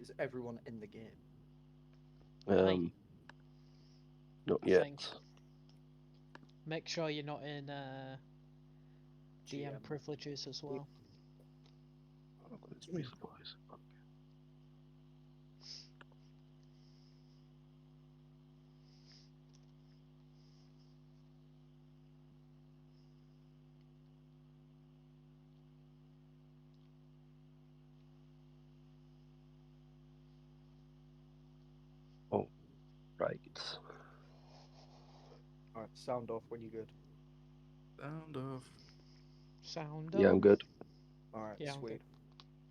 Is everyone in the game? Not I yet. think. Make sure you're not in DM GM. privileges as well. Resupplies. Oh, right. Alright, sound off when you're good. Sound off. Sound Yeah, I'm off. good. Alright, Yeah, I'm sweet. good.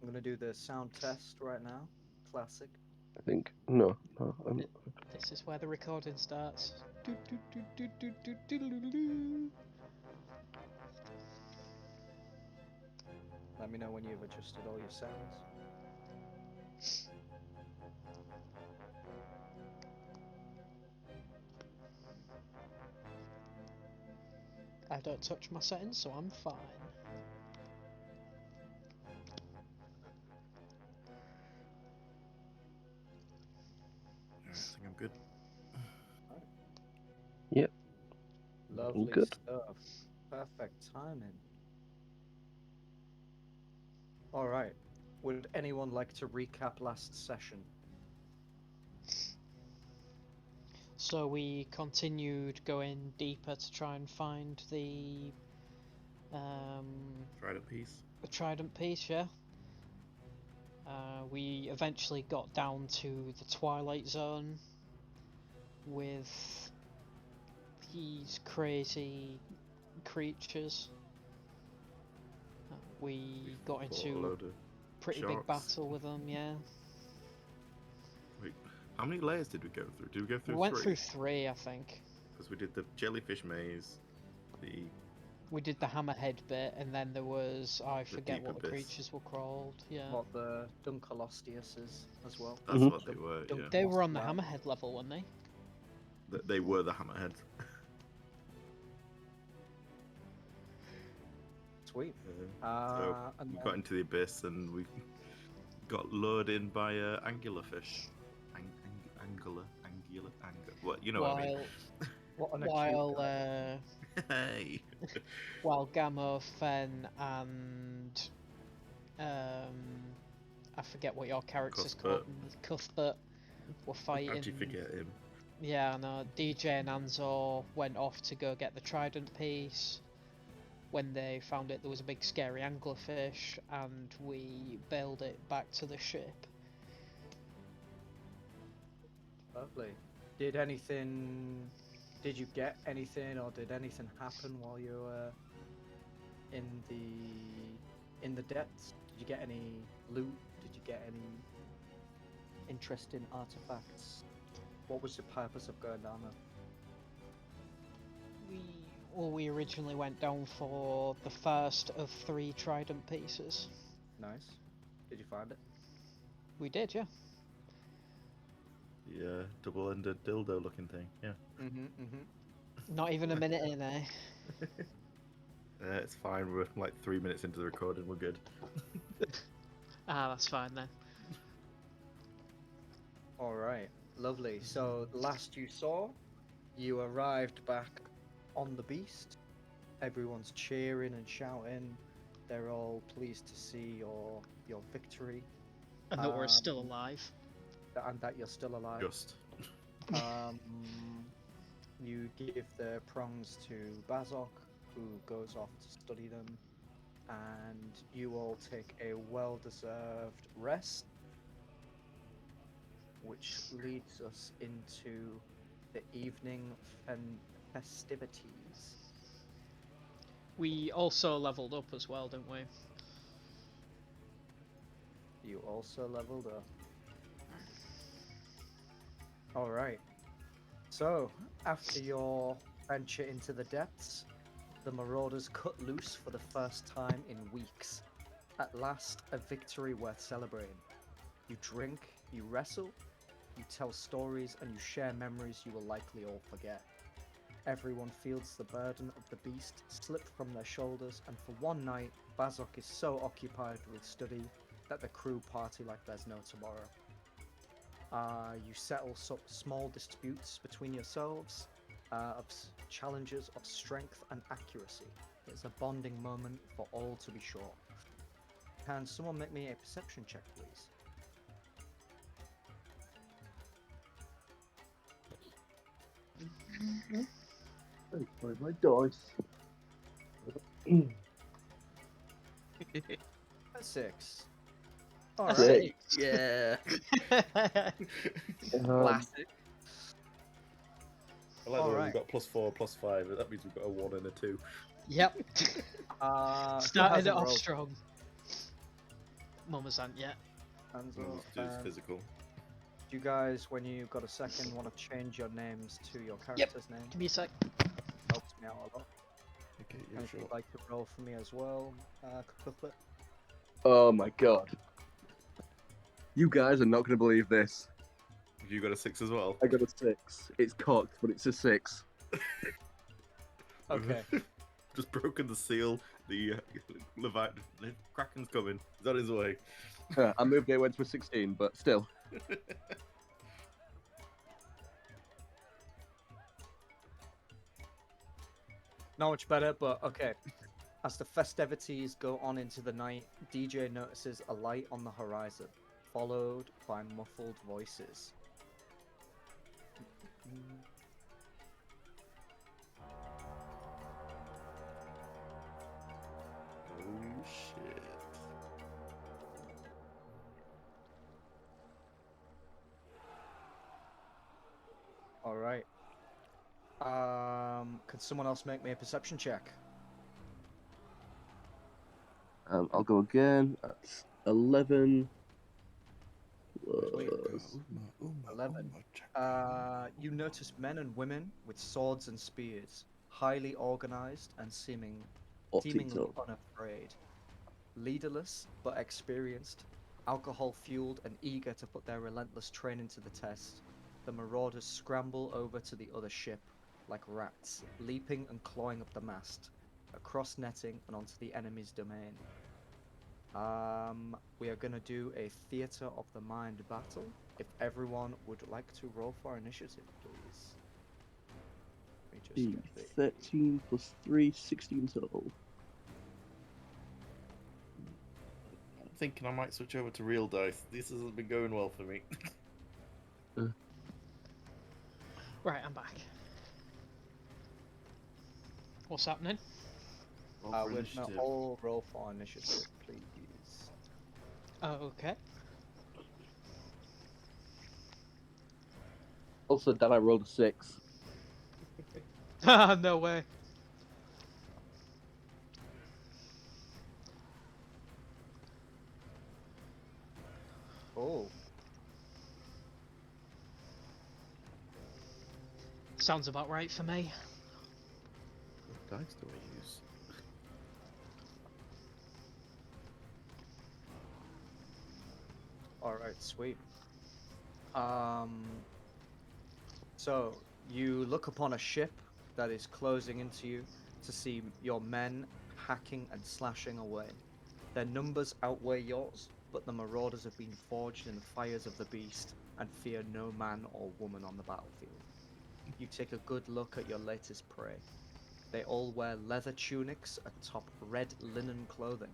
I'm gonna do the sound test right now. Classic. I think. No, I'm not. This is where the recording starts. Do, do, do, do, do, do, do, do, do, do. Let me know when you've adjusted all your sounds. I don't touch my settings, so I'm fine. I think I'm good. Yep. Lovely good. stuff. Perfect timing. Alright. Would anyone like to recap last session? So we continued going deeper to try and find the Trident piece. trident piece, yeah. We eventually got down to the Twilight Zone with these crazy creatures. We got fought a into load of a pretty big sharks. battle with them, yeah. Wait, how many layers did we go through? Did we go through We went three? through 3, I think. Because we did the jellyfish maze, the We did the hammerhead bit, and then there was, I forget deep what the abyss. creatures were called, yeah. What the Dunkolostiuses as well? That's Mhm. what they were. Yeah, They were on the Wow. hammerhead level, weren't they? they were the hammerheads. Sweet. So And we then- got into the abyss and we got lured in by anglerfish. Angular. What you know what I mean? What an acute guy. Hey. While Gamma, Fen, and I forget what your character's called, Cuthbert, were fighting. How'd you forget him? Yeah, no. DJ and An-Zaw went off to go get the trident piece. When they found it, there was a big scary anglerfish, and we bailed it back to the ship. Lovely. Did you get anything, or did anything happen while you were in the depths? Did you get any loot? Did you get any interesting artifacts? What was the purpose of going down there? We originally went down for the first of 3 trident pieces. Nice. Did you find it? We did, yeah. The double-ended dildo-looking thing. Yeah. Not even a minute in, eh? It's fine. We're like 3 minutes into the recording. We're good. That's fine then. Alright, lovely. So, last you saw, you arrived back on the beast. Everyone's cheering and shouting. They're all pleased to see your victory. And that we're still alive. And that you're still alive. Just. You give the prongs to Bazok, who goes off to study them, and you all take a well-deserved rest, which leads us into the evening festivities. We also leveled up as well, didn't we? You also leveled up. Alright. So, after your venture into the depths, the marauders cut loose for the first time in weeks. At last, a victory worth celebrating. You drink, you wrestle, you tell stories, and you share memories you will likely all forget. Everyone feels the burden of the beast slip from their shoulders, and for one night, Bazok is so occupied with study that the crew party like there's no tomorrow. You settle small disputes between yourselves, challenges of strength and accuracy. It's a bonding moment for all to be sure of. Can someone make me a perception check, please? Find my dice. A 6. All right. Six. Yeah. Classic. I like the way Alright. we've got +4, +5. That means we've got a 1 and a 2. Yep. Who Started it hasn't off rolled? strong. Mama's aunt, yeah. An-Zaw, It's physical. do you guys, when you've got a second, want to change your names to your character's name? Give me a sec. Helps me out a lot. Okay, And yeah, if sure. you'd like to roll for me as well, Cuthbert. Oh my god. You guys are not going to believe this. You got a 6 as well? I got a 6. It's cocked, but it's a 6. Okay. Just broken the seal. The Kraken's coming. He's on his way. I moved it, went to a 16, but still. Not much better, but okay. As the festivities go on into the night, DJ notices a light on the horizon, followed by muffled voices. Oh shit. All right. Can someone else make me a perception check? I'll go again. That's 11. Wait. Plus 11. You notice men and women with swords and spears, highly organized and seemingly 42. unafraid. Leaderless but experienced, alcohol-fueled and eager to put their relentless training to the test, the marauders scramble over to the other ship like rats, leaping and clawing up the mast, across netting and onto the enemy's domain. We are going to do a theatre of the mind battle. If everyone would like to roll for initiative, please. Let me just get the... 13 plus 3, 16 total. I'm thinking I might switch over to real dice. This hasn't been going well for me. Right, I'm back. What's happening? Roll for we're going initiative. to all roll for initiative, please. Oh, okay. Also, Dan, I rolled a 6. No way. Oh, Sounds about right for me. What dice do I use? alright, sweet. So, you look upon a ship that is closing into you to see your men hacking and slashing away. Their numbers outweigh yours, but the marauders have been forged in the fires of the beast and fear no man or woman on the battlefield. You take a good look at your latest prey. They all wear leather tunics atop red linen clothing.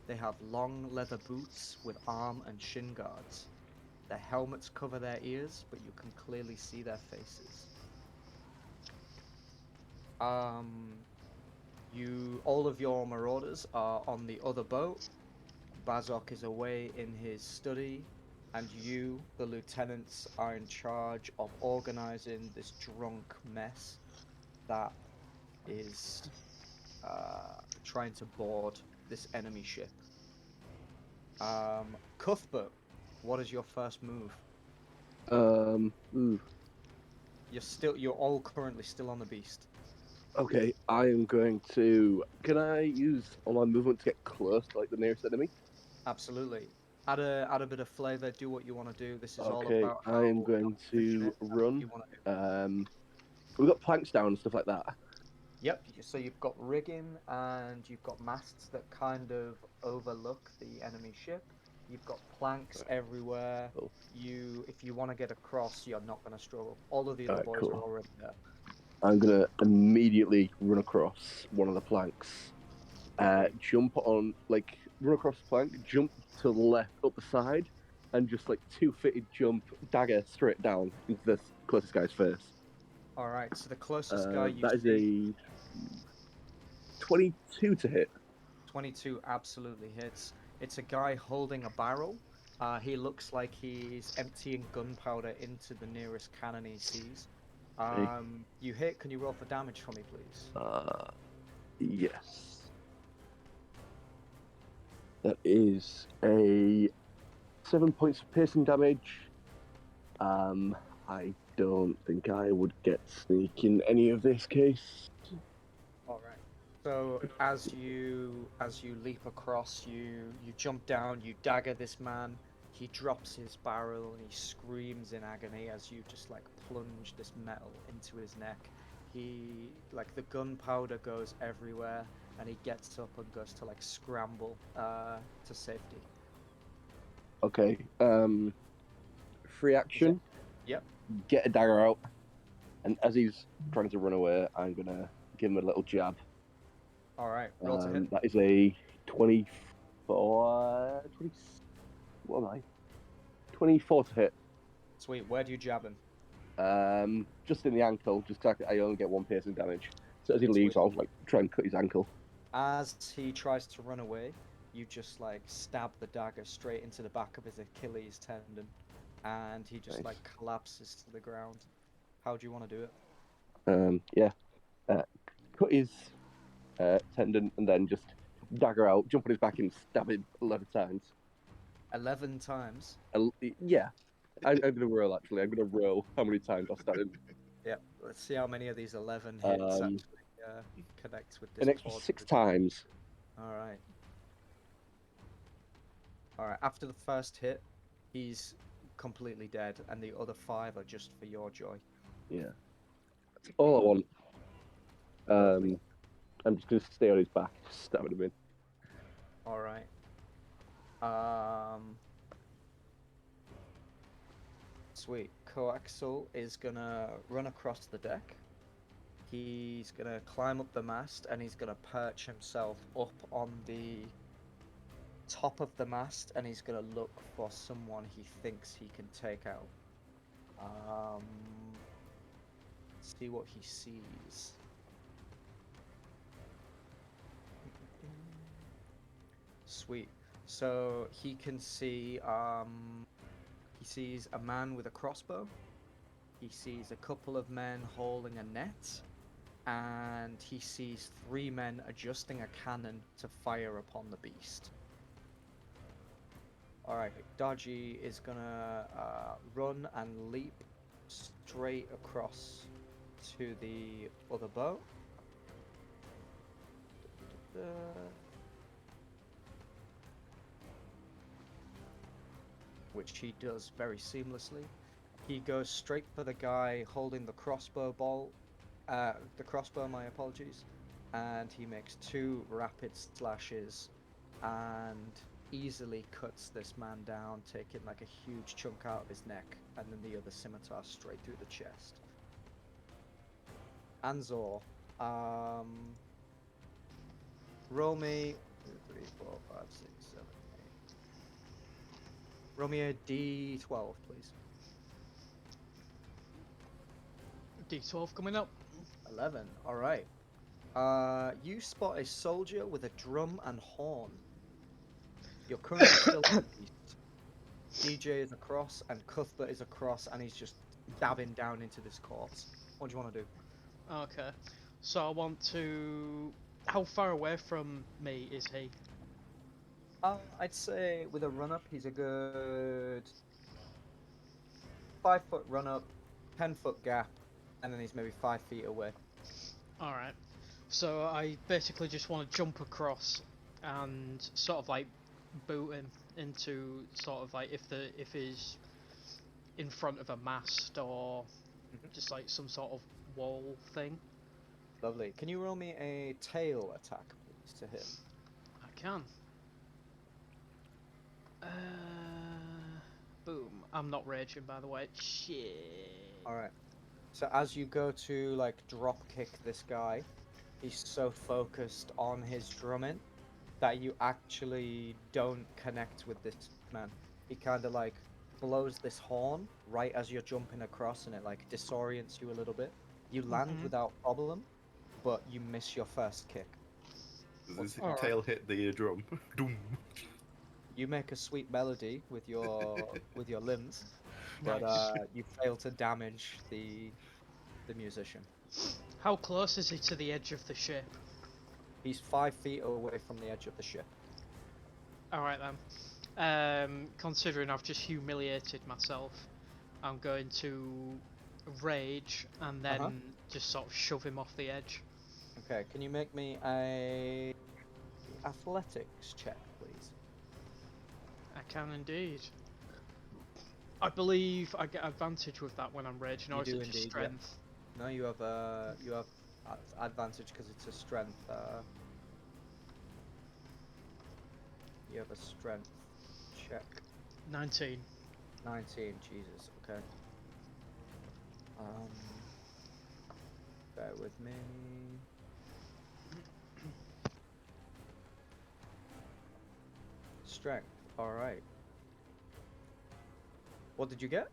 They have long leather boots with arm and shin guards. Their helmets cover their ears, but you can clearly see their faces. All of your marauders are on the other boat. Bazok is away in his study, and you, the lieutenants, are in charge of organizing this drunk mess that is trying to board this enemy ship. Cuthbert, what is your first move? Ooh. You're all currently still on the beast. Okay, I am going to... Can I use all my movement to get close to, like, the nearest enemy? Absolutely. Add a bit of flavor. Do what you want to do. This is all Okay, about how I am going efficient to it is and what run. you want to do. We've got planks down and stuff like that. Yep. So you've got rigging and you've got masts that kind of overlook the enemy ship. You've got planks Right. everywhere. Cool. If you want to get across, you're not going to struggle. All of the other Alright, boys cool. are already there. I'm gonna immediately run across one of the planks. Jump on, like, run across the plank, jump to the left up the side, and just like two-footed jump, dagger straight down into the closest guy's face. All right. So the closest guy you That is see, a 22 to hit. 22, absolutely hits. It's a guy holding a barrel. He looks like he's emptying gunpowder into the nearest cannon he sees. Okay. You hit. Can you roll for damage for me, please? Yes. That is a 7 points of piercing damage. I don't think I would get sneak in any of this case. All right. So as you leap across, you jump down, you dagger this man. He drops his barrel and he screams in agony as you just like plunge this metal into his neck. He like the gunpowder goes everywhere, and he gets up and goes to like scramble to safety. Okay. Free action. Yep. Get a dagger out, and as he's trying to run away, I'm gonna give him a little jab. All right. Roll to hit. That is a 24. 20, what am I? 24 to hit. Sweet. Where do you jab him? Just in the ankle. Just 'cause I only get one piercing damage. So as he leaves, Sweet. I'll like try and cut his ankle. As he tries to run away, you just like stab the dagger straight into the back of his Achilles tendon, and he just Nice. like collapses to the ground. How do you want to do it? Yeah. Cut his tendon and then just dagger out, jump on his back and stab him 11 times. 11 times. Yeah. I'm gonna roll actually. I'm gonna roll how many times I'll stab him. Yep. Let's see how many of these 11 hits actually connects with this. An extra 6 times. All right. All right. After the first hit, he's completely dead, and the other 5 are just for your joy. Yeah. That's all I want. I'm just gonna stay on his back, stabbing him in. All right. Sweet. Coaxal is gonna run across the deck. He's gonna climb up the mast, and he's gonna perch himself up on the top of the mast, and he's gonna look for someone he thinks he can take out. See what he sees. Sweet. So he can see he sees a man with a crossbow. He sees a couple of men holding a net, and he sees 3 men adjusting a cannon to fire upon the beast. Alright, Darjee is gonna run and leap straight across to the other boat. Which he does very seamlessly. He goes straight for the guy holding the crossbow my apologies, and he makes 2 rapid slashes and easily cuts this man down, taking like a huge chunk out of his neck, and then the other scimitar straight through the chest. An-Zaw, roll me 2, 3, 4, 5, 6, 7, 8. Roll me a D12, please. D12 coming up. 11. All right. You spot a soldier with a drum and horn. You're currently still on the beast. DJ is across, and Cuthbert is across, and he's just dabbing down into this corpse. What do you want to do? Okay. So I want to... How far away from me is he? I'd say with a run-up, he's a good 5-foot run-up, 10-foot gap, and then he's maybe 5 feet away. Alright. So I basically just want to jump across and sort of like boot him into sort of like if he's in front of a mast or just like some sort of wall thing. Lovely. Can you roll me a tail attack, please, to hit? I can. I'm not raging, by the way. Shit. All right. So as you go to like drop kick this guy, he's so focused on his drumming that you actually don't connect with this man. He kind of like blows this horn right as you're jumping across, and it like disorients you a little bit. You land without problem, but you miss your first kick. Does his Alright. tail hit the drum? Doom. You make a sweet melody with your limbs, but Nice. you fail to damage the musician. How close is he to the edge of the ship? He's 5 feet away from the edge of the ship. Alright then. Considering I've just humiliated myself, I'm going to rage and then just sort of shove him off the edge. Okay, can you make me a athletics check, please? I can indeed. I believe I get advantage with that when I'm raging, or You is do it just indeed, yeah. strength? No, you have advantage because it's a strength. You have a strength check. 19. 19. Jesus. Okay. Bear with me. Strength. All right. What did you get?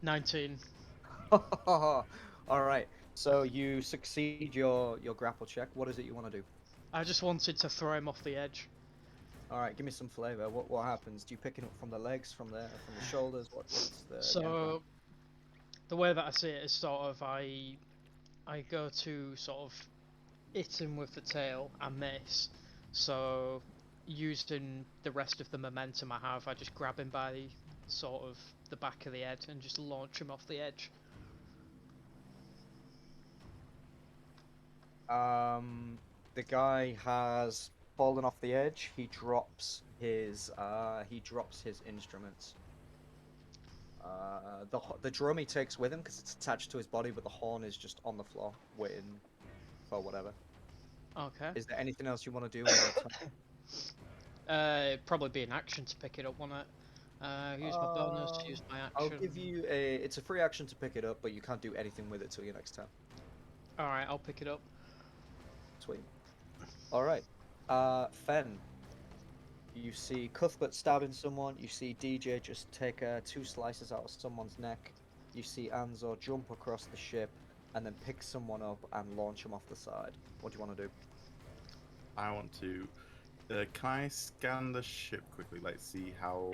19. All right. So you succeed your grapple check. What is it you want to do? I just wanted to throw him off the edge. All right, give me some flavor. What happens? Do you pick it up from the legs, from the shoulders? What's the game plan? So the way that I see it is sort of I go to sort of hit him with the tail and miss. So using the rest of the momentum I have, I just grab him by sort of the back of the head and just launch him off the edge. The guy has fallen off the edge. He drops his instruments. The drum he takes with him because it's attached to his body, but the horn is just on the floor waiting for whatever. Okay. Is there anything else you want to do? In your time? It'd probably be an action to pick it up, won't it? Use my bonus, use my action. I'll give you it's a free action to pick it up, but you can't do anything with it till your next turn. Alright, I'll pick it up. Sweet. Alright. Fen. You see Cuthbert stabbing someone. You see DJ just take 2 slices out of someone's neck. You see An-Zaw jump across the ship and then pick someone up and launch him off the side. What do you want to do? I want to. Can I scan the ship quickly, like see how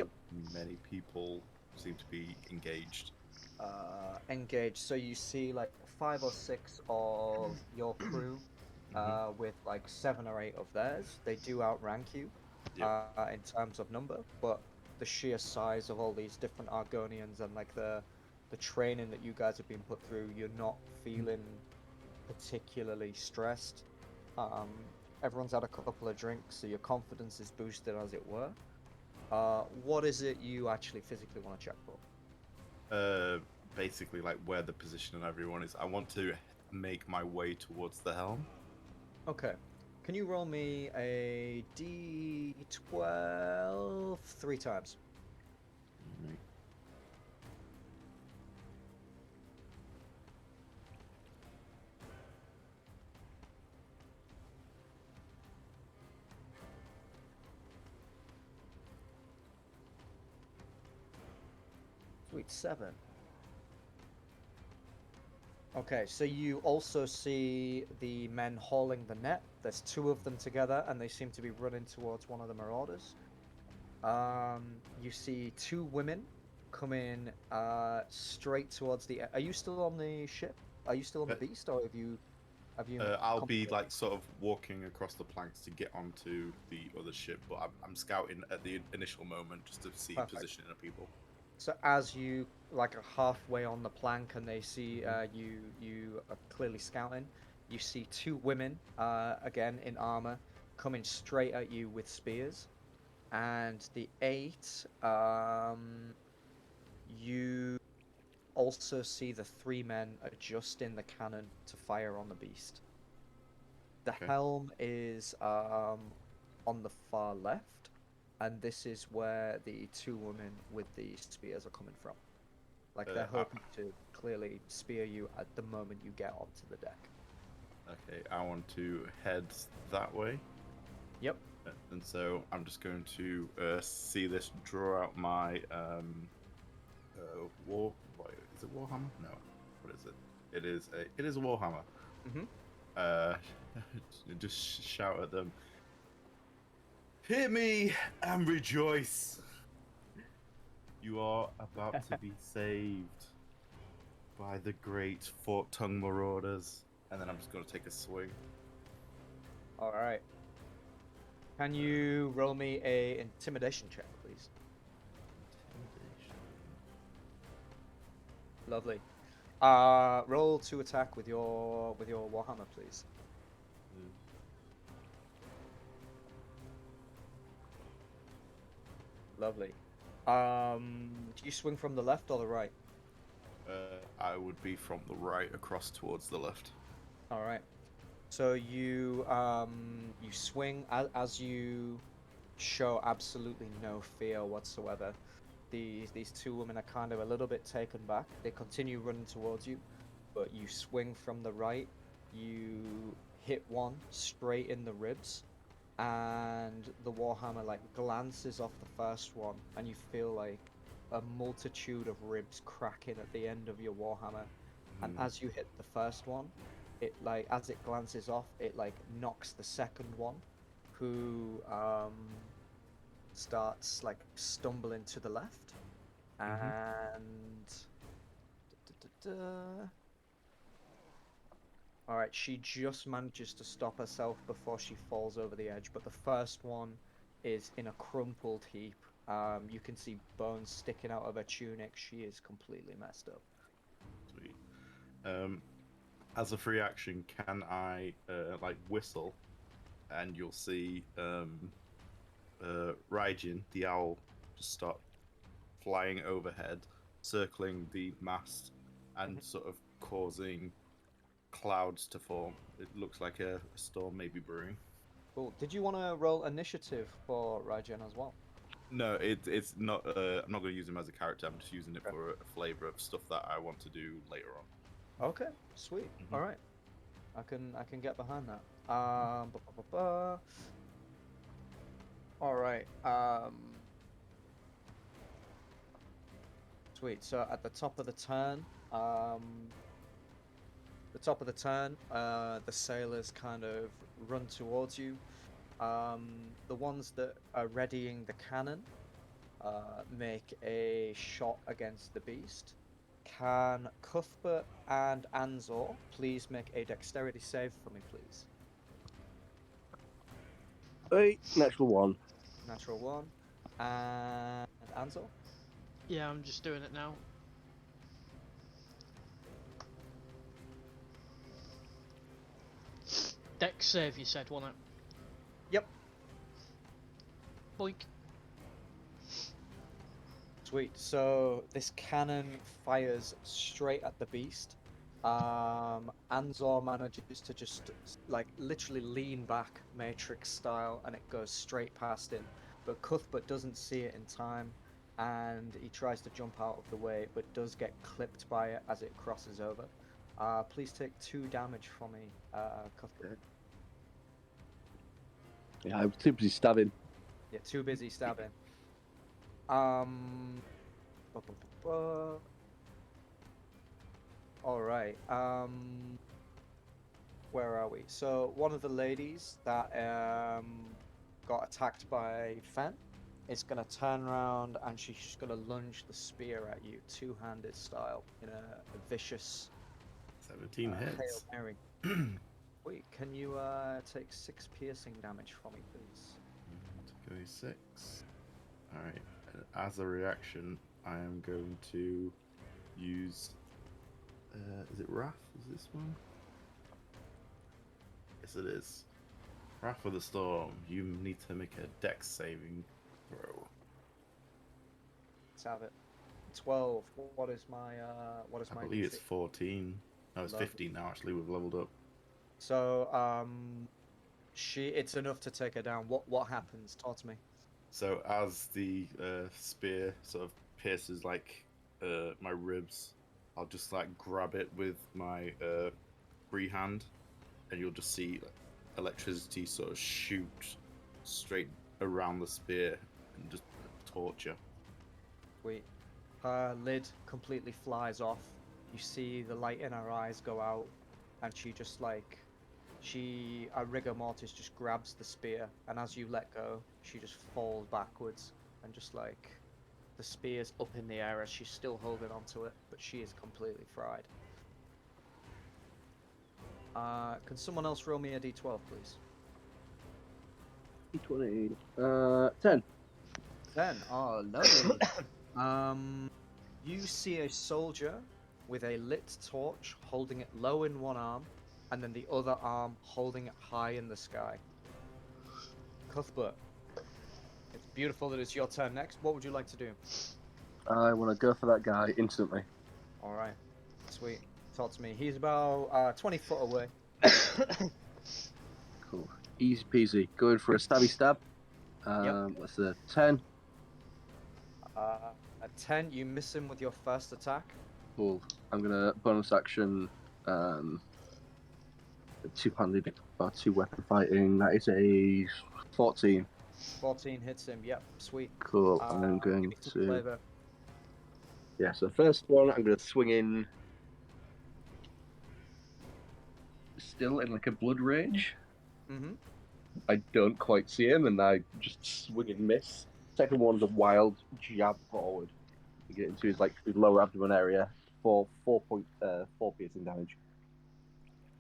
many people seem to be engaged? Engage. So you see like 5 or 6 of your crew, with like 7 or 8 of theirs. They do outrank you, in terms of number, but the sheer size of all these different Argonians and like the training that you guys have been put through, you're not feeling particularly stressed. Everyone's had a couple of drinks, so your confidence is boosted, as it were. What is it you actually physically want to check for? Basically, like where the position of everyone is. I want to make my way towards the helm. Okay. Can you roll me a d12 3 times? Right. Sweet, 7. Okay, so you also see the men hauling the net. There's 2 of them together, and they seem to be running towards one of the marauders. You see 2 women coming straight towards the. Are you still on the ship? Are you still on the beast, or have you? I'll be like sort of walking across the planks to get onto the other ship, but I'm scouting at the initial moment just to see positioning of people. So as you like are halfway on the plank and they see you are clearly scouting, you see 2 women again in armor coming straight at you with spears, and the 8 you also see the 3 men adjusting the cannon to fire on the beast. The helm is on the far left, and this is where the two women with the spears are coming from. Like Uh, they're I- hoping to clearly spear you at the moment you get onto the deck. Okay, I want to head that way. Yep. And so I'm just going to see this, draw out my What is it? Warhammer? No. What is it? It is a Warhammer. Mhm. Uh, just shout at them. Hear me and rejoice. You are about to be saved by the great fork-tongued marauders. And then I'm just going to take a swing. All right. Can you roll me a intimidation check, please? Intimidation. Lovely. Roll to attack with your warhammer, please. Lovely. Do you swing from the left or the right? I would be from the right across towards the left. All right. So you you swing as you show absolutely no fear whatsoever. These two women are kind of a little bit taken back. They continue running towards you, but you swing from the right. You hit one straight in the ribs, and the warhammer like glances off the first one, and you feel like a multitude of ribs cracking at the end of your warhammer. And Mhm. as you hit the first one, it like as it glances off, it like knocks the second one, who starts like stumbling to the left, and all right, she just manages to stop herself before she falls over the edge, but the first one is in a crumpled heap. You can see bones sticking out of her tunic. She is completely messed up. Sweet. As a free action, can I like whistle, and you'll see Raijin, the owl, just start flying overhead, circling the mast, and sort of causing clouds to form. It looks like a storm may be brewing. Cool. Did you want to roll initiative for Raijin as well? No, it's not. I'm not going to use him as a character. I'm just using it for a flavor of stuff that I want to do later on. Okay, sweet. Mhm. All right, I can get behind that. All right. Sweet. So at the top of the turn, the sailors kind of run towards you. The ones that are readying the cannon make a shot against the beast. Can Cuthbert and An-Zaw please make a dexterity save for me, please? Hey, natural one. Natural one. And An-Zaw? Yeah, I'm just doing it now. Dex save, you said, wasn't it? Yep. Boink. Sweet. So this cannon fires straight at the beast. An-Zaw manages to just like literally lean back Matrix style, and it goes straight past him. But Cuthbert doesn't see it in time, and he tries to jump out of the way, but does get clipped by it as it crosses over. Please take 2 damage from me, Cuthbert. Yeah, I'm too busy stabbing. Yeah, too busy stabbing. Um. All right. Where are we? So one of the ladies that got attacked by Fen is gonna turn around and she's just gonna lunge the spear at you, two-handed style, in a vicious 17 Hail hits. Mary. Wait, can you take 6 piercing damage for me, please? 6. Alright. As a reaction, I am going to use. Is it Wrath? Is this one? Yes, it is. Wrath of the Storm. You need to make a dex saving throw. Let's have it. 12. What is my I my believe DC? it's 14. No, it's Lovely. 15 now, actually. We've leveled up. So it's enough to take her down. What happens? Talk to me. So as the spear sort of pierces like my ribs, I'll just like grab it with my free hand, and you'll just see like, electricity sort of shoot straight around the spear and just torture. Wait. Her lid completely flies off. You see the light in her eyes go out, and she just like, a rigor mortis just grabs the spear, and as you let go, she just falls backwards, and just like, the spear's up in the air as she's still holding onto it, but she is completely fried. Can someone else roll me a d12, please? D20. 10. 10. Oh, lovely. You see a soldier with a lit torch holding it low in one arm, and then the other arm holding it high in the sky. Cuthbert, it's beautiful that it's your turn next. What would you like to do? I want to go for that guy instantly. All right, sweet. Talk to me. He's about 20 foot away. Cool. Easy peasy. Going for a stabby stab. That's a 10. At 10, you miss him with your first attack. Cool. I'm gonna bonus action. Two-handed or two-weapon fighting. That is a 14. 14 hits him. Yep, sweet. Cool. I'm Give going me some to. flavor. Yeah. So first one, I'm gonna swing in. Still in like a blood rage. Mm-hmm. I don't quite see him, and I just swing and miss. Second one's a wild jab forward to get into his lower abdomen area for 4 piercing damage.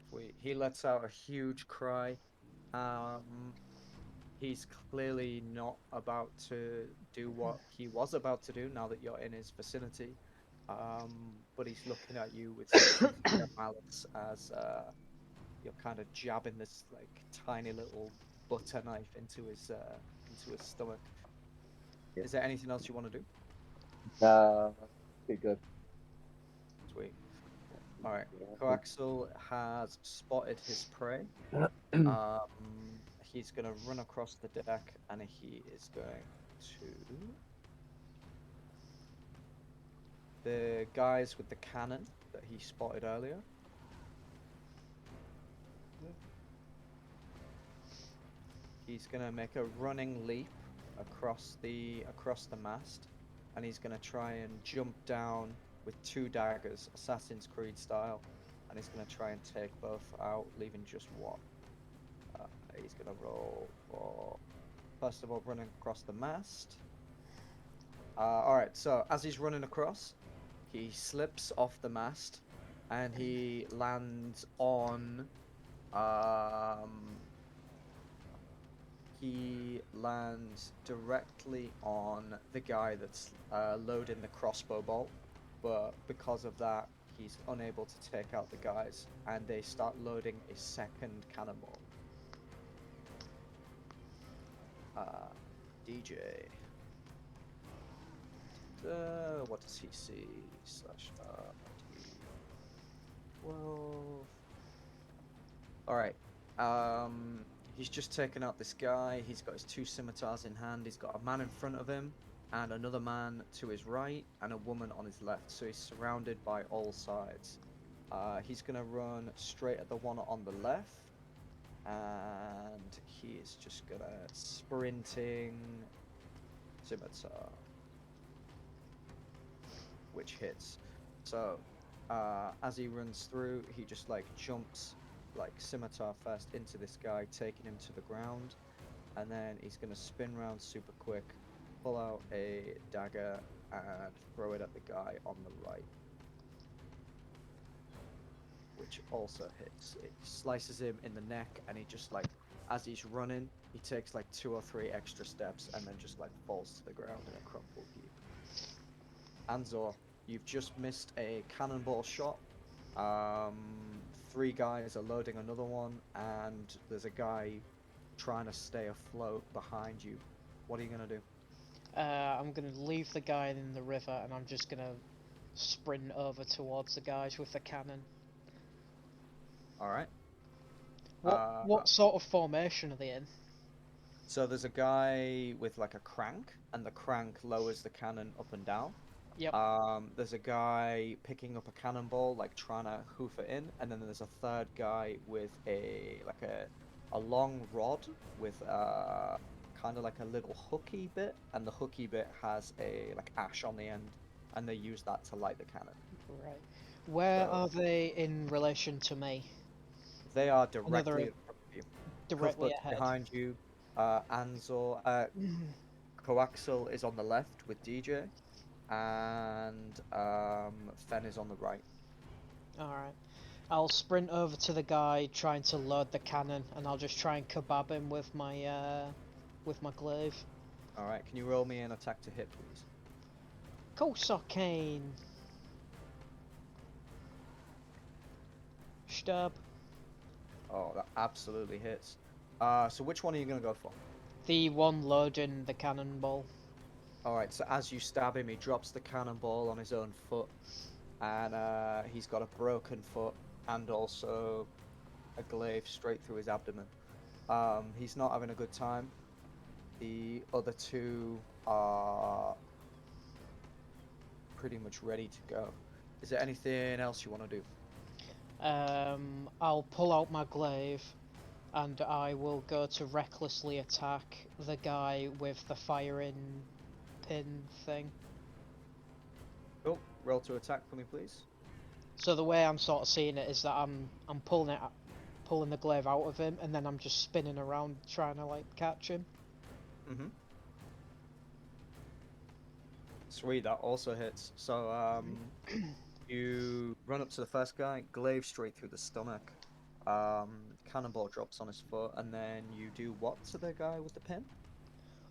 Sweet. He lets out a huge cry. He's clearly not about to do what he was about to do now that you're in his vicinity. But he's looking at you with severe malice as you're kind of jabbing this like tiny little butter knife into his stomach. Yeah. Is there anything else you want to do? Okay, good. Sweet. All right. Coaxel has spotted his prey. He's going to run across the deck, and he is going to... The guys with the cannon that he spotted earlier. He's going to make a running leap across the mast, and he's going to try and jump down with 2 daggers, Assassin's Creed style, and he's going to try and take both out, leaving just one. He's going to roll for, first of all, running across the mast. Alright, so as he's running across, he slips off the mast, and he lands on... he lands directly on the guy that's loading the crossbow bolt, but because of that, he's unable to take out the guys, and they start loading a second cannonball. DJ. What does he see? /12. Alright. He's just taken out this guy. He's got his 2 scimitars in hand. He's got a man in front of him, and another man to his right, and a woman on his left. So he's surrounded by all sides. He's going to run straight at the one on the left. And he is just going to sprinting scimitar, which hits. So as he runs through, he just like jumps like scimitar first into this guy, taking him to the ground, and then he's going to spin round super quick, pull out a dagger and throw it at the guy on the right, which also hits. It slices him in the neck, and he just like, as he's running, he takes like 2 or 3 extra steps and then just like falls to the ground in a crumpled heap. An-Zaw, you've just missed a cannonball shot. 3 guys are loading another one, and there's a guy trying to stay afloat behind you. What are you gonna do? I'm gonna leave the guy in the river, and I'm just gonna sprint over towards the guys with the cannon. All right. What sort of formation are they in? So there's a guy with like a crank, and the crank lowers the cannon up and down. Yep. There's a guy picking up a cannonball, like trying to hoof it in, and then there's a third guy with a long rod with kind of like a little hooky bit, and the hooky bit has a like ash on the end, and they use that to light the cannon. Right. Where So are they in relation to me? they are Another directly in front of you. directly Cuthbert's ahead. behind you. An-Zaw, Coaxel is on the left with DJ, and Fen is on the right. Alright. I'll sprint over to the guy trying to load the cannon, and I'll just try and kebab him with my glaive. All right, can you roll me an attack to hit, please? Course I can. Stab. Oh, that absolutely hits. So which one are you gonna go for? The one loading the cannonball. All right, so as you stab him, he drops the cannonball on his own foot, and he's got a broken foot and also a glaive straight through his abdomen. He's not having a good time. The other two are pretty much ready to go. Is there anything else you want to do? I'll pull out my glaive, and I will go to recklessly attack the guy with the firing pin thing. Cool. Roll to attack for me, please. So the way I'm sort of seeing it is that I'm pulling the glaive out of him, and then I'm just spinning around trying to like catch him. Mm-hmm. Sweet, that also hits. So you run up to the first guy, glaive straight through the stomach. Cannonball drops on his foot, and then you do what to the guy with the pin?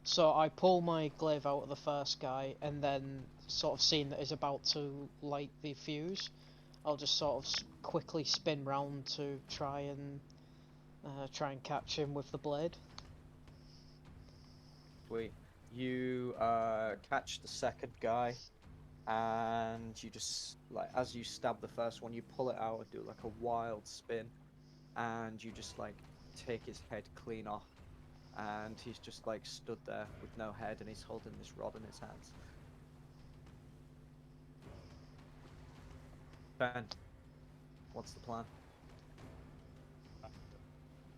So I pull my glaive out of the first guy, and then sort of seeing that he's about to light the fuse, I'll just sort of quickly spin round to try and catch him with the blade. Sweet. You catch the second guy, and you just like as you stab the first one, you pull it out and do like a wild spin, and you just like take his head clean off, and he's just like stood there with no head, and he's holding this rod in his hands. Ben, what's the plan?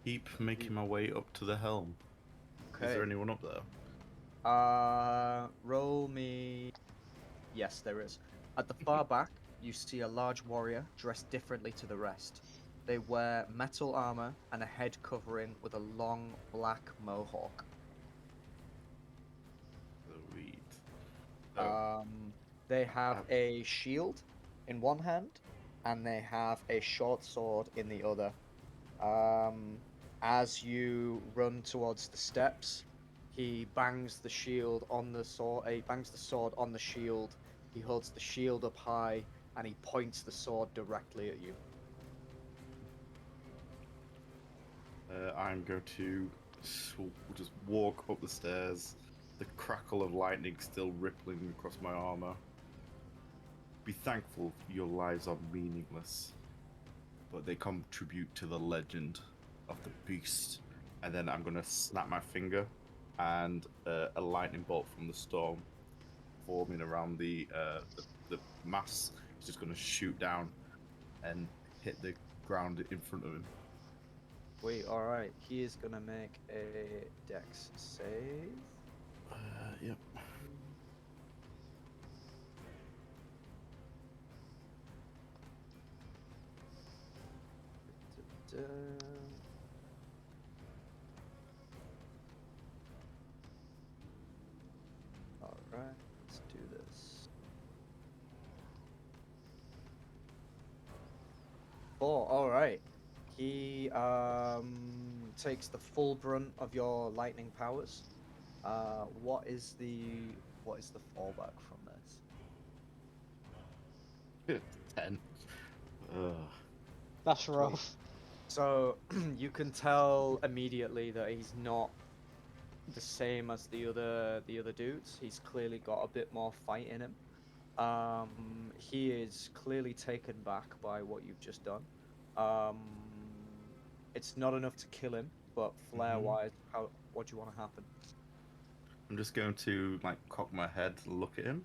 Keep making my way up to the helm. Okay. Is there anyone up there? Roll me. Yes, there is. At the far back, you see a large warrior dressed differently to the rest. They wear metal armor and a head covering with a long black mohawk. Sweet. So, They have a shield in one hand, and they have a short sword in the other. As you run towards the steps, he bangs the shield on the sword. He bangs the sword on the shield. He holds the shield up high, and he points the sword directly at you. I'm going to just walk up the stairs, the crackle of lightning still rippling across my armor. Be thankful your lives are meaningless, but they contribute to the legend of the beast. And then I'm going to snap my finger, and a lightning bolt from the storm forming around the mass is just going to shoot down and hit the ground in front of him. Wait, alright. He is gonna make a dex save. Yep. Alright, let's do this. 4, alright. He takes the full brunt of your lightning powers. What is the fallback from this? 10. That's rough. So you can tell immediately that he's not the same as the other dudes. He's clearly got a bit more fight in him. He is clearly taken back by what you've just done. It's not enough to kill him, but flair-wise, What do you want to happen? I'm just going to like cock my head, look at him,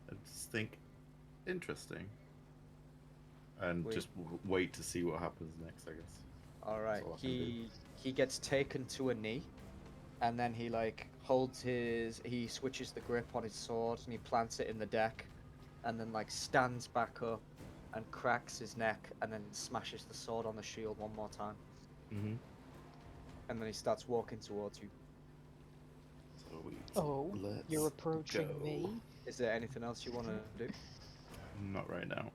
and just think, interesting, and Wait. just wait to see what happens next. I guess. All right. all I can do. He gets taken to a knee, and then he like he switches the grip on his sword and he plants it in the deck, and then like stands back up and cracks his neck and then smashes the sword on the shield one more time, Mm-hmm. and then he starts walking towards you. Oh, let's you're approaching go. me? Is there anything else you want to do? Not right now.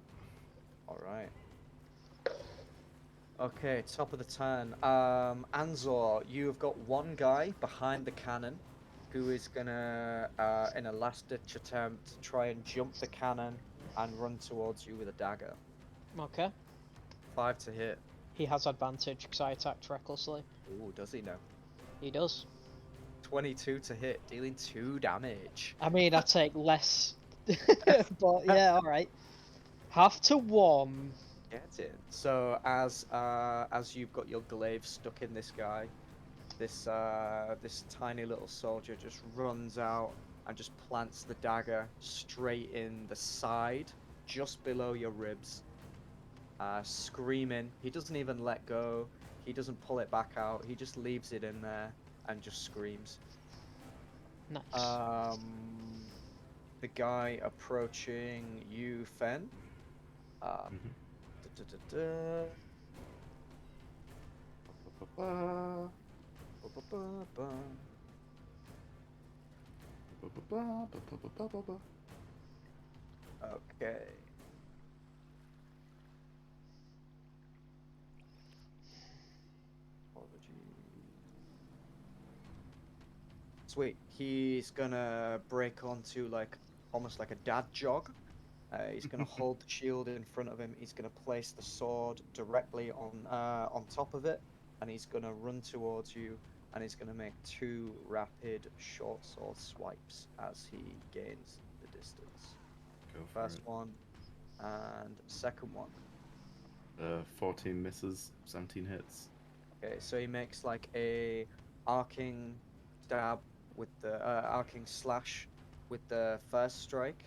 All right. Okay, top of the turn. An-Zaw, you've got one guy behind the cannon who is gonna, in a last-ditch attempt, try and jump the cannon and run towards you with a dagger. Okay. 5 to hit. He has advantage because I attacked recklessly. Ooh, does he now? He does. 22 to hit, dealing 2 damage. I mean, I take less. But yeah, alright. Half to 1. Get it. So as you've got your glaive stuck in this guy, this tiny little soldier just runs out and just plants the dagger straight in the side, just below your ribs. Screaming. He doesn't even let go. He doesn't pull it back out. He just leaves it in there and just screams. Nice. The guy approaching you, Fen. Mhm. Da-da-da-da. Ba-ba-ba. Ba-ba-ba-ba. Ba-ba-ba, ba-ba-ba-ba-ba. Okay. Sweet. He's gonna break onto like almost like a dad jog. He's gonna hold the shield in front of him. He's gonna place the sword directly on top of it, and he's gonna run towards you. And he's gonna make 2 rapid short sword swipes as he gains the distance. Go for First it. one and second one. 14 misses, 17 hits. Okay, so he makes like a arcing stab with the arcing slash with the first strike,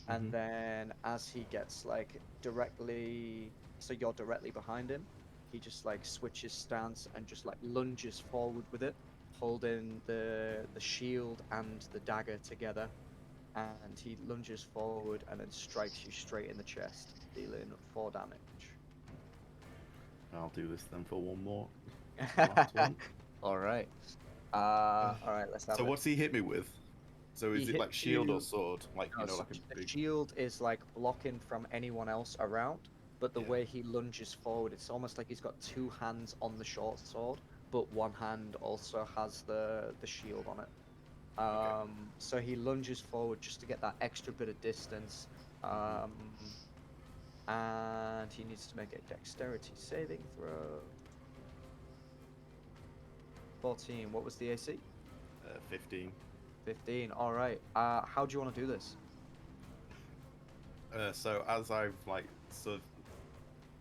and Mhm. then as he gets like directly, so you're directly behind him, he just like switches stance and just like lunges forward with it, holding the shield and the dagger together, and he lunges forward and then strikes you straight in the chest, dealing 4 damage. I'll do this then for one more. Last one. All right. All right. Let's have So it. what's he hit me with? So He is it hit like shield or you- sword? Like No, you know, so like a the big. shield is like blocking from anyone else around, but the Yeah. way he lunges forward, it's almost like he's got 2 hands on the short sword, but one hand also has the shield on it. Okay. So he lunges forward just to get that extra bit of distance. And he needs to make a dexterity saving throw. 14. What was the AC? 15. 15. All right. How do you want to do this? So as I've like sort of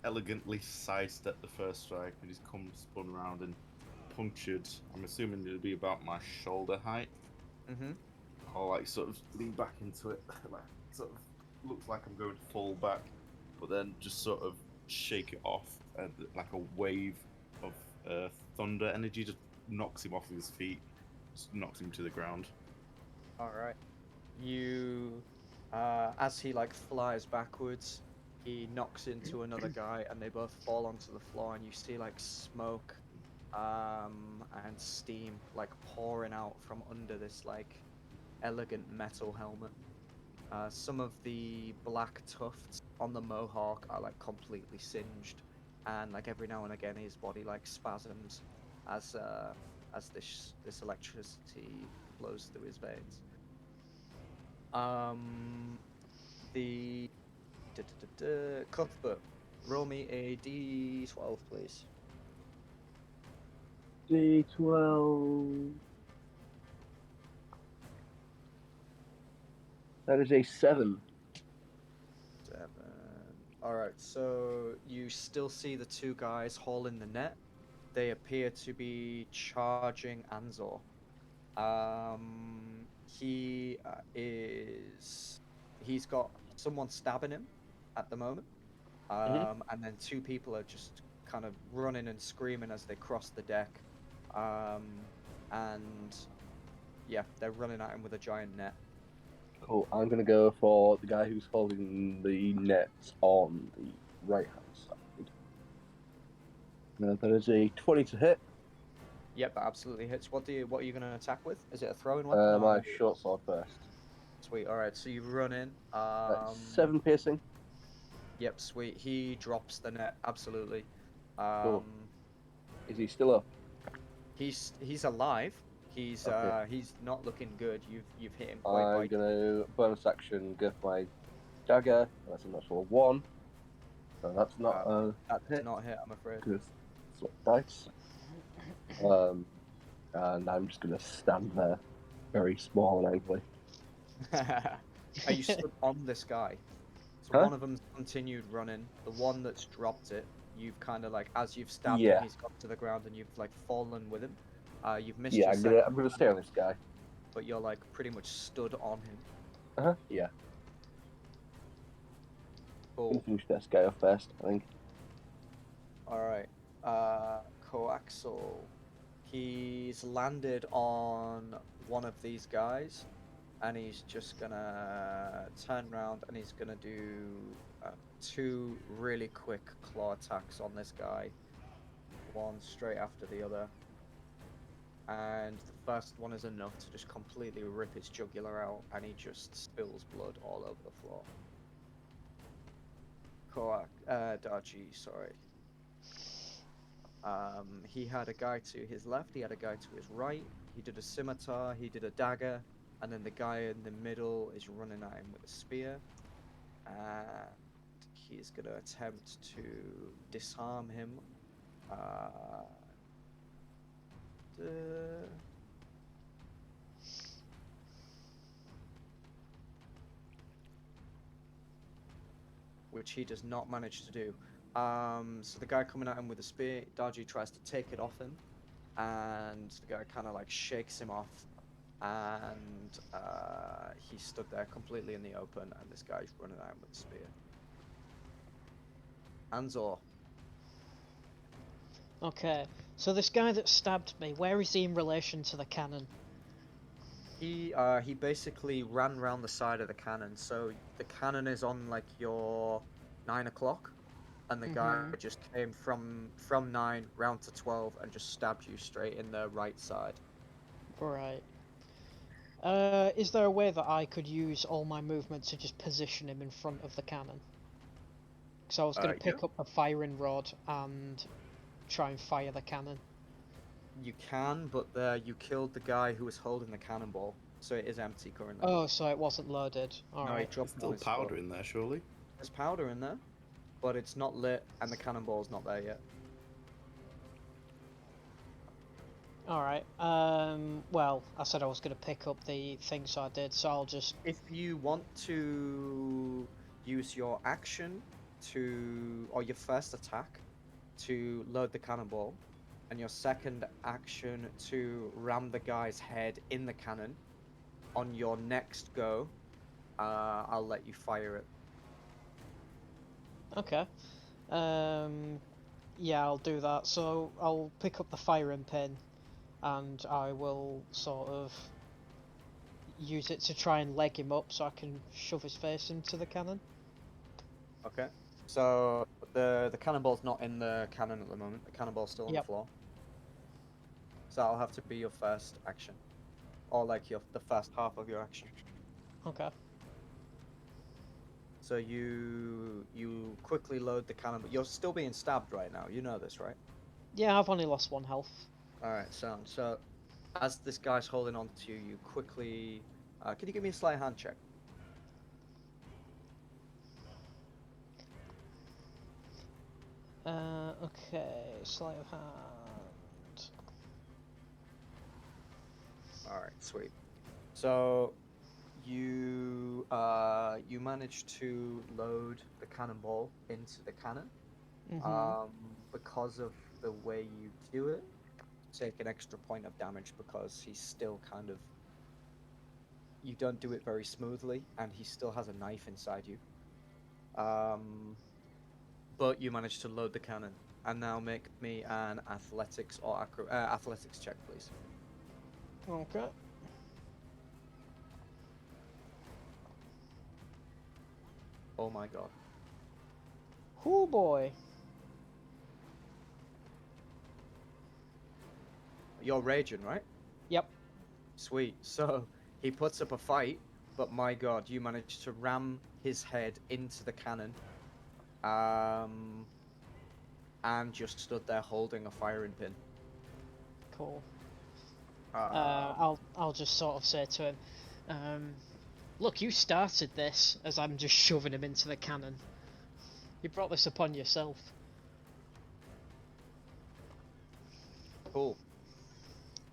elegantly sidestepped the first strike and he's come spun around and punctured, I'm assuming it'll be about my shoulder height. Mm-hmm. I'll like sort of lean back into it, like sort of looks like I'm going to fall back, but then just sort of shake it off, and like a wave of thunder energy just knocks him off his feet, just knocks him to the ground. All right. You, as he like flies backwards, he knocks into another guy, and they both fall onto the floor. And you see like smoke, and steam like pouring out from under this like elegant metal helmet. Some of the black tufts on the mohawk are like completely singed, and like every now and again his body like spasms as this electricity flows through his veins. The Cuthbert, roll me a d12, please. D12. That is a 7. 7. All right, so you still see the 2 guys hauling the net. they appear to be charging An-Zaw. He's got someone stabbing him at the moment. And then two people are just kind of running and screaming as they cross the deck. And yeah, they're running at him with a giant net. Cool. I'm gonna go for the guy who's holding the net on the right hand side. Now that is a 20 to hit. Yep, that absolutely hits. What are you gonna attack with? Is it a throwing weapon? or My a- short sword first. Sweet. All right. So you run in. 7 piercing. Yep. Sweet. He drops the net. Absolutely. Cool. Is he still up? He's alive. He's Okay. he's not looking good. You've hit him quite I'm badly. gonna bonus action go for my dagger. That's a natural 1. So that's not That does hit. not hit. I'm afraid. Because it's not dice. And I'm just gonna stand there, very small and angry. Are you stood on this guy? So Huh? one of them's continued running. The one that's dropped it, you've kind of like, as you've stabbed Yeah. him, he's got to the ground and you've like fallen with him. You've missed Yeah, your I'm gonna stay on this guy. but you're like pretty much stood on him. Yeah. Cool. Gonna finish this guy off first, I think. All right. Coaxal. He's landed on one of these guys, and he's just gonna turn around and he's gonna do 2 really quick claw attacks on this guy, one straight after the other. And the first one is enough to just completely rip his jugular out, and he just spills blood all over the floor. Darjee, sorry. He had a guy to his left, he had a guy to his right, he did a scimitar, he did a dagger, and then the guy in the middle is running at him with a spear. And he's going to attempt to disarm him. Which he does not manage to do. So the guy coming at him with a spear, Darjee tries to take it off him, and the guy kind of like shakes him off, and he stood there completely in the open, and this guy's running at him with a spear. An-Zaw. Okay, so this guy that stabbed me, where is he in relation to the cannon? He basically ran round the side of the cannon, so the cannon is on like your 9 o'clock, and the guy just came from 9 round to 12 and just stabbed you straight in the right side. Right. Is there a way that I could use all my movement to just position him in front of the cannon? Because I was going to pick up a firing rod and try and fire the cannon. You can, but you killed the guy who was holding the cannonball, so it is empty currently. Oh, so it wasn't loaded. Alright. He dropped Still powder in there, surely. There's powder in there, but it's not lit, and the cannonball's not there yet. Alright. Well, I said I was going to pick up the thing, so I did, so I'll just... If you want to use your action or your first attack to load the cannonball, and your second action to ram the guy's head in the cannon, on your next go, I'll let you fire it. Okay. Yeah, I'll do that. So I'll pick up the firing pin, and I will sort of use it to try and leg him up so I can shove his face into the cannon. Okay. So the cannonball's not in the cannon at the moment. The cannonball's still on the floor. So that'll have to be your first action, or like the first half of your action. Okay. So you quickly load the cannon, but you're still being stabbed right now. You know this, right? Yeah, I've only lost 1 health. All right, sound. So as this guy's holding on to you, you quickly. Can you give me a sleight of hand check? Okay, sleight of hand. All right, sweet. So you manage to load the cannonball into the cannon. Because of the way you do it, take an extra point of damage because he's still kind of. You don't do it very smoothly, and he still has a knife inside you. But you managed to load the cannon, and now make me an athletics or athletics check, please. Okay. Oh my god. Oh boy. You're raging, right? Yep. Sweet. So he puts up a fight, but my god, you managed to ram his head into the cannon. And just stood there holding a firing pin. Cool. Uh, I'll just sort of say to him, look, you started this, as I'm just shoving him into the cannon. You brought this upon yourself. Cool.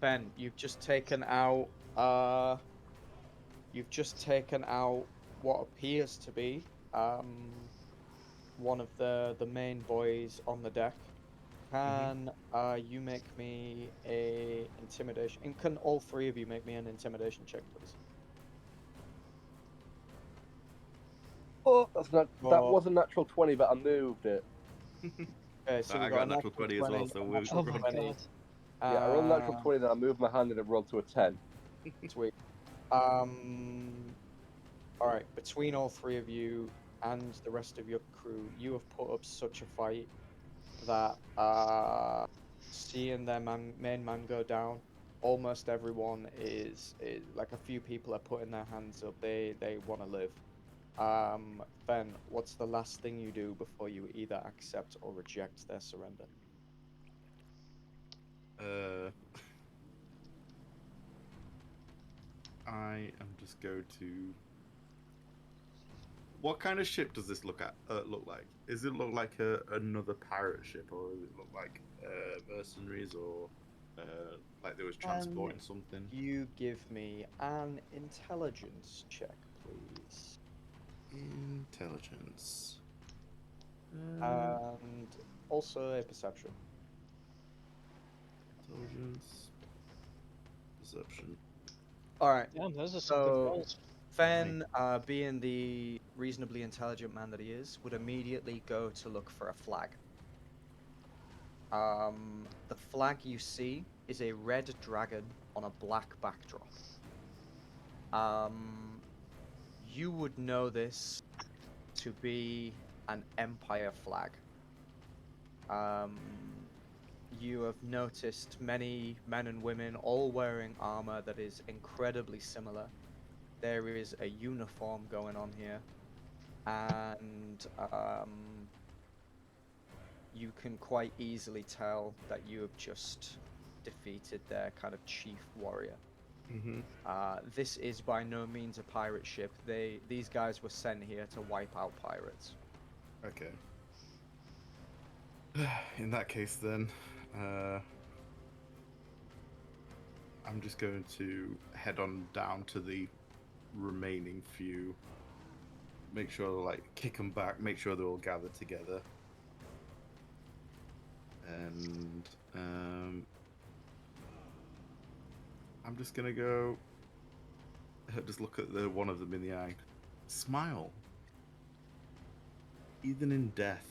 Ben, you've just taken out what appears to be one of the main boys on the deck. Can you make me a intimidation? And can all three of you make me an intimidation check, please? Oh, that Oh. was a natural 20, but I moved it. Okay, so I we got a a natural 20 as well, so we're Oh my god. Yeah, I rolled a natural 20, then I moved my hand and it rolled to a 10. Sweet. All right. Between all three of you and the rest of your crew, you have put up such a fight that seeing their main man go down, almost everyone is like a few people are putting their hands up. They want to live. Ben, what's the last thing you do before you either accept or reject their surrender? I am just going to. What kind of ship does this look like? Does it look like another pirate ship, or does it look like mercenaries, or like there was transporting something? You give me an intelligence check, please. Intelligence. And also a perception. Intelligence. Perception. All right. Damn, those are some good So rolls. Fen, being the reasonably intelligent man that he is, would immediately go to look for a flag. The flag you see is a red dragon on a black backdrop. You would know this to be an Empire flag. You have noticed many men and women all wearing armor that is incredibly similar. There is a uniform going on here, and you can quite easily tell that you have just defeated their kind of chief warrior. This is by no means a pirate ship. These guys were sent here to wipe out pirates. Okay. In that case, then, I'm just going to head on down to the remaining few. Make sure, like, kick them back. Make sure they're all gathered together. And I'm just gonna go. Just look at the one of them in the eye. Smile. Even in death,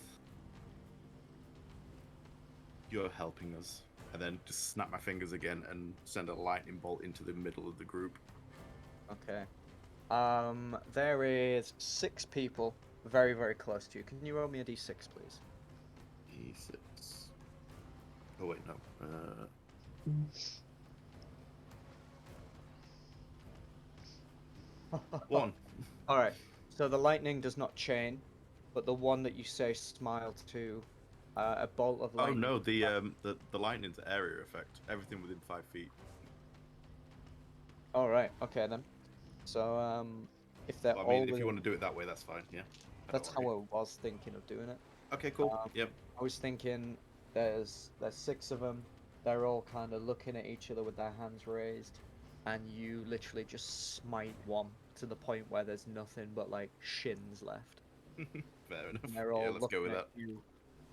you're helping us. And then just snap my fingers again and send a lightning bolt into the middle of the group. Okay. There is 6 people very, very close to you. Can you roll me a d6, please? E6. Oh wait, no. 1. All right. So the lightning does not chain, but the one that you say smiled to, a bolt of Oh lightning. no, the lightning's area effect. Everything within 5 feet. All right. Okay then. So if they're Well, I all mean, if you within- want to do it that way, that's fine. Yeah. that's how I was thinking of doing it. Okay, cool. Yep. I was thinking there's 6 of them. They're all kind of looking at each other with their hands raised, and you literally just smite one to the point where there's nothing but like shins left. Fair enough. And they're all Yeah, let's go looking with at that. you,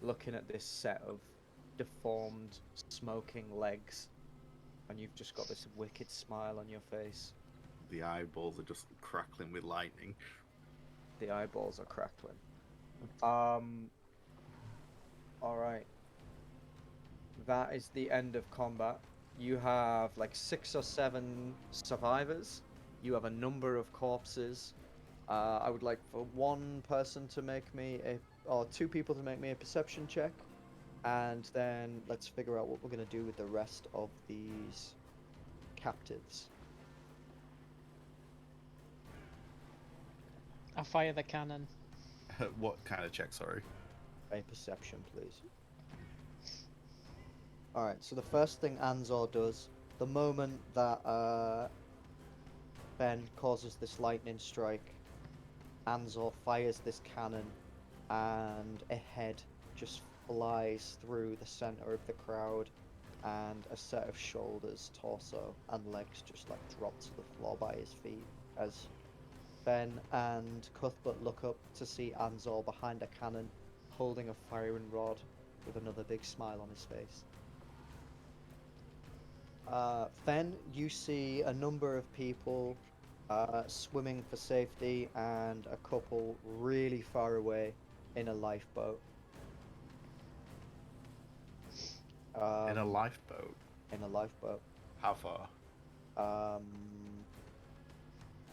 looking at this set of deformed, smoking legs, and you've just got this wicked smile on your face. The eyeballs are just crackling with lightning. The eyeballs are crackling. All right. That is the end of combat. You have like 6 or 7 survivors. You have a number of corpses. I would like for one person to make me or 2 people to make me a perception check, and then let's figure out what we're gonna do with the rest of these captives. I fire the cannon. What kind of check? Sorry. A perception, please. Alright, so the first thing An-Zaw does, the moment that Ben causes this lightning strike, An-Zaw fires this cannon, and a head just flies through the center of the crowd, and a set of shoulders, torso, and legs just like drop to the floor by his feet as Ben and Cuthbert look up to see An-Zaw behind a cannon, holding a firing rod with another big smile on his face. Then you see a number of people swimming for safety and a couple really far away in a lifeboat. In a lifeboat. In a lifeboat. How far?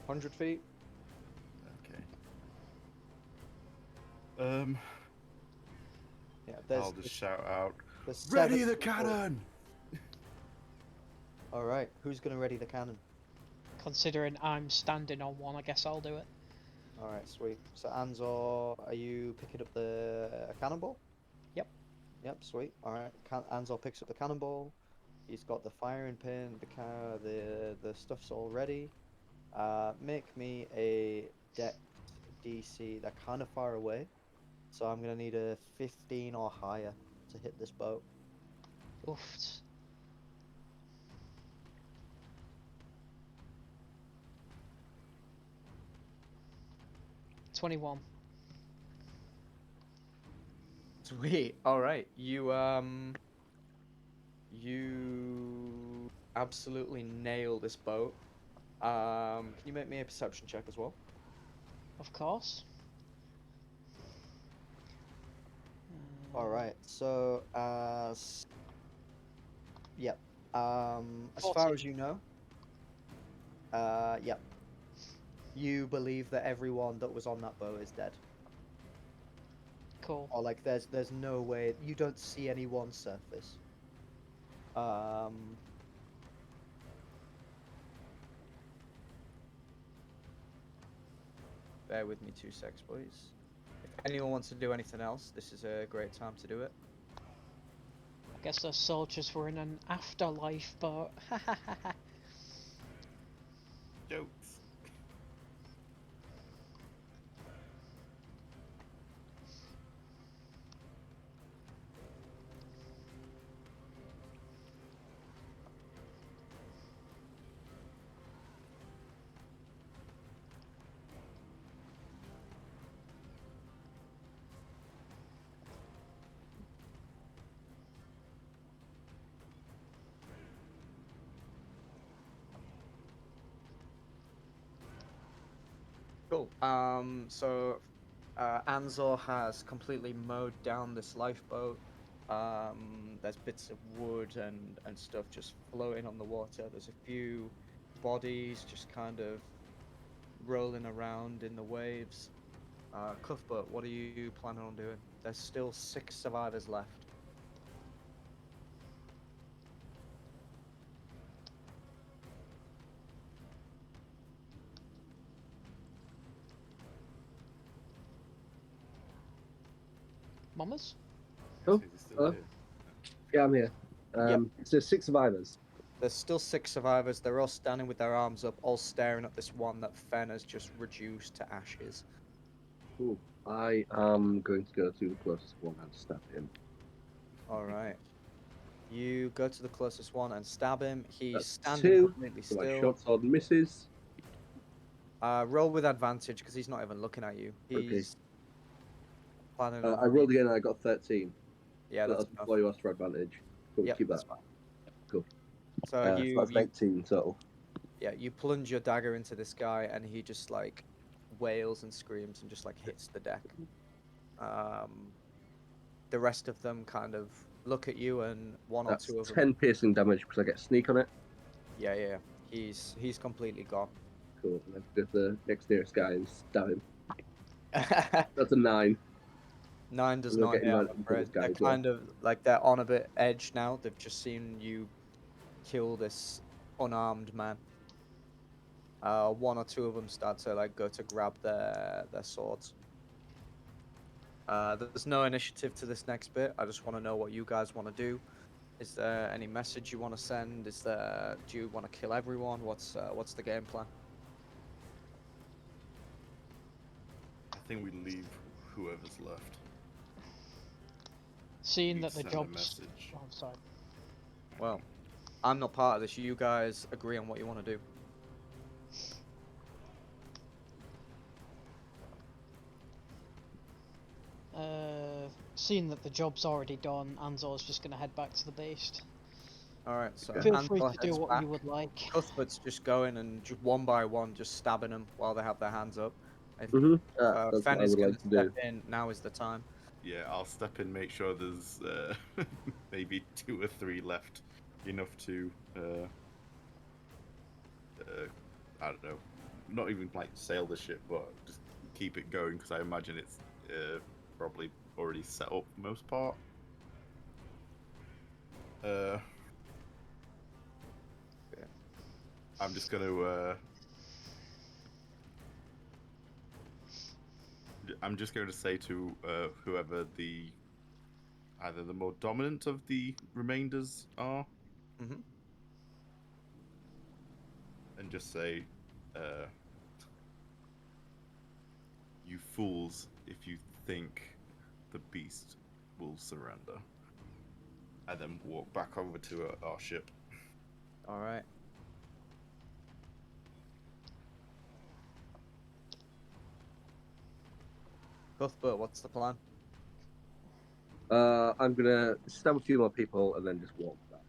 100 feet. Okay. Yeah, I'll just shout out. there's Ready 7 the people. cannon! All right, who's gonna ready the cannon? Considering I'm standing on one, I guess I'll do it. All right, sweet. So An-Zaw, are you picking up the cannonball? Yep. Yep, sweet. All right, An-Zaw picks up the cannonball. He's got the firing pin. The stuff's all ready. Make me a dex DC. They're kind of far away, so I'm gonna need a 15 or higher to hit this boat. Oof. 21. Sweet. All right. You absolutely nail this boat. Can you make me a perception check as well? Of course. All right. So yep. As far 14. as you know, yep. You believe that everyone that was on that boat is dead. Cool. Or like there's no way you don't see anyone surface. Bear with me 2 secs, please. If anyone wants to do anything else, this is a great time to do it. I guess those soldiers were in an afterlife boat. Jokes. Cool. So An-Zaw has completely mowed down this lifeboat. There's bits of wood and stuff just floating on the water. There's a few bodies just kind of rolling around in the waves. Cuthbert, what are you planning on doing? There's still 6 survivors left. Mamas? Oh, Is he still here? Yeah, I'm here. So 6 survivors. There's still 6 survivors. They're all standing with their arms up, all staring at this one that Fen has just reduced to ashes. Cool. I am going to go to the closest one and stab him. All right. You go to the closest one and stab him. He's That's standing 2. completely So my still. shot sword misses. Roll with advantage because he's not even looking at you. Okay. He's planning I on. rolled again and I got 13. Yeah, So that's that's enough. why you asked for advantage. Cool, Yep, keep that's that. fine. Cool. So So you that's 19 total. yeah, you plunge your dagger into this guy, and he just like wails and screams and just like hits the deck. The rest of them kind of look at you, and one or That's two of 10 them. piercing damage because I get sneak on it. Yeah. He's completely gone. Cool. And then go to the next nearest guy and stab him. That's a 9. 9 does We're not getting hit, I'm mad for afraid. this guy They're as well. kind of like they're on a bit edge now. They've just seen you kill this unarmed man. One or two of them start to like go to grab their swords. There's no initiative to this next bit. I just want to know what you guys want to do. Is there any message you want to send? Do you want to kill everyone? What's the game plan? I think we leave whoever's left. Seeing We that the send a job's. message. Oh, I'm sorry. Well, I'm not part of this. You guys agree on what you want to do. Seeing that the job's already done, An-Zaw's just going to head back to the beast. All right, so Feel free An-Zaw to do heads what back. you would like. Cuthbert's just going and just one by one, just stabbing them while they have their hands up. If That's Fen what I is would going like to to step do. in, now is the time. Yeah, I'll step in, make sure there's maybe 2 or 3 left, enough to I don't know, not even like sail the ship, but just keep it going because I imagine it's probably already set up for most part. I'm just gonna say to whoever either the more dominant of the remainders are, Mhm. and just say, "You fools! If you think the beast will surrender," and then walk back over to our ship. All right. Cuthbert, what's the plan? I'm gonna stab a few more people and then just walk back.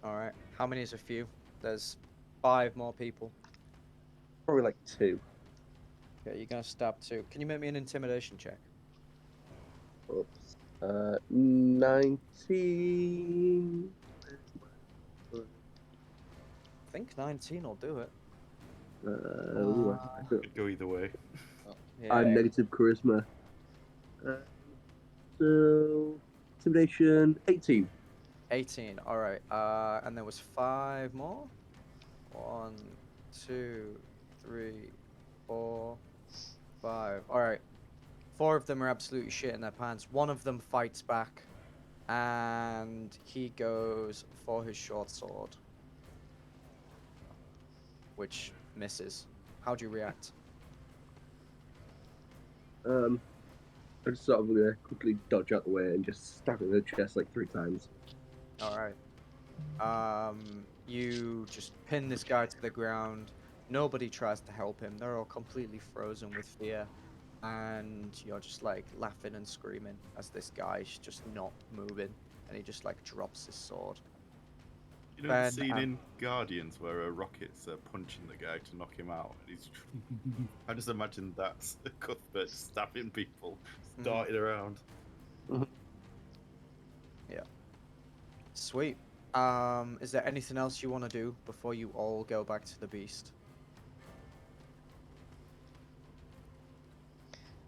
All right. How many is a few? There's 5 more people. Probably like 2. Okay, you're gonna stab 2. Can you make me an intimidation check? Oops. 19. I think 19 will do it. Could go either way. Yeah. I'm negative charisma. So intimidation 18. 18. All right. And there was 5 more. 1, 2, 3, 4, 5. All right. 4 of them are absolutely shit in their pants. One of them fights back, and he goes for his short sword, which misses. How do you react? I just sort of quickly dodge out the way and just stab him in the chest like 3 times. All right. You just pin this guy to the ground. Nobody tries to help him. They're all completely frozen with fear. And you're just like laughing and screaming as this guy's just not moving. And he just like drops his sword. You know the Ben, scene in Guardians where a rocket's punching the guy to knock him out, and he's. I just imagine that's Cuthbert stabbing people, darting around. Yeah. Sweet. Is there anything else you want to do before you all go back to the beast?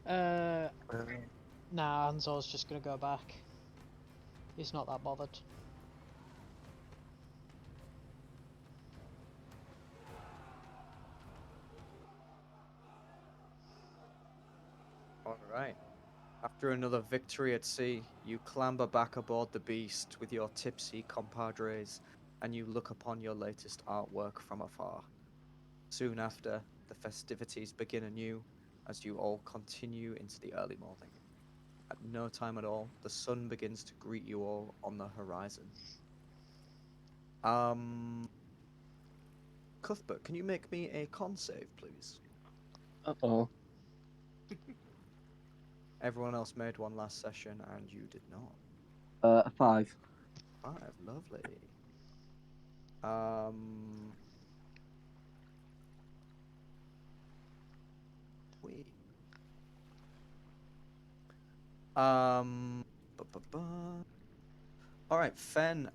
Nah, An-Zaw's just going to go back. He's not that bothered. All right. After another victory at sea, you clamber back aboard the beast with your tipsy compadres, and you look upon your latest artwork from afar. Soon after, the festivities begin anew as you all continue into the early morning. At no time at all, the sun begins to greet you all on the horizon. Cuthbert, can you make me a con save, please? Uh-oh. Everyone else made one last session, and you did not. A 5. 5, lovely. Um, we. Ba-ba-ba. All right, Fen.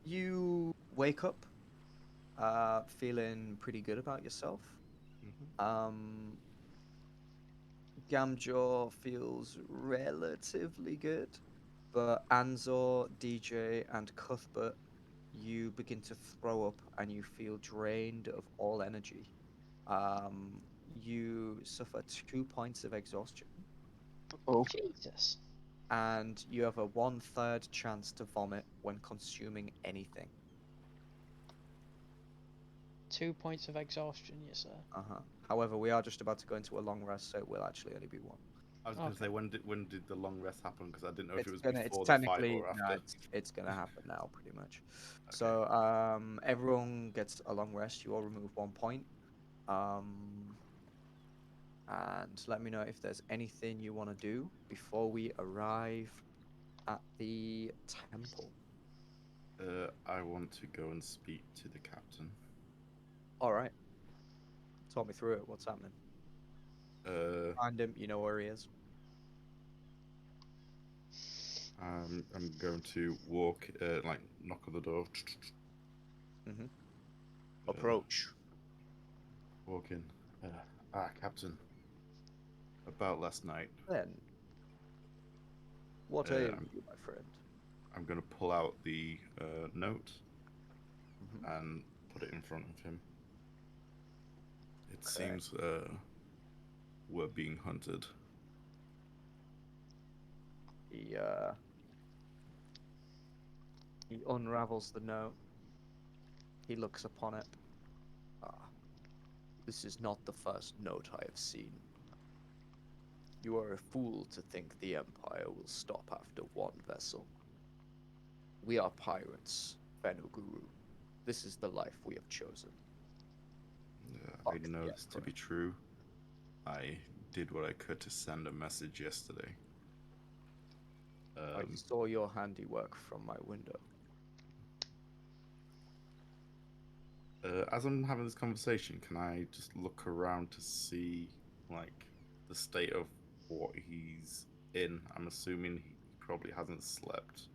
You wake up, feeling pretty good about yourself. Mhm. Gamjaw feels relatively good, but An-Zaw, DJ, and Cuthbert, you begin to throw up and you feel drained of all energy. Um, you suffer 2 points of exhaustion, Oh, Jesus. and you have a 1/3 chance to vomit when consuming anything. 2 points of exhaustion, you say? Uh-huh. However, we are just about to go into a long rest, so it will actually only be one. I was going to Okay. say, when did the long rest happen? Because I didn't know if it was It's before the fight technically or no, after. it's gonna happen now, pretty much. Okay. So everyone gets a long rest. You all remove 1 point. Um, and let me know if there's anything you want to do before we arrive at the temple. I want to go and speak to the captain. All right, talk me through it. What's happening? Find him. You know where he is. I'm going to walk, like knock on the door. Mm-hmm. Uh, Approach. walk in. Captain. About last night. Then, what Uh, ails I'm you, my friend? I'm going to pull out the note Mm-hmm. and put it in front of him. It Okay. seems we're being hunted. He uh, he unravels the note. He looks upon it. Ah, this is not the first note I have seen. You are a fool to think the Empire will stop after one vessel. We are pirates, Ugru. This is the life we have chosen. I Fuck know the this to be Emperor. true. I did what I could to send a message yesterday. I saw your handiwork from my window. As I'm having this conversation, can I just look around to see, like, the state of what he's in? I'm assuming he probably hasn't slept.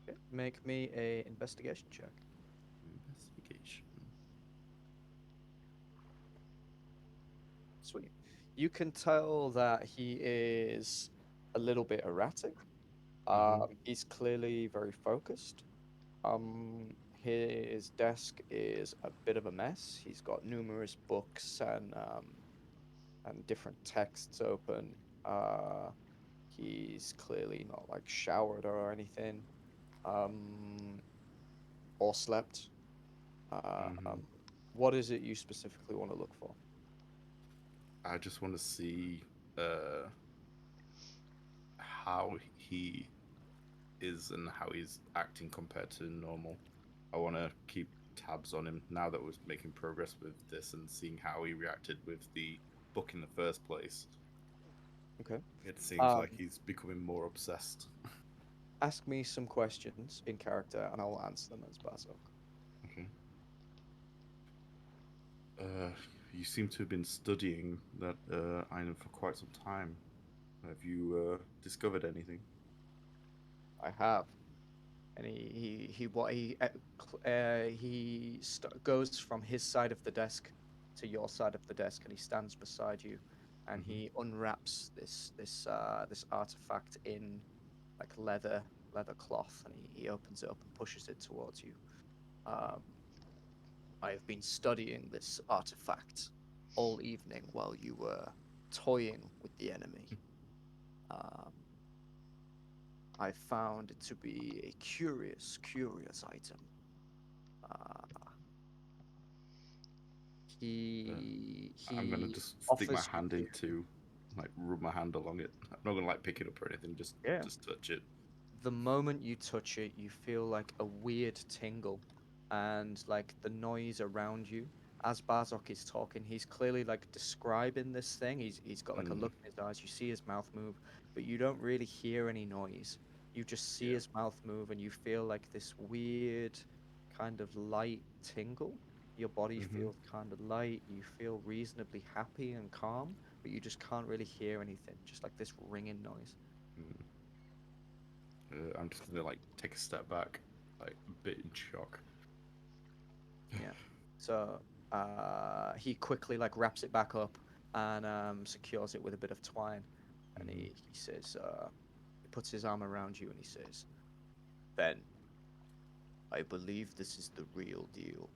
Okay. Make me a investigation check. Investigation. Sweet. You can tell that he is a little bit erratic. He's clearly very focused. His desk is a bit of a mess. He's got numerous books and different texts open. He's clearly not like showered or anything, um, or slept. Mm-hmm. What is it you specifically want to look for? I just want to see uh, how he is and how he's acting compared to normal. I want to keep tabs on him now that we're making progress with this and seeing how he reacted with the book in the first place. Okay. It seems Um, like he's becoming more obsessed. Ask me some questions in character, and I'll answer them as Bazok. Okay. Uh, you seem to have been studying that item for quite some time. Have you discovered anything? I have, and goes from his side of the desk to your side of the desk, and he stands beside you, and Mm-hmm. he unwraps this artifact in like leather cloth, and he opens it up and pushes it towards you. Um, I have been studying this artifact all evening while you were toying with the enemy. Um, I found it to be a curious item. Uh, Uh, I'm gonna he just stick my offers hand you, into, like, rub my hand along it. I'm not gonna like pick it up or anything. Just yeah. touch it. The moment you touch it, you feel like a weird tingle, and like the noise around you. As Barzok is talking, he's clearly like describing this thing. He's got like a Mm. look in his eyes. You see his mouth move, but you don't really hear any noise. You just see Yeah. his mouth move, and you feel like this weird kind of light tingle. Your body Mhm. feels kind of light. You feel reasonably happy and calm, but you just can't really hear anything. Just like this ringing noise. Mm. I'm just gonna like take a step back, like a bit in shock. Yeah. So he quickly like wraps it back up and secures it with a bit of twine, and Mhm. he says, he puts his arm around you and he says, "Ben, I believe this is the real deal.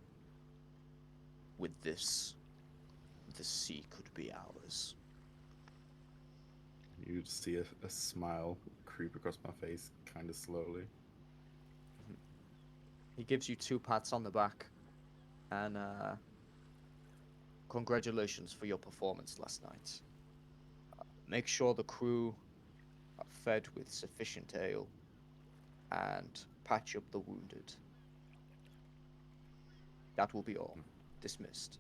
With this, the sea could be ours." You just see a smile creep across my face, kind of slowly. Mhm. He gives you two pats on the back and congratulations for your performance last night. Make sure the crew are fed with sufficient ale and patch up the wounded. That will be all. Dismissed.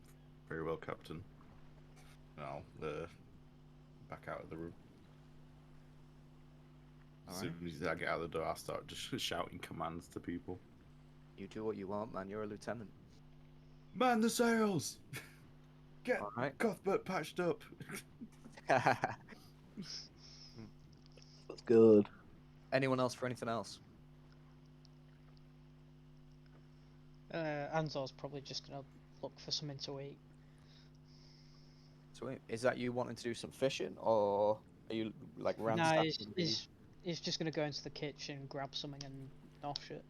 Very well, Captain. I'll back out of the room. As All soon right. as I get out the door, I'll start just shouting commands to people. You do what you want, man. You're a lieutenant. Man the sails! Get All right. Cuthbert patched up. That's good. Anyone else for anything else? An-Zaw's probably just gonna look for something to eat. Sweet. Is that you wanting to do some fishing, or are you like No, ransacking the? he's just gonna go into the kitchen, grab something, and nosh it.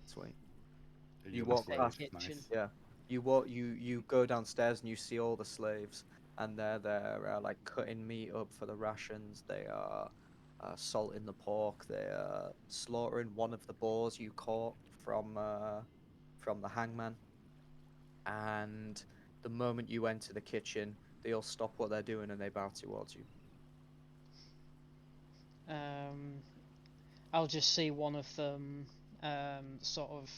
Sweet. Are You you my walk Stay in the past. slave? kitchen. Nice. Yeah. You go downstairs and you see all the slaves, and they're like cutting meat up for the rations. They are salting the pork. They are slaughtering one of the boars you caught from the hangman. And the moment you enter the kitchen, they all stop what they're doing and they bow towards you. Um, I'll just see one of them sort of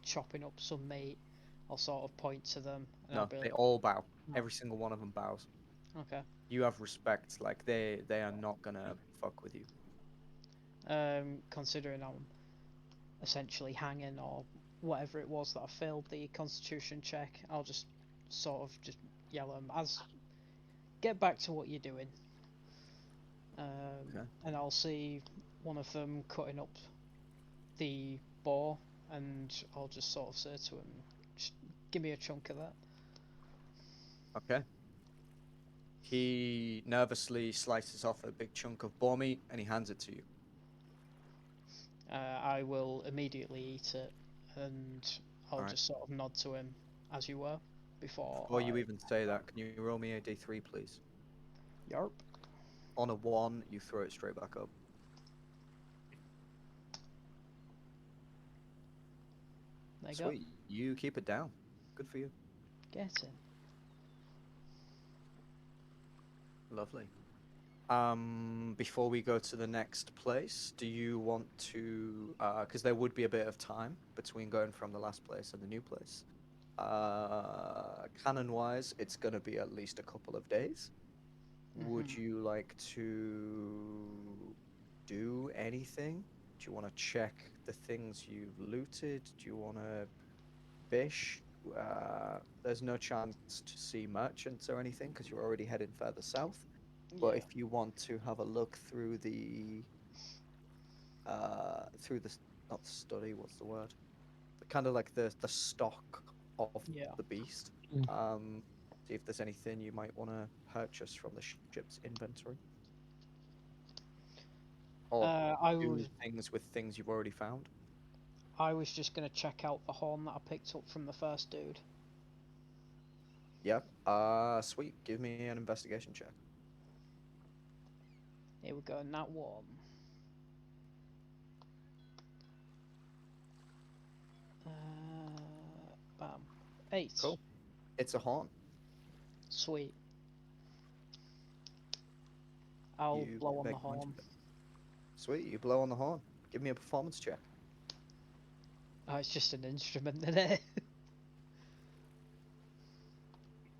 chopping up some meat. I'll sort of point to them and I'll No, be they like, all bow. "Oh, Every single one of them bows. okay." You have respect. Like they are not gonna fuck with you. Considering I'm essentially hanging or whatever it was that I failed the Constitution check, I'll just sort of just yell at them as get back to what you're doing. Okay. And I'll see one of them cutting up the boar, and I'll just sort of say to him, just give me a chunk of that. Okay. He nervously slices off a big chunk of boar meat and he hands it to you. I will immediately eat it, and I'll Alright. just sort of nod to him as you were before Before you I. even say that, can you roll me a d3, please? Yarp. On a 1, you throw it straight back up. There you go. Sweet. You keep it down. Good for you. Get in. Lovely. Before we go to the next place, do you want to, because there would be a bit of time between going from the last place and the new place. Canon-wise, it's going to be at least a couple of days. Would you like to do anything? Do you want to check the things you've looted? Do you want to fish? There's no chance to see merchants or anything because you're already heading further south. But Yeah. if you want to have a look through through the not the study, what's the word? Kind of like the stock of Yeah. the beast. Mm. See if there's anything you might want to purchase from the ship's inventory, or I do was things with things you've already found. I was just gonna check out the horn that I picked up from the first dude. Yeah. Sweet. Give me an investigation check. Here we go. That one. Bam. 8. Cool. It's a horn. Sweet. I'll You blow on make the mind horn. of it. Sweet. You blow on the horn. Give me a performance check. Oh, it's just an instrument in it.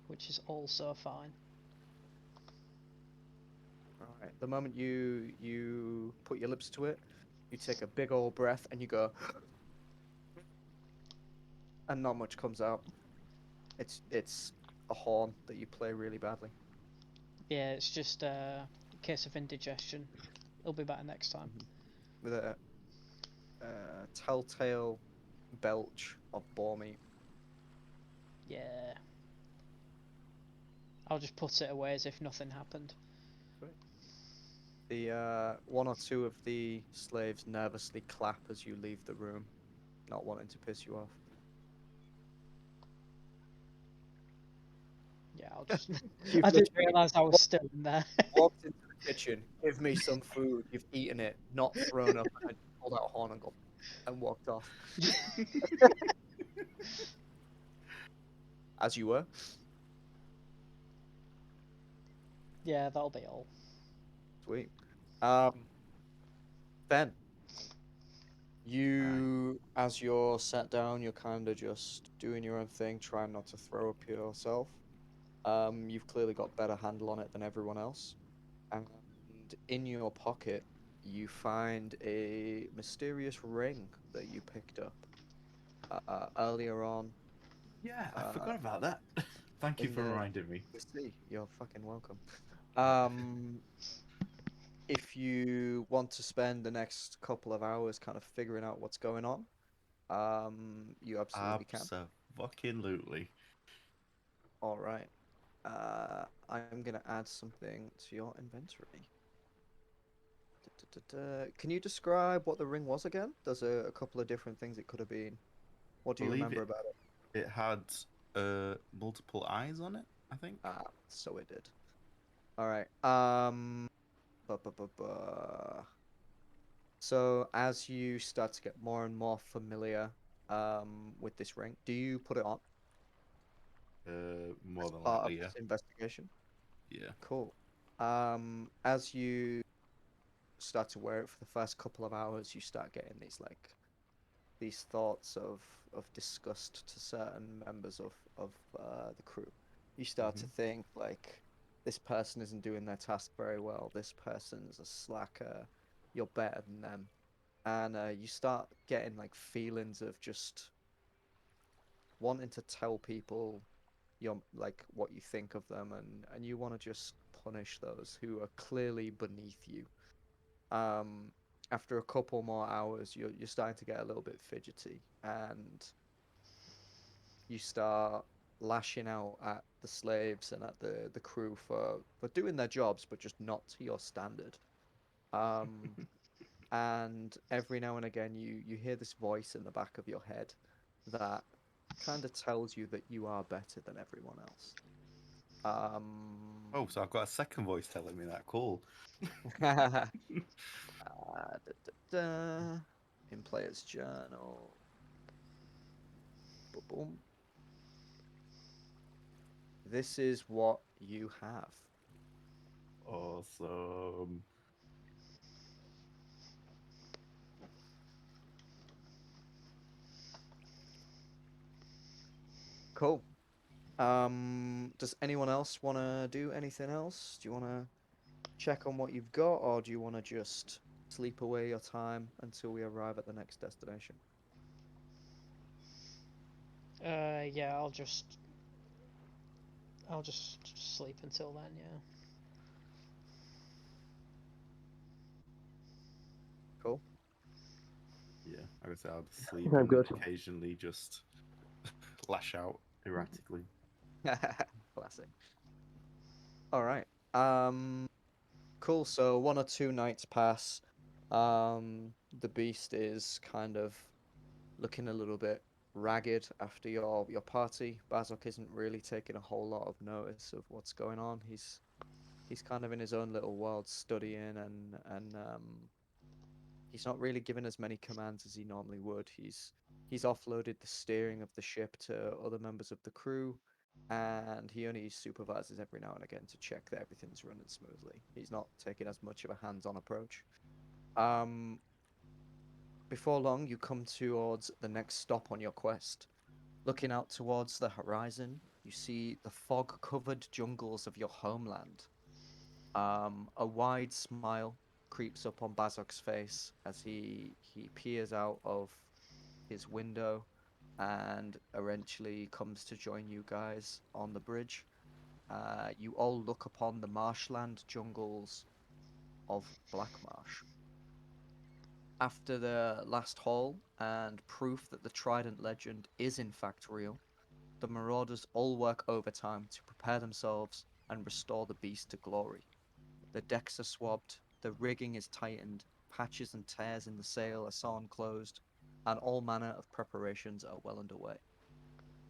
Which is also fine. All right. The moment you put your lips to it, You take a big old breath and you go, and not much comes out. It's a horn that you play really badly. Yeah, it's just a case of indigestion. It'll be better next time. With a telltale belch of boar meat. Yeah. I'll just put it away as if nothing happened. The one or two of the slaves nervously clap as you leave the room, not wanting to piss you off. Yeah, I'll just. You've I didn't literally realise I was still in there. walked into the kitchen, give me some food, you've eaten it, not thrown up, and then pulled out a horn and and walked off. As you were. Yeah, that'll be all. Sweet. Ben, you, as you're sat down, you're kind of just doing your own thing, trying not to throw up yourself. You've clearly got better handle on it than everyone else. And in your pocket, you find a mysterious ring that you picked up earlier on. Yeah, I forgot about that. Thank you in for the reminding me. sea. You're fucking welcome. If you want to spend the next couple of hours kind of figuring out what's going on, you absolutely can. Absolutely. All right. I'm gonna add something to your inventory. Can you describe what the ring was again? There's a couple of different things it could have been. What do you Believe remember it. about it? It had multiple eyes on it, I think. Ah, so it did. All right. Bu- bu- bu- bu- So as you start to get more and more familiar with this ring, do you put it on More as than part of likely, yeah. this investigation? Yeah. Cool. As you start to wear it for the first couple of hours, you start getting these thoughts of disgust to certain members of the crew. You start to think like this person isn't doing their task very well. This person's a slacker. You're better than them, and you start getting like feelings of just wanting to tell people your like what you think of them, and you want to just punish those who are clearly beneath you. Um, After a couple more hours, you're starting to get a little bit fidgety, and you start lashing out at the slaves and at the crew for doing their jobs, but just not to your standard. Um, and every now and again, you hear this voice in the back of your head that kind of tells you that you are better than everyone else. Oh, so I've got a second voice telling me that. Cool. In player's journal. Boom. This is what you have. Awesome. Cool. Does anyone else want to do anything else? Do you want to check on what you've got, or do you want to just sleep away your time until we arrive at the next destination? Yeah, I'll just sleep until then. Yeah. Cool. Yeah, I would say I'll just sleep I'm and good. occasionally just lash out erratically. Classic. All right. Cool. So 1 or 2 nights pass. The beast is kind of looking a little bit ragged after your party. Bazok isn't really taking a whole lot of notice of what's going on. He's kind of in his own little world studying and he's not really given as many commands as he normally would. He's offloaded the steering of the ship to other members of the crew, and he only supervises every now and again to check that everything's running smoothly. He's not taking as much of a hands-on approach. Um, Before long, you come towards the next stop on your quest. Looking out towards the horizon, you see the fog-covered jungles of your homeland. A wide smile creeps up on Bazok's face as he peers out of his window and eventually comes to join you guys on the bridge. You all look upon the marshland jungles of Black Marsh. After the last haul and proof that the Trident legend is in fact real, the Marauders all work overtime to prepare themselves and restore the beast to glory. The decks are swabbed, the rigging is tightened, patches and tears in the sail are sawn closed, and all manner of preparations are well underway.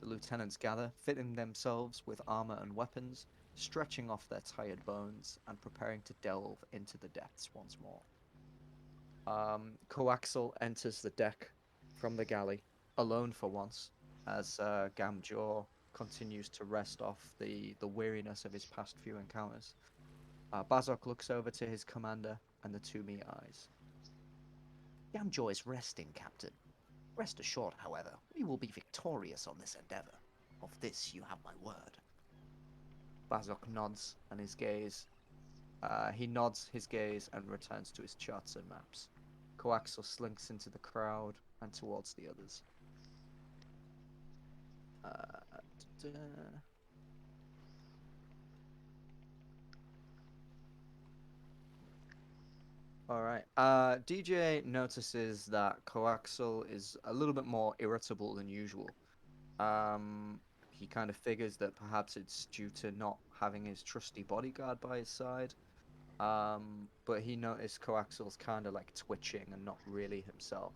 The lieutenants gather, fitting themselves with armor and weapons, stretching off their tired bones, and preparing to delve into the depths once more. Coaxel enters the deck from the galley, alone for once, as Gamjaw continues to rest off the weariness of his past few encounters. Bazok looks over to his commander, and the two meet eyes. Gamjaw is resting, Captain. Rest assured, however, we will be victorious on this endeavor. Of this you have my word. Bazok nods, and he nods his gaze and returns to his charts and maps. Coaxel slinks into the crowd and towards the others. Da-da. All right. DJ notices that Coaxel is a little bit more irritable than usual. He kind of figures that perhaps it's due to not having his trusty bodyguard by his side. But he noticed Coaxel's kind of like twitching and not really himself.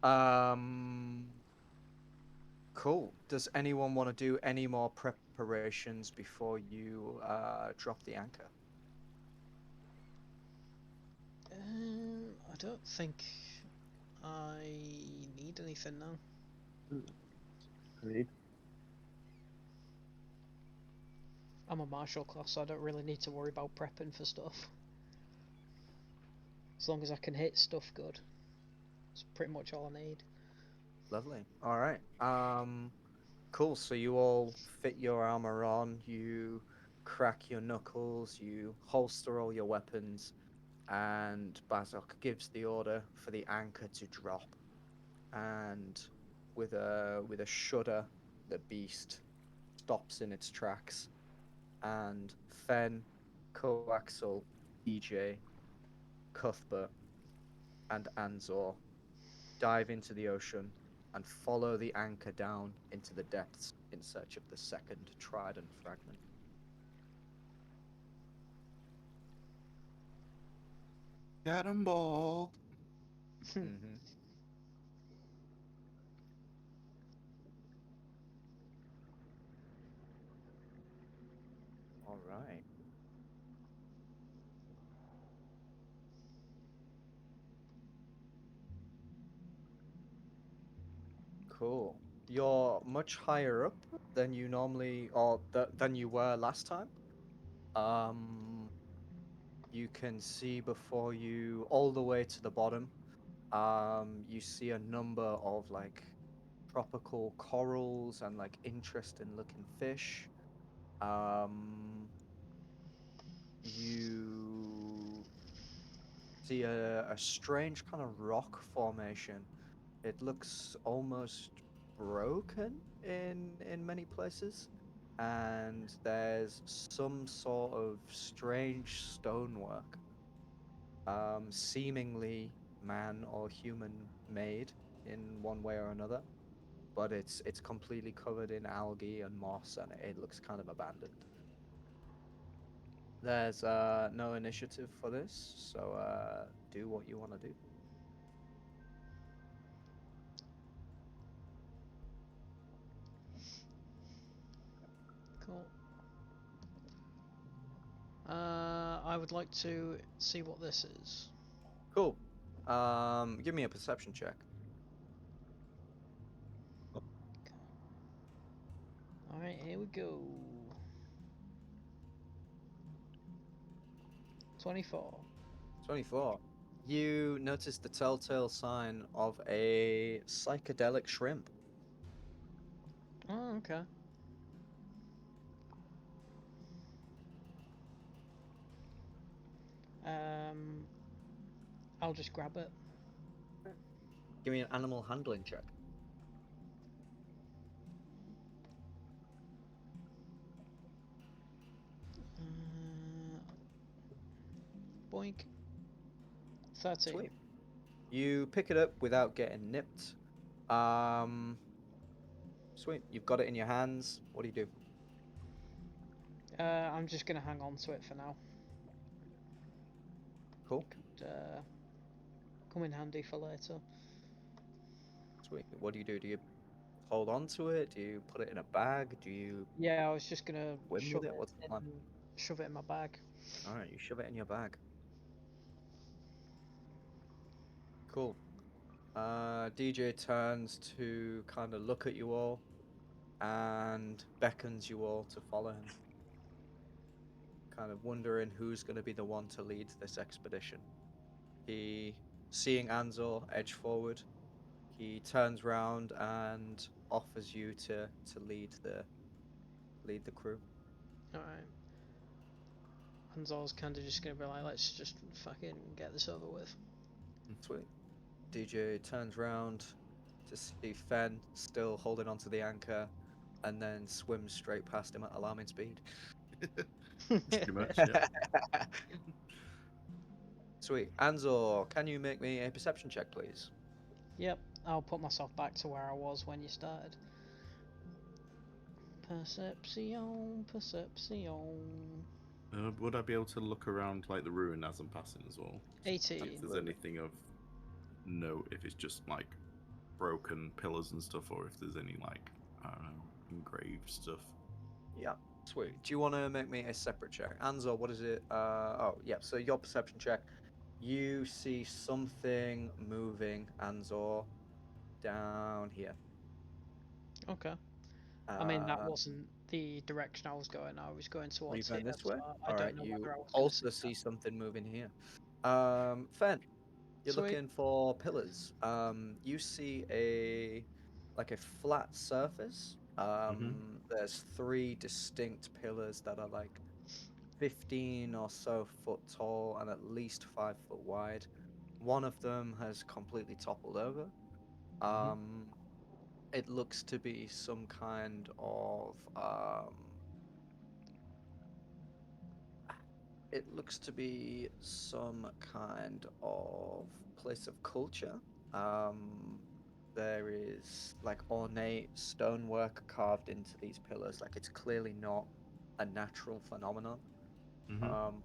Um, cool. Does anyone want to do any more preparations before you drop the anchor? I don't think I need anything now. Agreed. I'm a martial class, so I don't really need to worry about prepping for stuff. As long as I can hit stuff good. That's pretty much all I need. Lovely. All right. Cool. So you all fit your armor on, you crack your knuckles, you holster all your weapons, and Bazok gives the order for the anchor to drop. And with a shudder, the beast stops in its tracks, and Fen, Coaxel, DJ, Cuthbert, and An-Zaw dive into the ocean and follow the anchor down into the depths in search of the second trident fragment. Cannonball. Mm-hmm. All right. Cool. You're much higher up than you normally, or than you were last time. Um, you can see before you all the way to the bottom. You see a number of like tropical corals and like interesting looking fish. Um, you see a strange kind of rock formation. It looks almost broken in many places, and there's some sort of strange stonework, seemingly man or human made in one way or another, but it's completely covered in algae and moss, and it looks kind of abandoned. There's no initiative for this, so do what you want to do. Cool. I would like to see what this is. Cool. Give me a perception check. Alright, here we go. 24. 24. You notice the telltale sign of a psychedelic shrimp. Oh, okay. Um, I'll just grab it. Give me an animal handling check. Boink. 30. Sweet. You pick it up without getting nipped. Um, sweet. You've got it in your hands. What do you do? I'm just gonna hang on to it for now. Cool. Could come in handy for later. Sweet. What do? Do you hold on to it? Do you put it in a bag? Do you Yeah, I was just gonna swim with it? What's the plan? shove it in my bag. All right, you shove it in your bag. Cool. DJ turns to kind of look at you all and beckons you all to follow him. Kind of wondering who's going to be the one to lead this expedition. He, seeing An-Zaw edge forward, he turns round and offers you to lead the crew. Alright. An-Zaw's kinda just gonna be like, let's just fucking get this over with. Sweet. DJ turns round to see Fen still holding onto the anchor, and then swims straight past him at alarming speed. Pretty much, yeah. Sweet. An-Zaw, can you make me a perception check, please? Yep, I'll put myself back to where I was when you started. Perception, perception. Would I be able to look around like the ruin as I'm passing as well? See 18. if there's anything of note, if it's just like broken pillars and stuff, or if there's any like, I don't know, engraved stuff. Yeah. Sweet. Do you want to make me a separate check? An-Zaw, what is it? Oh, yeah. So your perception check. You see something moving, An-Zaw, down here. Okay. I mean, that Uh, wasn't the direction I was going. I was going Are you towards here, going this so way? I All don't right. know You whether I was going to also see see something moving here. Fen, you're Sweet. looking for pillars. You see a flat surface. There's three distinct pillars that are like 15 or so foot tall and at least 5 foot wide. One of them has completely toppled over. Um, it looks to be some kind of it looks to be some kind of place of culture. Um, there is like ornate stonework carved into these pillars. Like it's clearly not a natural phenomenon. Um,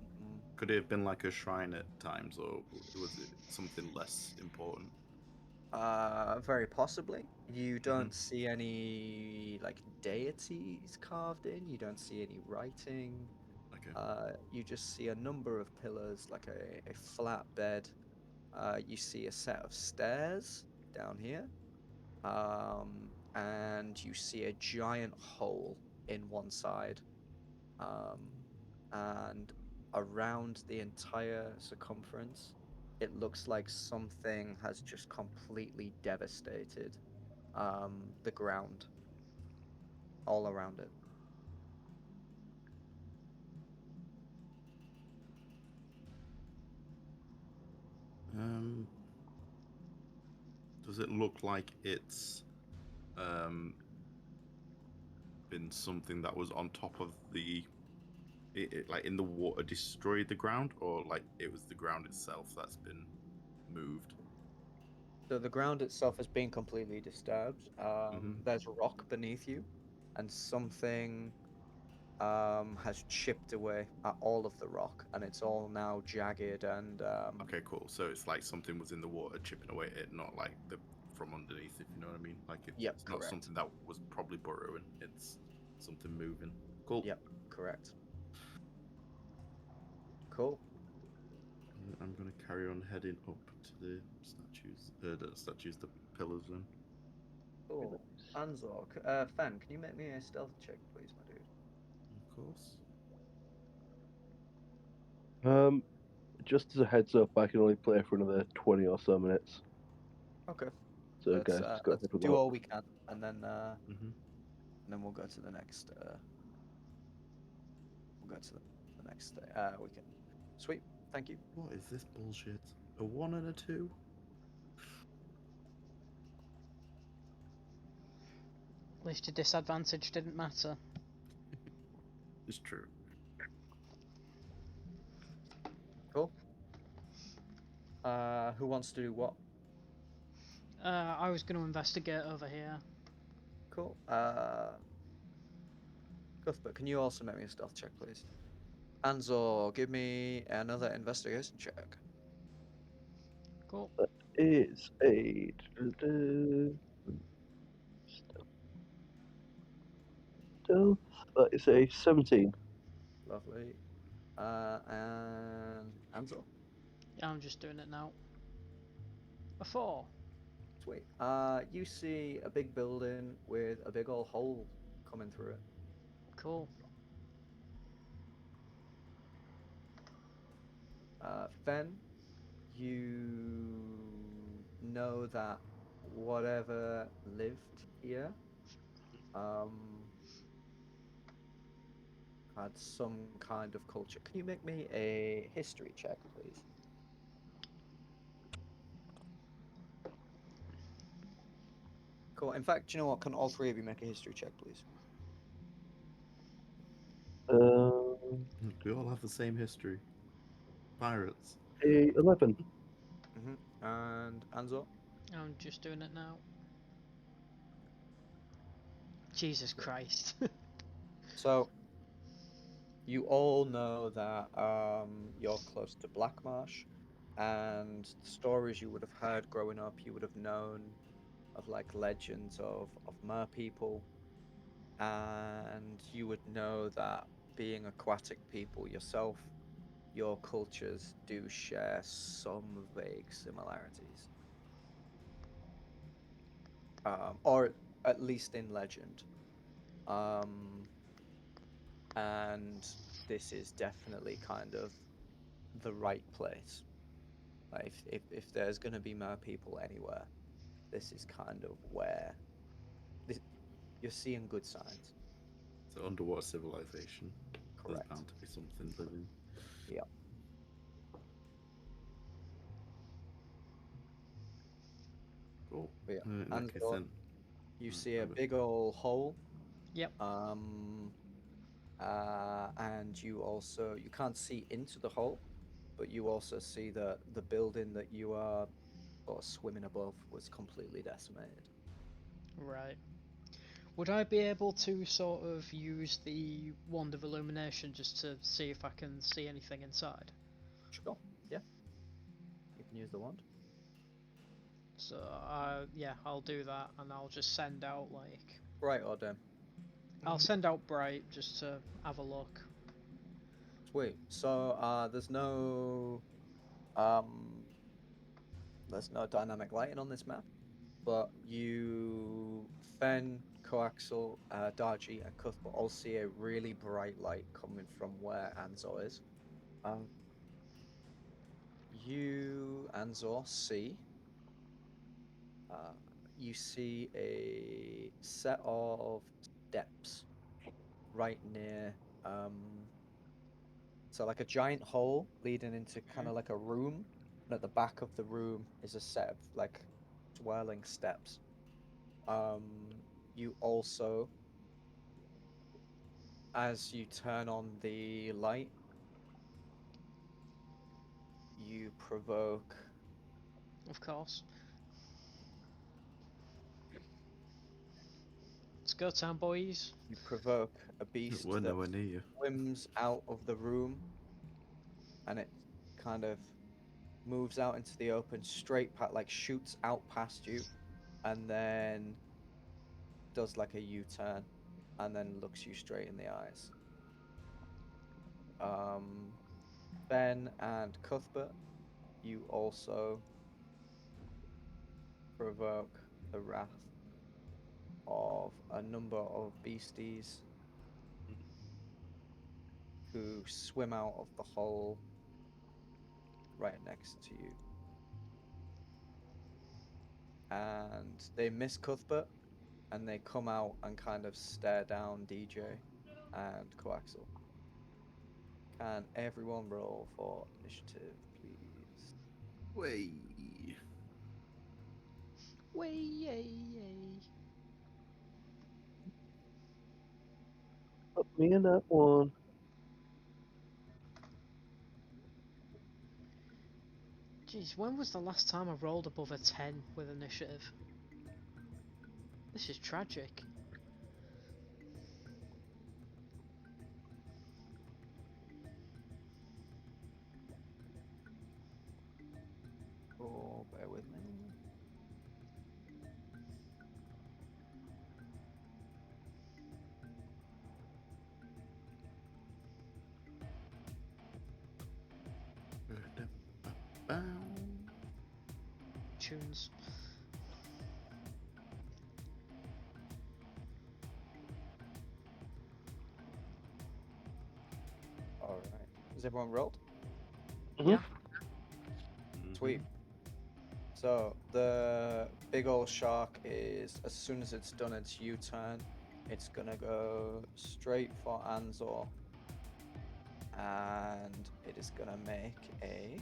Could it have been like a shrine at times, or was it something less important? Very possibly. You Mm-hmm. don't see any like deities carved in. You don't see any writing. Okay. You just see a number of pillars, like a flat bed. You see a set of stairs down here, and you see a giant hole in one side, um, and around the entire circumference, it looks like something has just completely devastated the ground all around it. Um, does it look like it's been something that was on top of like in the water destroyed the ground, or like it was the ground itself that's been moved? So the ground itself has been completely disturbed. There's rock beneath you, and something has chipped away at all of the rock, and it's all now jagged and Okay, cool. So it's like something was in the water chipping away at it, not like the from underneath, if you know what I mean. Like Yep, it's not correct. something that was probably burrowing. It's something moving. Cool. Yep, correct. Cool. I'm gonna carry on heading up to the statues, the pillars. Then. Cool. An-Zaw, Fen, can you make me a stealth check, please, my dude? Of course. just as a heads up, I can only play for another 20 or so minutes. Okay. So Let's, guys, just go let's ahead with do that. all we can, and then Mm-hmm. we'll go to the next. We'll go to the next weekend. Sweet. Thank you. What is this bullshit? A 1 and a 2? At least your disadvantage didn't matter. It's true. Cool. Who wants to do what? I was going to investigate over here. Cool. Cuthbert, can you also make me a stealth check, please? An-Zaw, give me another investigation check. Cool. Is a stealth. That is a 17. Lovely. And An-Zaw. Yeah, I'm just doing it now. A 4. Sweet. You see a big building with a big old hole coming through it. Cool. Fen, you know that whatever lived here, had some kind of culture. Can you make me a history check, please? Cool. In fact, do you know what? Can all three of you make a history check, please? We all have the same history. Pirates. A 11. And An-Zaw? I'm just doing it now. Jesus Christ. So, you all know that you're close to Blackmarsh, and the stories you would have heard growing up, you would have known of like legends of mer people, and you would know that being aquatic people yourself, your cultures do share some vague similarities, or at least in legend. Um, and this is definitely kind of the right place. Like if there's going to be more people anywhere, this is kind of where you're seeing good signs. So underwater civilization. There's Correct. bound to be something living. Yeah. Cool. But yeah. In And that case so then. you Right, see a over. big old hole. Yep. And you can't see into the hole, but you also see that the building that you are sort of swimming above was completely decimated. Right. Would I be able to sort of use the wand of illumination just to see if I can see anything inside? Sure. Yeah. You can use the wand. So, yeah, I'll do that, and I'll just send out like Bright or dim? I'll send out bright just to have a look. Sweet. So um there's no dynamic lighting on this map, but Fen, Coaxel, Darjee, and Cuthbert all see a really bright light coming from where An-Zaw is. Um, An-Zaw, uh, you see a set of steps right near, so like a giant hole leading into kind of like a room, and at the back of the room is a set of like swirling steps. Um, you also, as you turn on the light, you provoke. Of course. Let's go, town boys. You provoke a beast We're that nowhere near you. swims out of the room, and it kind of moves out into the open, like shoots out past you, and then does like a U-turn, and then looks you straight in the eyes. Um, Ben and Cuthbert, you also provoke the wrath of a number of beasties who swim out of the hole right next to you. And they miss Cuthbert, and they come out and kind of stare down DJ and Coaxel. Can everyone roll for initiative, please? Way. Way, yay, yay. Put me in that one. Jeez, when was the last time I rolled above a 10 with initiative? This is tragic. Oh, bear with me. Tunes. All right. Has everyone rolled? Yeah. Sweet. So the big old shark is, as soon as it's done its U-turn, it's gonna go straight for An-Zaw, and it is gonna make a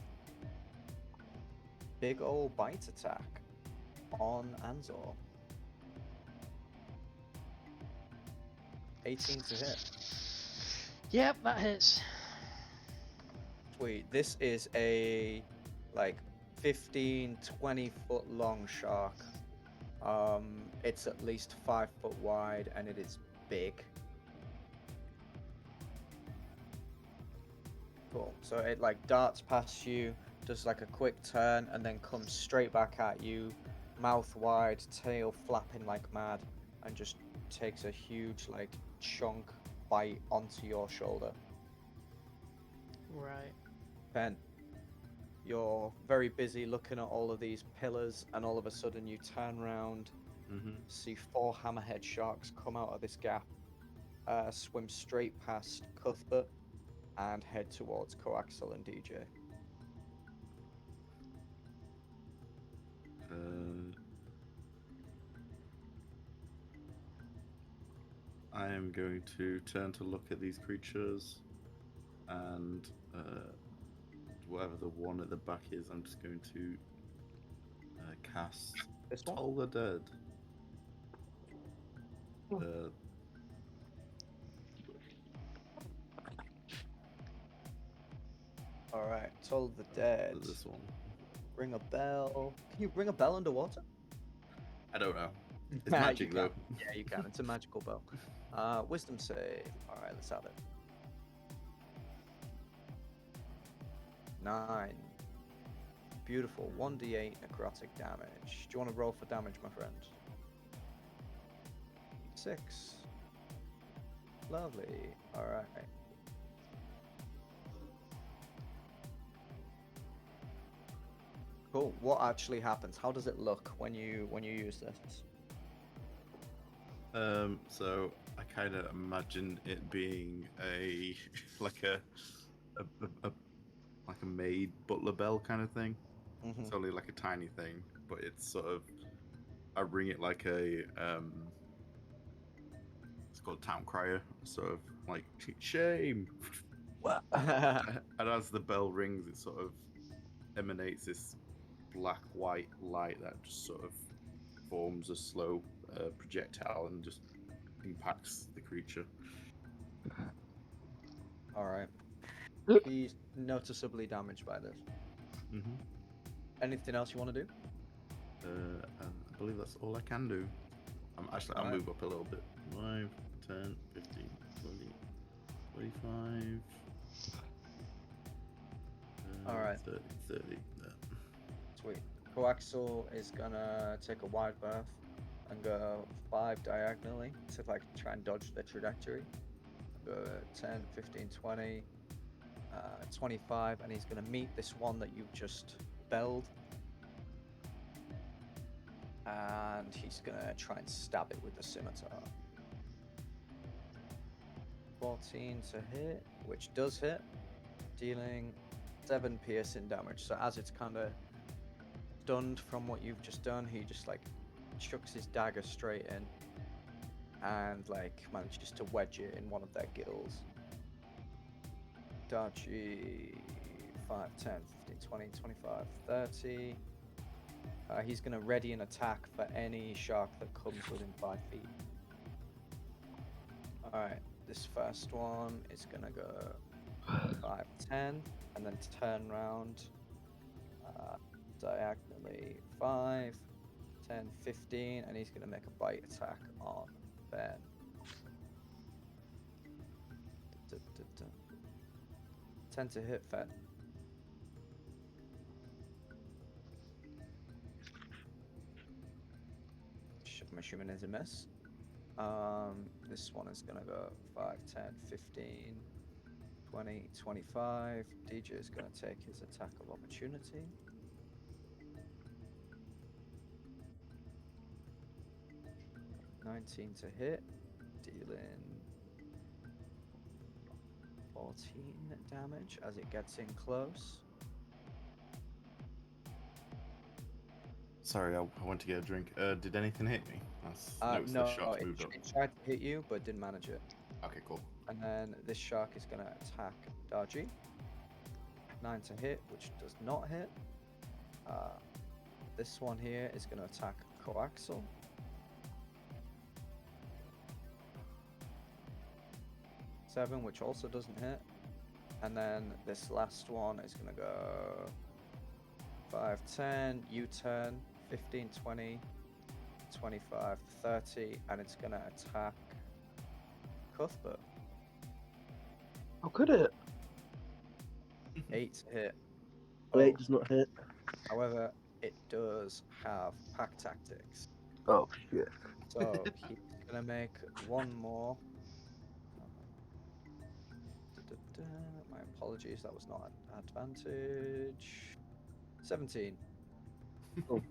big old bite attack on An-Zaw. 18 to hit. Yep, that hits. Sweet. This is a like 15, 20 foot long shark. It's at least 5 foot wide and it is big. Cool. So it like darts past you, does like a quick turn, and then comes straight back at you, mouth wide, tail flapping like mad, and just takes a huge like chunk bite onto your shoulder. Right. Ben, you're very busy looking at all of these pillars, and all of a sudden you turn around, see 4 hammerhead sharks come out of this gap, swim straight past Cuthbert, and head towards Coaxel and DJ. I am going to turn to look at these creatures, and whatever the one at the back is, I'm just going to cast This one? Toll the Dead. Alright, Toll the Dead. This one. Ring a bell. Can you ring a bell underwater? I don't know. It's Nah, magic you though. can. Yeah, you can. It's a magical bell. Wisdom save. Alright, let's have it. 9. Beautiful. 1d8 necrotic damage. Do you want to roll for damage, my friend? 6. Lovely. Alright. Cool. What actually happens? How does it look when you use this? So I kind of imagine it being a like a like a maid butler bell kind of thing. It's only like a tiny thing, but it's sort of I ring it like a it's called town crier, sort of like shame. And as the bell rings, it sort of emanates this black white light that just sort of forms a slow projectile and just impacts the creature. Alright. He's noticeably damaged by this. Anything else you want to do? I believe that's all I can do. I'll move up a little bit. 5, 10, 15, 20, 25. Alright. 30. Sweet. Coaxel is gonna take a wide berth and go 5 diagonally to like try and dodge the trajectory. Go 10, 15, 20, 25, and he's gonna meet this one that you've just belled. And he's gonna try and stab it with the scimitar. 14 to hit, which does hit, dealing 7 piercing damage. So as it's kind of stunned from what you've just done, he just like chucks his dagger straight in and like manages to wedge it in one of their gills. Darjee, 5, 10, 15, 20, 25, 30. He's going to ready an attack for any shark that comes within 5 feet. Alright, this first one is going to go 5, 10, and then turn round diagonally 5, 10, 15, and he's going to make a bite attack on Ben. 10 to hit, Fen. I'm assuming is a miss. This one is gonna go 5, 10, 15, 20, 25. DJ is gonna take his attack of opportunity. $19 to hit, dealing 14 damage as it gets in close. Sorry, I went to get a drink. Did anything hit me? I noticed No, the sharks moved up. it tried to hit you, but didn't manage it. Okay, cool. And then this shark is going to attack Darjee. 9 to hit, which does not hit. This one here is going to attack Coaxal. Seven, which also doesn't hit. And then this last one is going to go 5, 10, U-turn, 15, 20, 25, 30, and it's going to attack Cuthbert. How could it? 8 to hit. Oh, 8 does not hit. However, it does have pack tactics. Oh shit. So he's going to make one more. My apologies, that was not an advantage. 17. Oh.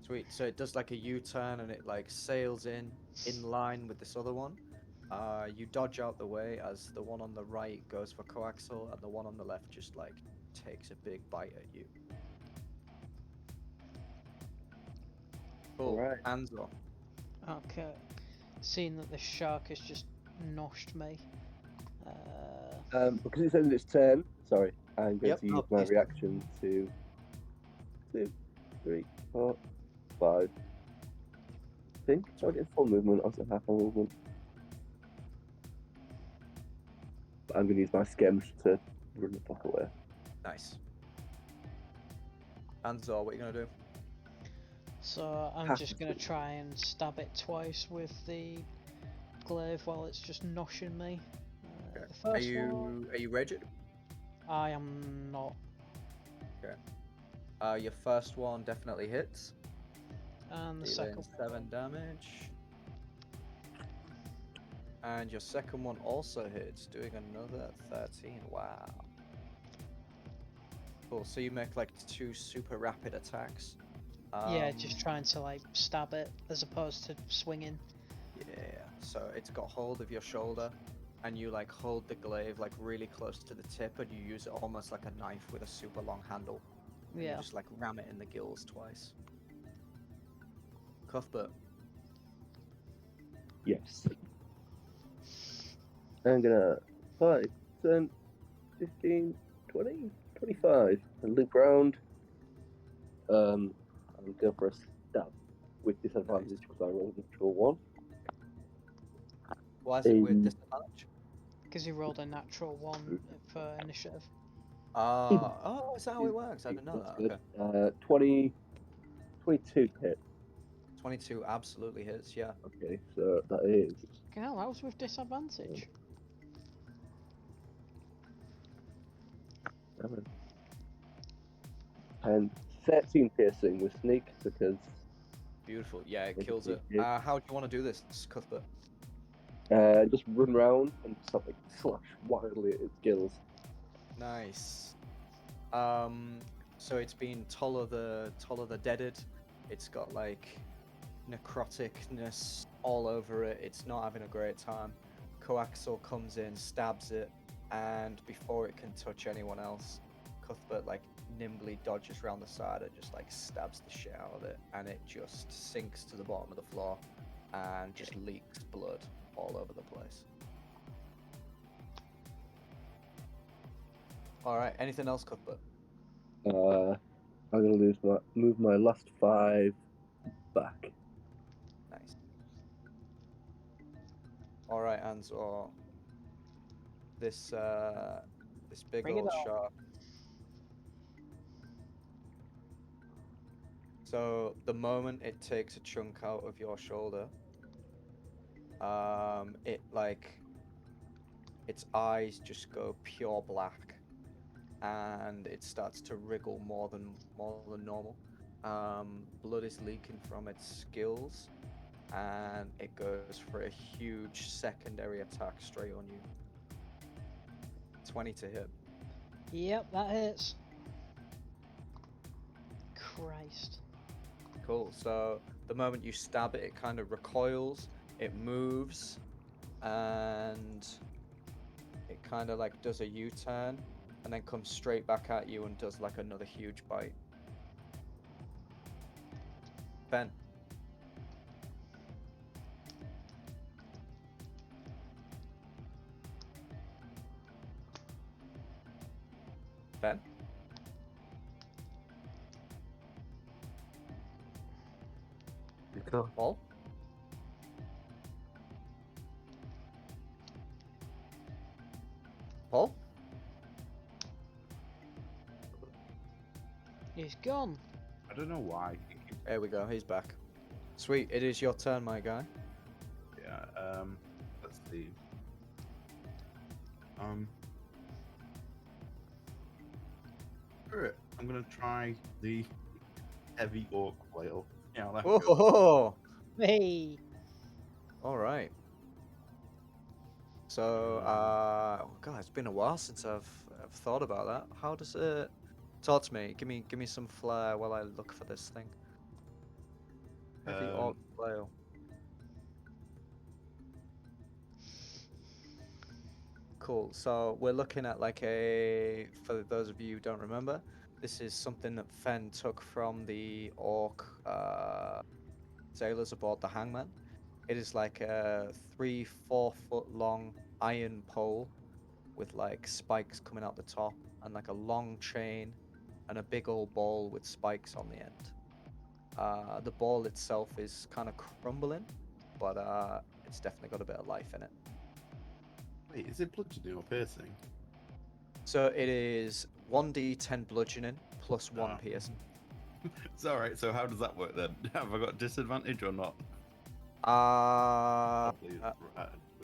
Sweet. So it does like a U-turn and it like sails in line with this other one. You dodge out the way as the one on the right goes for Coaxal and the one on the left just like takes a big bite at you. Cool. Alright. An-Zaw. Okay. Seeing that the shark has just noshed me. Because it's ended its turn, sorry, I'm going Yep, to use oh, my please. reaction to 2, 3, 4, 5. I think I get full movement, also half a movement. But I'm going to use my skirmish to run the fuck away. Nice. An-Zaw, what are you going to do? So I'm Have just to. gonna try and stab it twice with the glaive while it's just noshing me. Okay. The first Are you rigid? I am not. Your first one definitely hits. And the Dealing second 7 damage. And your second one also hits, doing another 13. Wow. Cool. So you make like 2 super rapid attacks. yeah, just trying to like stab it as opposed to swinging. Yeah. So it's got hold of your shoulder, and you like hold the glaive like really close to the tip, and you use it almost like a knife with a super long handle. And Yeah. You just like ram it in the gills twice. Cuthbert. Yes. I'm gonna 5, 10, 15, 20, 25, and loop round. And go for a stab with disadvantage because I rolled a natural 1. Why is it with Um, disadvantage? Because you rolled a natural 1 for initiative. Oh, is that how it works? I didn't know That's that. good. Okay. 22 hit. 22 absolutely hits, yeah. Okay, so that is Hell, that was with disadvantage. 7, 10, 13 piercing with sneak because Beautiful. Yeah, it Maybe kills it. yeah. How do you want to do this, Cuthbert? just run round and something slash wildly at its gills. Nice. So it's been Toller the Deaded. It's got like necroticness all over it. It's not having a great time. Coaxal comes in, stabs it, and before it can touch anyone else, Cuthbert like nimbly dodges around the side and just like stabs the shit out of it, and it just sinks to the bottom of the floor and just leaks blood all over the place. All right. Anything else, Cuthbert? I'm gonna move my last 5 back. Nice. All right, An-Zaw. This big Bring it old on. shark. So the moment it takes a chunk out of your shoulder, it like its eyes just go pure black, and it starts to wriggle more than normal. Blood is leaking from its gills, and it goes for a huge secondary attack straight on you. 20 to hit. Yep, that hits. Christ. Cool. So the moment you stab it, it kind of recoils, it moves, and it kind of like does a U-turn, and then comes straight back at you and does like another huge bite. Ben. Ben. Paul. Paul. He's gone. I don't know why. There we go. He's back. Sweet. It is your turn, my guy. Yeah. Let's see. Alright, I'm gonna try the heavy orc flail. Yeah, that goes. Oh. Hey. All right. So, God, it's been a while since I've thought about that. How does it? Talk to me. Give me some flair while I look for this thing. Heavy orc flail. Cool. So we're looking at like a. For those of you who don't remember, this is something that Fen took from the orc sailors aboard the Hangman. It is like a 3-4 foot long iron pole with like spikes coming out the top and like a long chain and a big old ball with spikes on the end. The ball itself is kind of crumbling, but it's definitely got a bit of life in it. Wait, is it bludgeoning or piercing? So it is 1d10 bludgeoning plus 1 Ah. piercing. It's alright, so how does that work then? Have I got disadvantage or not?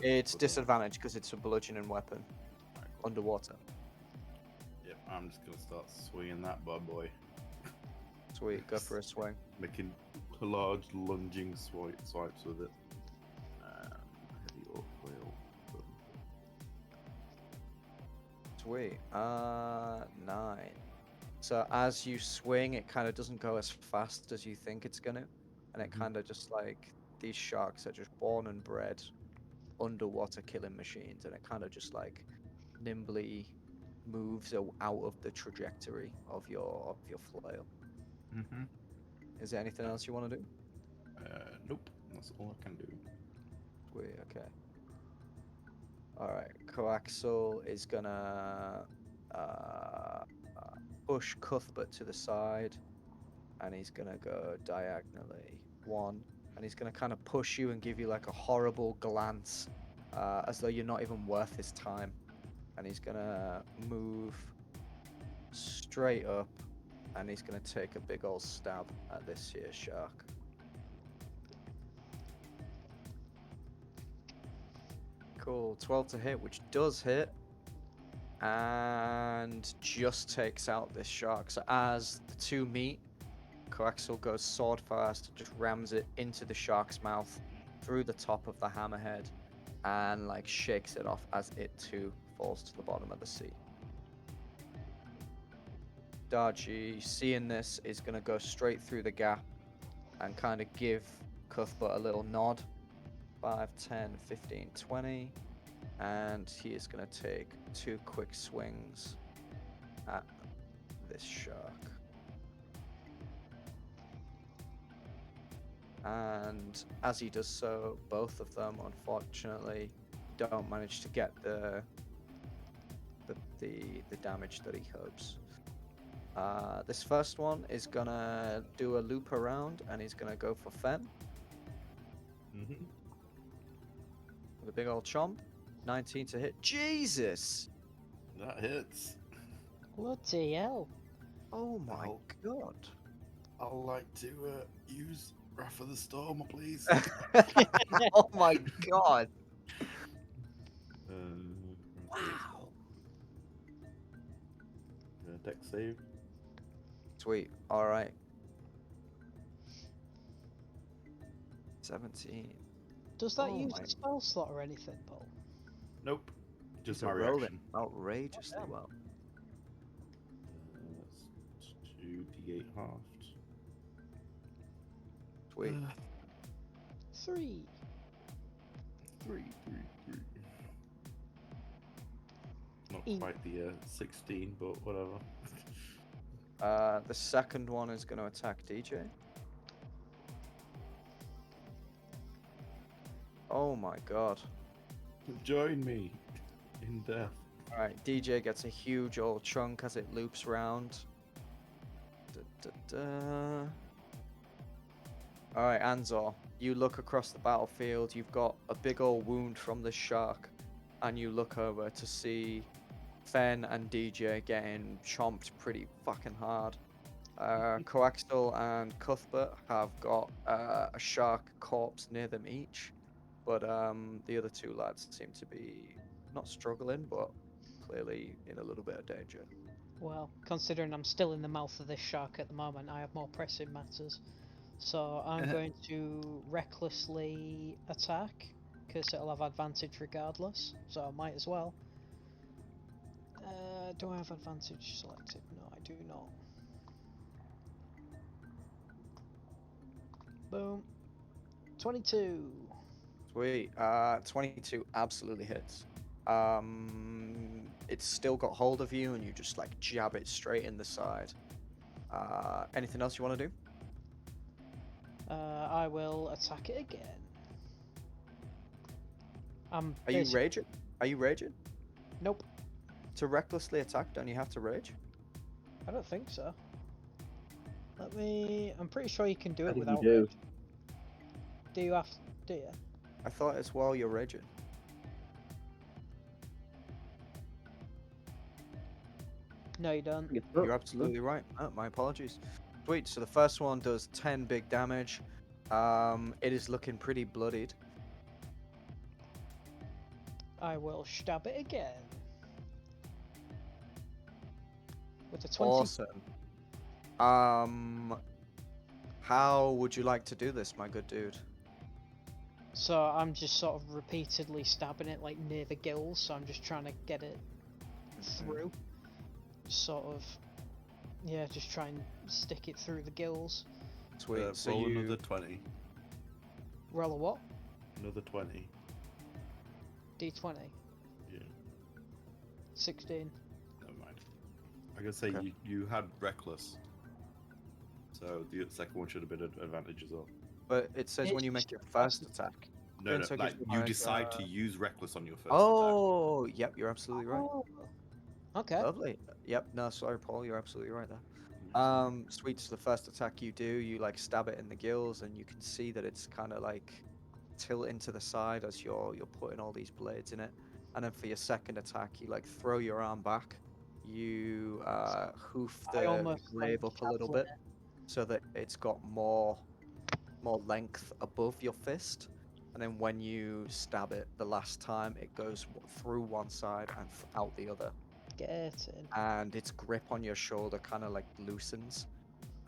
It's But, disadvantage because it's a bludgeoning weapon alright, cool. underwater. Yep, I'm just gonna start swinging that bad boy. Sweet, go for a swing. Making large lunging swipes with it. Heavy orc flail. Sweet. 9. So as you swing, it kind of doesn't go as fast as you think it's gonna, and it Mhm. kind of just like these sharks are just born and bred underwater killing machines, and it kind of just like nimbly moves out of the trajectory of your flail. Mm-hmm. Is there anything else you want to do? Nope. That's all I can do. Sweet. Okay. All right. Coaxel is gonna push Cuthbert to the side, and he's gonna go diagonally 1, and he's gonna kind of push you and give you like a horrible glance, as though you're not even worth his time, and he's gonna move straight up, and he's gonna take a big old stab at this here shark. Cool. 12 to hit, which does hit, and just takes out this shark. So as the two meet, Coaxel goes sword first, just rams it into the shark's mouth through the top of the hammerhead, and like shakes it off as it too falls to the bottom of the sea. Darjee, seeing this, is gonna go straight through the gap and kind of give Cuthbert a little nod. 5, 10, 15, 20. and he is going to take 2 quick swings at this shark. And as he does so, both of them unfortunately don't manage to get the damage that he hopes. This first one is gonna do a loop around, and he's gonna go for Fen Mm-hmm. with a big old chomp. 19 to hit. Jesus! That hits. Bloody hell. Oh my Ow. god! I'd like to use Wrath of the Storm, please. Oh my god! Wow! Deck save. Sweet. All right. 17. Does that Oh use my- a spell slot or anything, Paul? Nope. Just These my are rolling reaction. outrageously damn. well. That's 2d8 halved. Sweet. 3. 3. Not Eat. quite the 16, but whatever. The second one is going to attack DJ. Oh my god. Join me in death. Alright, DJ gets a huge old chunk as it loops round. Alright, An-Zaw, you look across the battlefield, you've got a big old wound from the shark, and you look over to see Fen and DJ getting chomped pretty fucking hard. Coaxal and Cuthbert have got a shark corpse near them each, but the other 2 lads seem to be not struggling, but clearly in a little bit of danger. Well, considering I'm still in the mouth of this shark at the moment, I have more pressing matters. So I'm going to recklessly attack, because it'll have advantage regardless, so I might as well. Do I have advantage selected? No, I do not. Boom. 22. Sweet. 22 absolutely hits. It's still got hold of you, and you just like jab it straight in the side. Anything else you want to do? I will attack it again. Are you raging? Are you raging? Nope, To recklessly attack, don't you have to rage? I don't think so. Let me. I'm pretty sure you can do I it think you without do. rage. Do you have? Do you? I thought it's while you're raging. No, you don't. You're absolutely right. Oh, my apologies. Sweet. So the first one does 10 big damage. It is looking pretty bloodied. I will stab it again. With a 20. Awesome. How would you like to do this, my good dude? So I'm just sort of repeatedly stabbing it like near the gills, so I'm just trying to get it through. Sort of, yeah, just try and stick it through the gills. Sweet. So Roll you another 20. Roll a what? Another 20. D20. Yeah. 16. Never mind. I can say Okay. you had reckless. So the second one should have been an advantage as well. But it says when you make your first attack. No, Then no, so it like gives you like, decide to use reckless on your first Oh, yep, you're absolutely right. Oh. Okay. Lovely. Yep. No, sorry, Paul. You're absolutely right there. attack. Sweet. So the first attack you do, you like stab it in the gills, and you can see that it's kind of like tilting to the side as you're putting all these blades in it. And then for your second attack, you like throw your arm back, you hoof I the almost glaive like up a little javelin bit, so that it's got more length above your fist. And then when you stab it the last time, it goes through one side and out the other. Get in. And its grip on your shoulder kind of like loosens,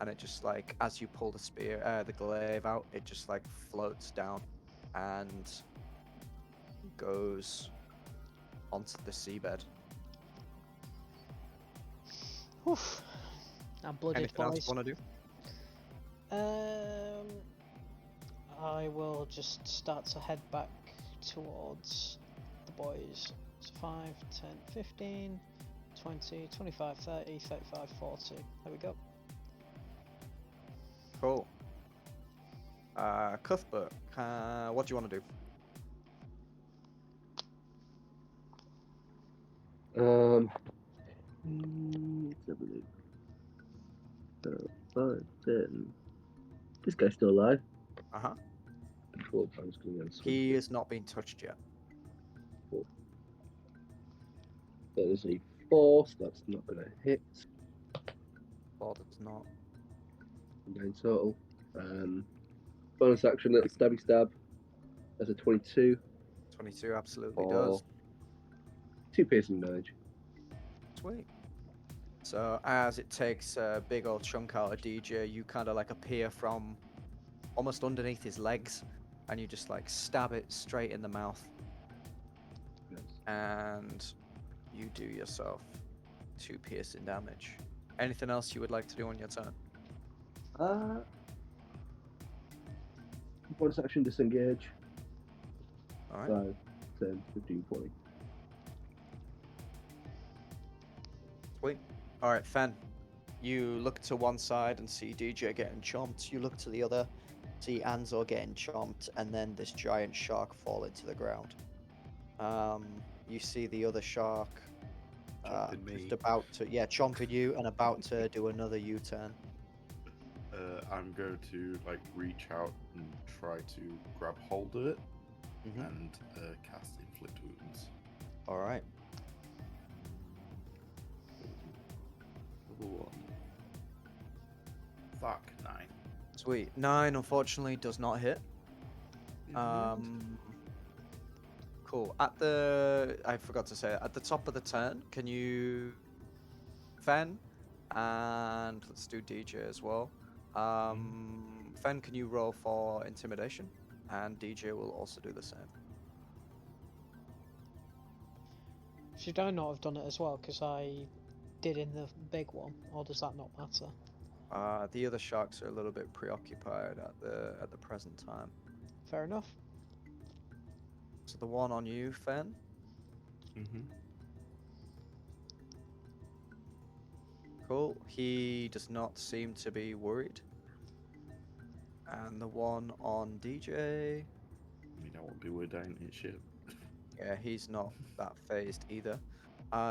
and it just like as you pull the glaive out, it just like floats down and goes onto the seabed. Oof. I'm blooded, Anything else boys. you want to do? I will just start to head back towards the boys. So 5, 10, 15, 20, 25, 30, 35, 40. There we go. Cool. Cuthbert, what do you want to do? Let's have a look. 5, 10. This guy's still alive. Uh-huh. Control pan's going to He has not been touched yet. There's a 4, so that's not going to hit. Or does not. 9 total. Bonus action, little stabby stab. That's a 22. 22 absolutely Or does. 2 piercing damage. Sweet. So as it takes a big old chunk out of DJ, you kind of like appear from almost underneath his legs, and you just like stab it straight in the mouth, and you do yourself 2 piercing damage. Anything else you would like to do on your turn? Bonus action, disengage. All right. 5, 10, 15, 20. Sweet. All right, Fen. You look to one side and see DJ getting chomped. You look to the other, see An-Zaw getting chomped, and then this giant shark fall into the ground. You see the other shark Chomping me. just about to, chomping you and about to do another U-turn. I'm going to like reach out and try to grab hold of it and cast inflict wounds. All right. Level 1. Fuck, 9. Sweet. 9 unfortunately does not hit. Cool. I forgot to say, at the top of the turn, can you, Fen, and let's do DJ as well. Fen, can you roll for intimidation? And DJ will also do the same. Should I not have done it as well? Because I did in the big one, or does that not matter? The other sharks are a little bit preoccupied at the present time. Fair enough. So the one on you, Fen. Cool. He does not seem to be worried. And the one on DJ. I mean, I won't be worried, I ain't hit shit. Yeah, he's not that phased either.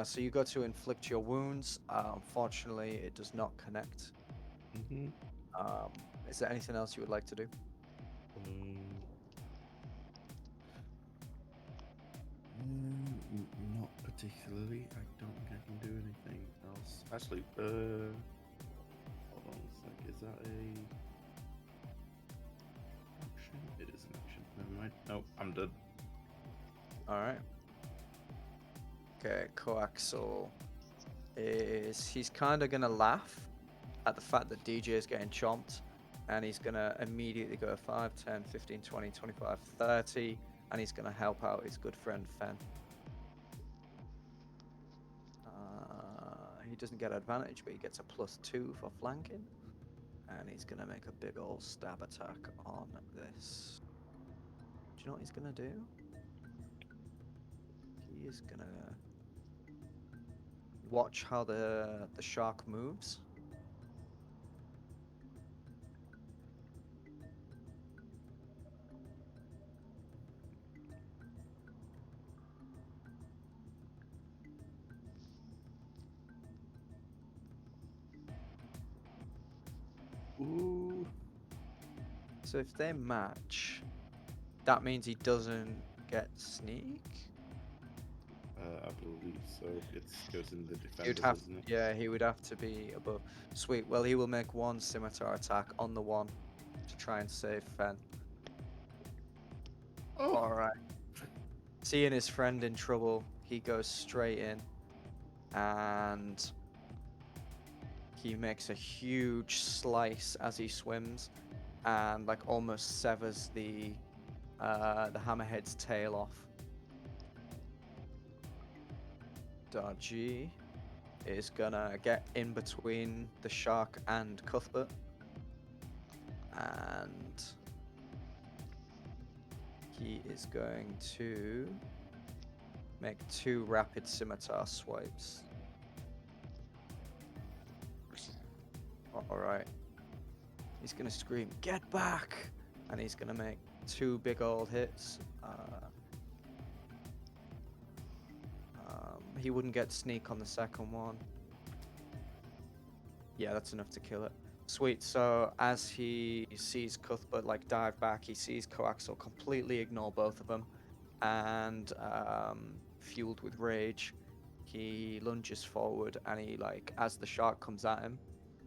So you go to inflict your wounds. Unfortunately, it does not connect. Is there anything else you would like to do? Not particularly. I don't think I can do anything else. Actually, hold on a sec. Is that a action? It is an action. Never mind. Nope, I'm done. Alright. Okay, Coaxel he's kind of gonna laugh at the fact that DJ is getting chomped, and he's gonna immediately go 5, 10, 15, 20, 25, 30, and he's gonna help out his good friend Fen. He doesn't get advantage, but he gets a +2 for flanking, and he's gonna make a big old stab attack on this. Do you know what he's gonna do? He is gonna watch how the shark moves. Ooh. So if they match, that means he doesn't get sneak. I believe so. It goes in the defense, He'd have, doesn't it? yeah, he would have to be above. Sweet. Well, he will make one scimitar attack on the one to try and save Fen. Oh. All right. Seeing his friend in trouble, he goes straight in, and he makes a huge slice as he swims, and like almost severs the hammerhead's tail off. Darjee is gonna get in between the shark and Cuthbert, and he is going to make 2 rapid scimitar swipes. Alright. He's gonna scream, "Get back!" And he's gonna make 2 big old hits. He wouldn't get sneak on the second one. Yeah, that's enough to kill it. Sweet. So as he sees Cuthbert like dive back, he sees Coaxel completely ignore both of them, and fueled with rage, he lunges forward, and he like as the shark comes at him,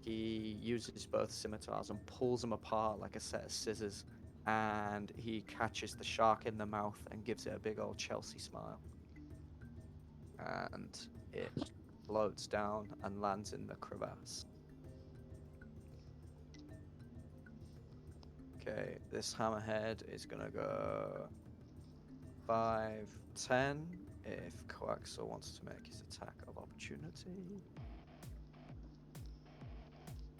he uses both scimitars and pulls them apart like a set of scissors, and he catches the shark in the mouth and gives it a big old Chelsea smile, and it floats down and lands in the crevasse. Okay, this hammerhead is gonna go 5, 10 if Coaxel wants to make his attack of opportunity.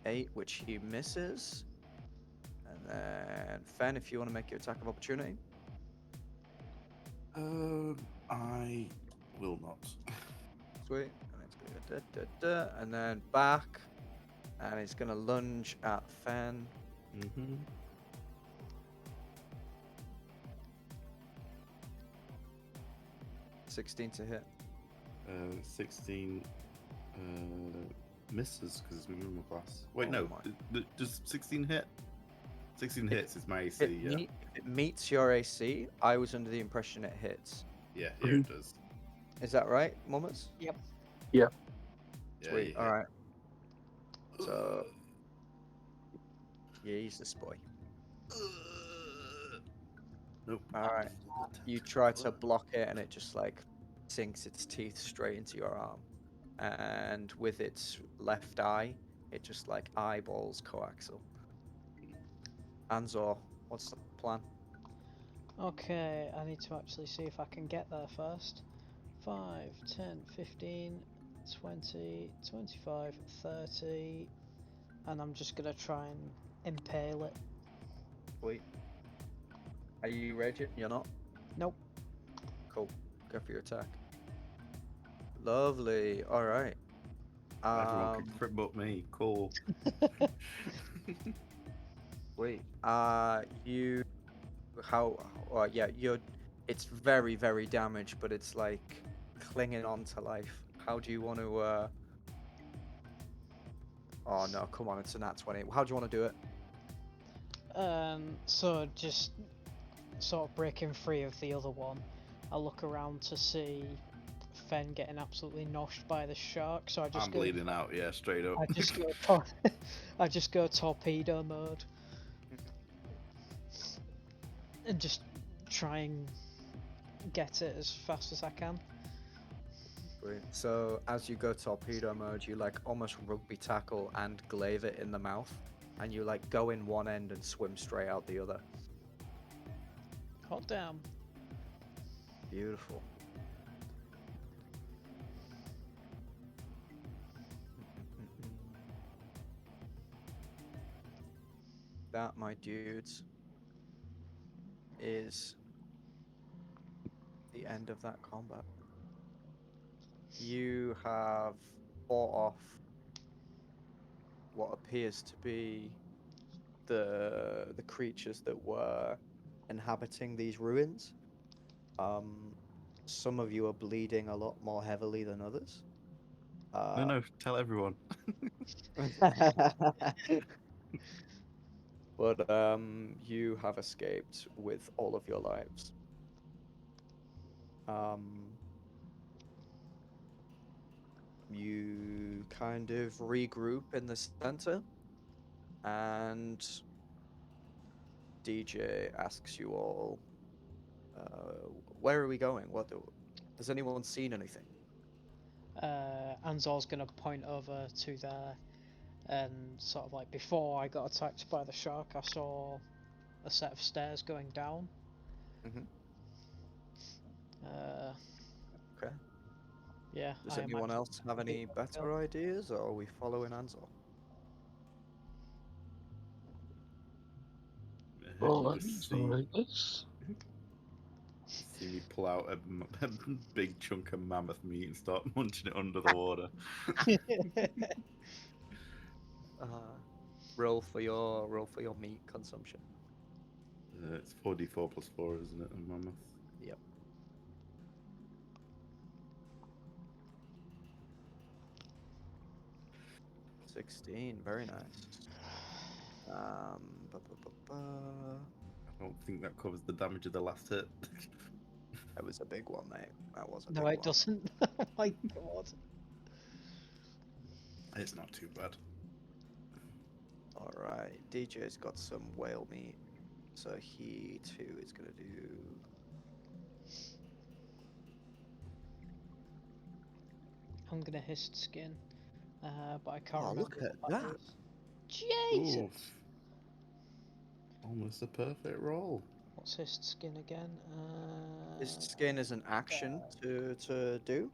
8, which he misses. And then Fen, if you want to make your attack of opportunity. I will not. Sweet. And it's gonna go da, da, da, and then back. And he's gonna lunge at Fen. Mm-hmm. 16 to hit. 16 misses because it's moving class. Wait, Oh no. my. Does 16 hit? 16 hits is my AC, If it meets your AC, I was under the impression it hits. Yeah, here it does. Is that right, Mummers? Yep. Yeah, Sweet. you All hit. right. So, Jesus boy. Nope. All right. You try to block it, and it just like sinks its teeth straight into your arm, and with its left eye, it just like eyeballs Coaxel. An-Zaw, what's the plan? Okay, I need to actually see if I can get there first. 5, 10, 15, 20, 25, 30, and I'm just gonna try and impale it. Wait. Are you raging? You're not? Nope. Cool. Go for your attack. Lovely. All right. Everyone can crit but me. Cool. Wait. You. Yeah. It's very, very damaged, but it's like clinging on to life. How do you want to? Oh no! Come on, it's a nat 20. How do you want to do it? So just sort of breaking free of the other one, I look around to see Fen getting absolutely noshed by the shark. So I just I'm go. bleeding out, yeah, straight up. I just go. I just go torpedo mode, and just try and get it as fast as I can. Great. So as you go torpedo mode, you like almost rugby tackle and glaive it in the mouth, and you like go in one end and swim straight out the other. Hot damn. Beautiful. That, my dudes, is the end of that combat. You have fought off what appears to be the creatures that were inhabiting these ruins. Some of you are bleeding a lot more heavily than others. No, tell everyone. But you have escaped with all of your lives. You kind of regroup in the center, and DJ asks you all, where are we going? Has anyone seen anything? An-Zaw's gonna point over to there, and sort of like before I got attacked by the shark, I saw a set of stairs going down. Mhm. Okay. Yeah. Does I anyone imagine else have any better ideas, or are we following An-Zaw? Well, You that's see, alright. Let's see me pull out a big chunk of mammoth meat and start munching it under the water. Uh, roll for your meat consumption. It's 4d4 plus 4, isn't it, a mammoth? Yep. $16, very nice. Ba, ba, ba, ba. I don't think that covers the damage of the last hit. That was a big one, mate. That was a No, big it one. doesn't. Oh my god. It's not too bad. All right, DJ's got some whale meat, so he too is gonna do. I'm gonna hist skin, but I can't Oh, remember look at what that. is. Jesus! Ooh. Almost a perfect roll. What's hist skin again? His skin is an action to do,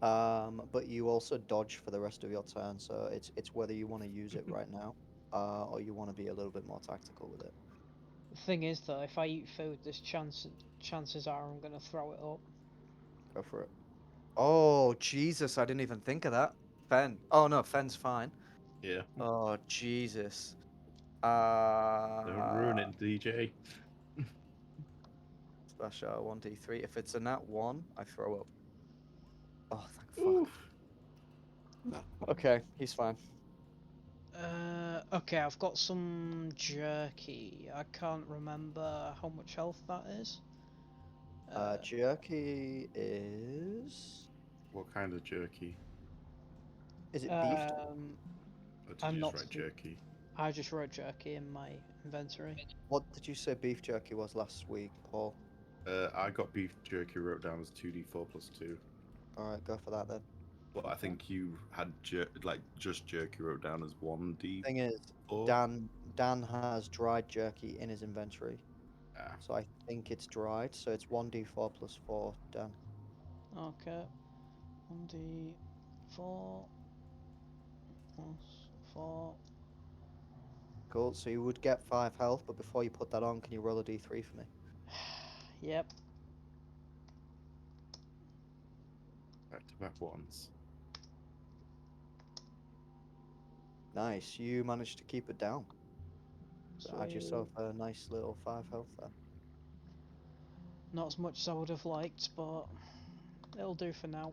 but you also dodge for the rest of your turn. So it's whether you want to use it right now, or you want to be a little bit more tactical with it. The thing is, though, if I eat food, there's chances are I'm gonna throw it up. Go for it. Oh Jesus! I didn't even think of that. Fen. Oh no, Fen's fine. Yeah. Oh Jesus. Don't ruin it, DJ. Splash out 1d3. If it's a nat 1, I throw up. Oh, thank fuck. Ooh. Okay, he's fine. Okay, I've got some jerky. I can't remember how much health that is. Jerky is. What kind of jerky? Is it beef? Or did I'm you not. just write jerky? I just wrote jerky in my inventory. What did you say beef jerky was last week, Paul? I got beef jerky wrote down as 2d4 plus 2. Alright, go for that then. But I think you had just jerky wrote down as 1d4. Thing is, Dan has dried jerky in his inventory. Ah. So I think it's dried, so it's 1d4 plus 4, Dan. Okay. 1d4 plus 4. Cool, so you would get 5 health, but before you put that on, can you roll a d3 for me? Yep. Back to back ones. Nice, you managed to keep it down. So add yourself a nice little 5 health there. Not as much as I would have liked, but it'll do for now.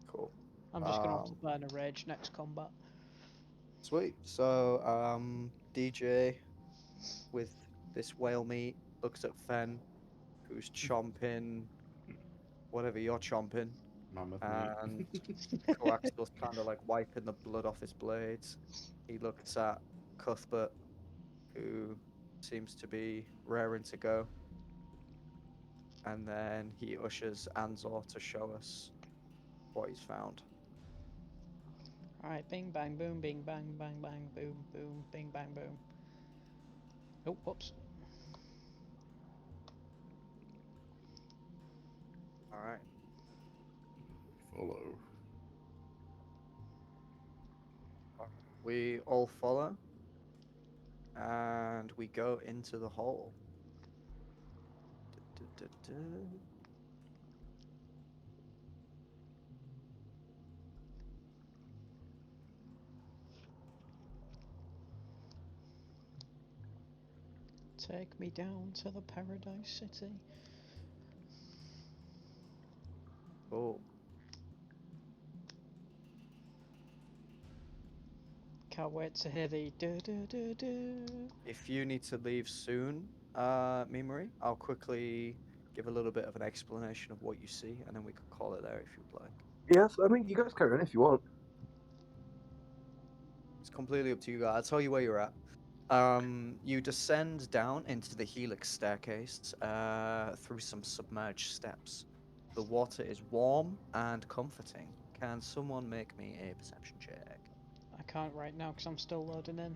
Cool. I'm just gonna have to burn a rage next combat. Sweet. So, DJ with this whale meat looks at Fen, who's chomping whatever you're chomping, Mammoth and meat. Coaxil's kind of like wiping the blood off his blades. He looks at Cuthbert, who seems to be raring to go, and then he ushers An-Zaw to show us what he's found. Alright, bing bang boom, bing bang bang bang boom boom, bing bang boom. Oh, whoops. All right. Follow. We all follow, and we go into the hole. Take me down to the Paradise City. Cool. Can't wait to hear the do do do do. If you need to leave soon, Mummery, I'll quickly give a little bit of an explanation of what you see, and then we could call it there if you'd like. Yes, I mean, you guys carry on if you want. It's completely up to you guys. I'll tell you where you're at. You descend down into the helix staircase through some submerged steps. The water is warm and comforting. Can someone make me a perception check? I can't right now because I'm still loading in.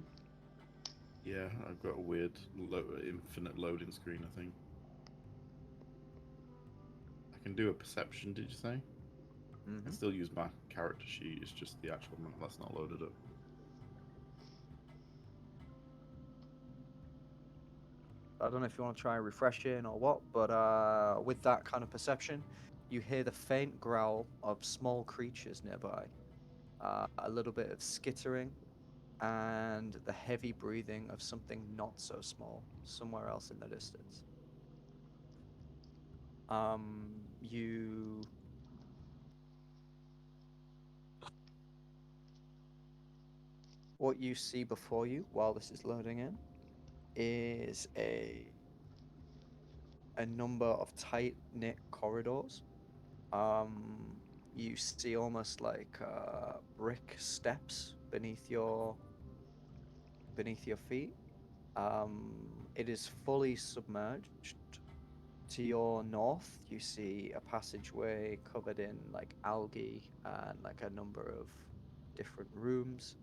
Yeah, I've got a weird infinite loading screen, I think. I can do a perception, did you say? I still use my character sheet, it's just the actual map that's not loaded up. I don't know if you want to try refreshing or what, but with that kind of perception, you hear the faint growl of small creatures nearby, a little bit of skittering, and the heavy breathing of something not so small somewhere else in the distance. You what you see before you while this is loading in is a number of tight knit corridors. You see almost like brick steps beneath your feet. It is fully submerged. To your north, you see a passageway covered in like algae and like a number of different rooms.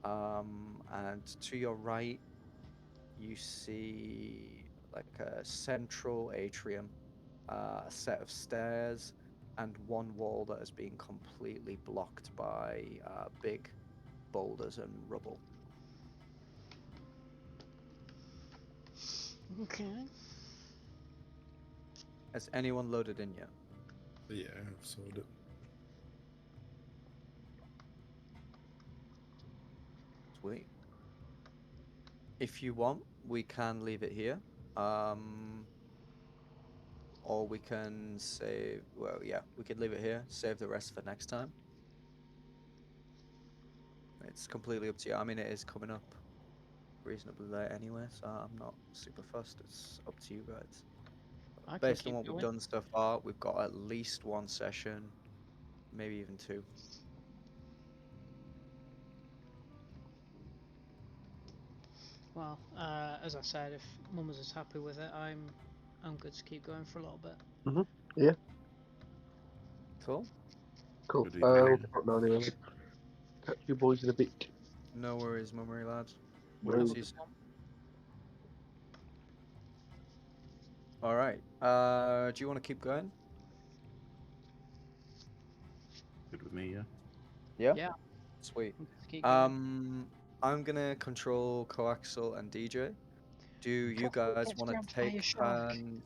And to your right, you see like a central atrium, a set of stairs, and one wall that has been completely blocked by big boulders and rubble. Okay. Has anyone loaded in yet? Yeah, I've sold it. Sweet. If you want, we can leave it here. Or we can save. Well, yeah, we could leave it here. Save the rest for next time. It's completely up to you. I mean, it is coming up reasonably late anyway, so I'm not super fussed. It's up to you guys. I can Based on keep what we've going. done so far, we've got at least one session, maybe even two. Well, as I said, if Mummer's is happy with it, I'm good to keep going for a little bit. Yeah, Cool. cool. Good evening. Catch you boys in a bit. No worries, Mummery lad. No. Have See a you good soon. one. All right. Do you want to keep going? Good with me, yeah. Yeah. Yeah, Sweet. I'm good to keep going. I'm gonna control Coaxial and DJ. Do you Cuthbert guys gets want to grabbed by a take shark. turns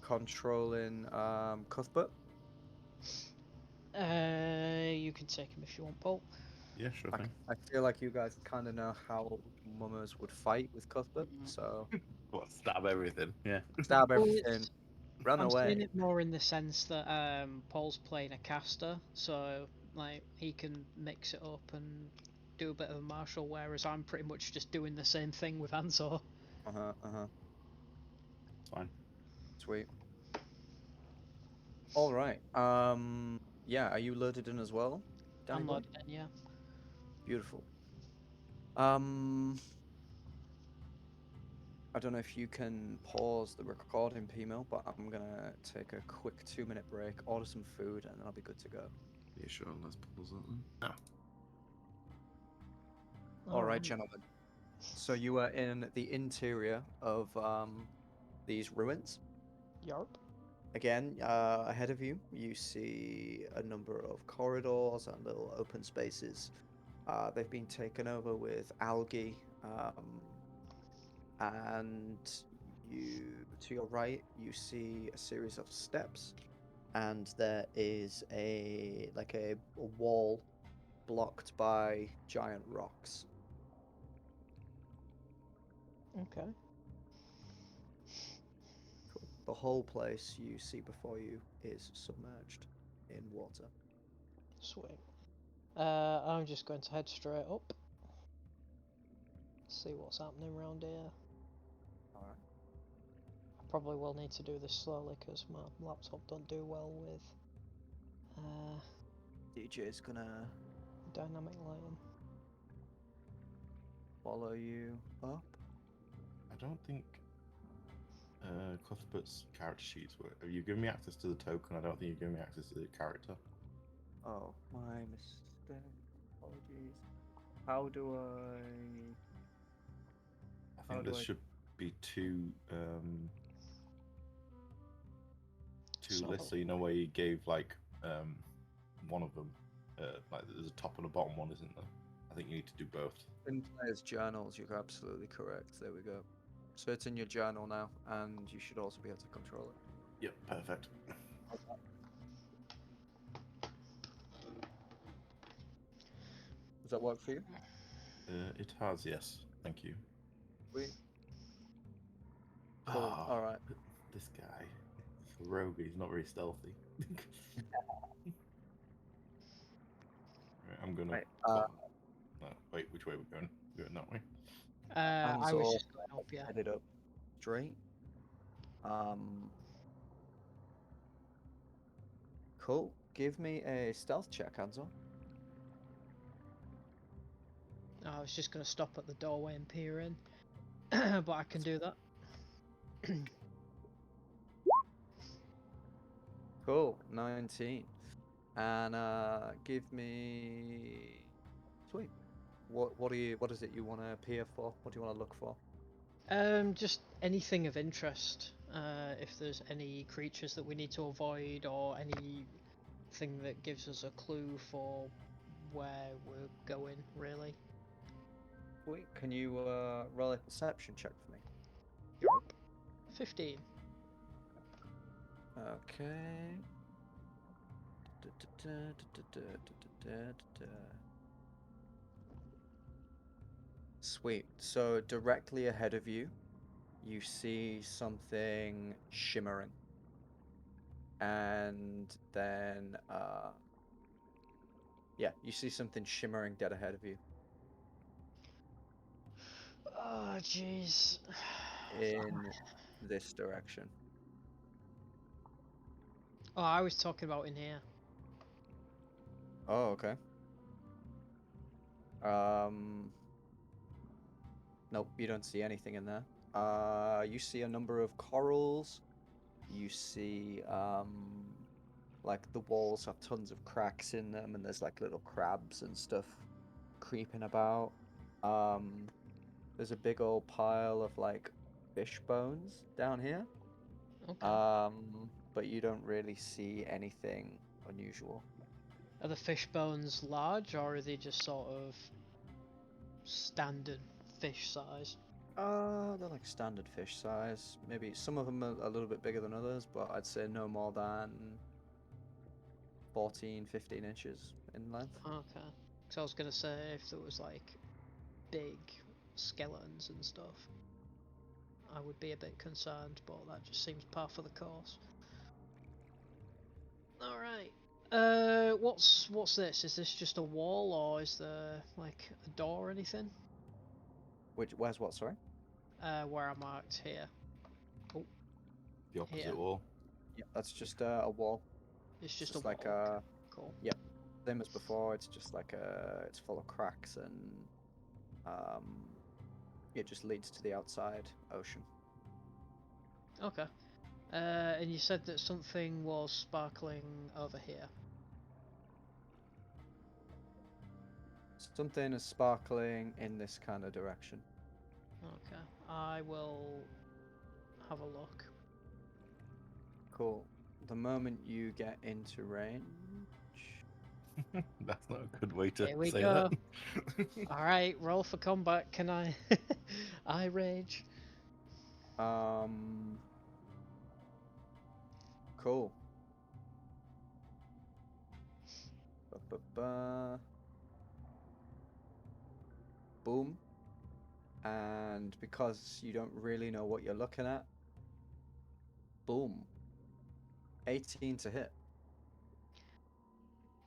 controlling Cuthbert? You can take him if you want, Paul. Yeah, sure thing. I feel like you guys kind of know how mummers would fight with Cuthbert, so What, stab everything? Yeah. stab Well, everything, run I'm saying away. it more in the sense that Paul's playing a caster, so like he can mix it up and do a bit of a martial, whereas I'm pretty much just doing the same thing with An-Zaw. It's fine. Sweet. All right. Yeah, are you loaded in as well, Danny I'm boy? loaded in, yeah. Beautiful. Um, I don't know if you can pause the recording, Pimo, but I'm gonna take a quick 2-minute break, order some food, and then I'll be good to go. Yeah, sure. Let's pause that then. No. All right, gentlemen. So you are in the interior of these ruins. Yarp. Again, ahead of you, you see a number of corridors and little open spaces. They've been taken over with algae, and to your right, you see a series of steps, and there is a wall blocked by giant rocks. Okay. Cool. The whole place you see before you is submerged in water. Sweet. I'm just going to head straight up. See what's happening around here. Alright. I probably will need to do this slowly because my laptop don't do well with DJ's gonna dynamic lighting. follow you up. I don't think Cuthbert's character sheets were. Have you given me access to the token? I don't think you've given me access to the character. Oh, my mistake. Apologies. How do I... I think there should be two lists. So you know where you gave like one of them, like there's a top and a bottom one, isn't there? I think you need to do both. In players' journals, you're absolutely correct. There we go. So it's in your journal now, and you should also be able to control it. Yep, perfect. Does that work for you? It has, yes. Thank you. Sweet. Cool. Ah, All right. This guy, this rogue, he's not very stealthy. Right, I'm gonna. Right. No, wait, which way we're going? We're going that way. I was An-Zaw just going up, yeah. headed up straight. Cool. Give me a stealth check, An-Zaw. I was just going to stop at the doorway and peer in, but I can do that. Cool. 19. And give me. Sweet. What is it you want to peer for? What do you want to look for? Just anything of interest. If there's any creatures that we need to avoid, or anything that gives us a clue for where we're going, really. Sweet. Can you roll a perception check for me? Yup. 15. Okay. Sweet. So directly ahead of you, you see something shimmering. And then, yeah, you see something shimmering dead ahead of you Oh, jeez. in this direction. Oh, I was talking about in here. Oh, okay. Nope, you don't see anything in there. You see a number of corals. You see, like the walls have tons of cracks in them, and there's like little crabs and stuff creeping about. There's a big old pile of like fish bones down here. Okay. But you don't really see anything unusual. Are the fish bones large, or are they just sort of standard fish size? They're like standard fish size. Maybe some of them are a little bit bigger than others, but I'd say no more than 14, 15 inches in length. Okay. Because I was gonna say if there was like big skeletons and stuff, I would be a bit concerned, but that just seems par for the course. All right. What's this? Is this just a wall, or is there like a door or anything? Where's what, sorry? Where I marked here. Oh, The opposite here. wall. Yeah, that's just a wall. It's just a Just wall. like Okay, cool. yeah, same as before. It's just like it's full of cracks and it just leads to the outside ocean. Okay. And you said that something was sparkling over here. Something is sparkling in this kind of direction. Okay. I will have a look. Cool. The moment you get into range. That's not a good way to Here we say go. that. Alright, roll for combat. Can I? I rage. Cool. Ba-ba-ba. Boom. And because you don't really know what you're looking at, boom. 18 to hit.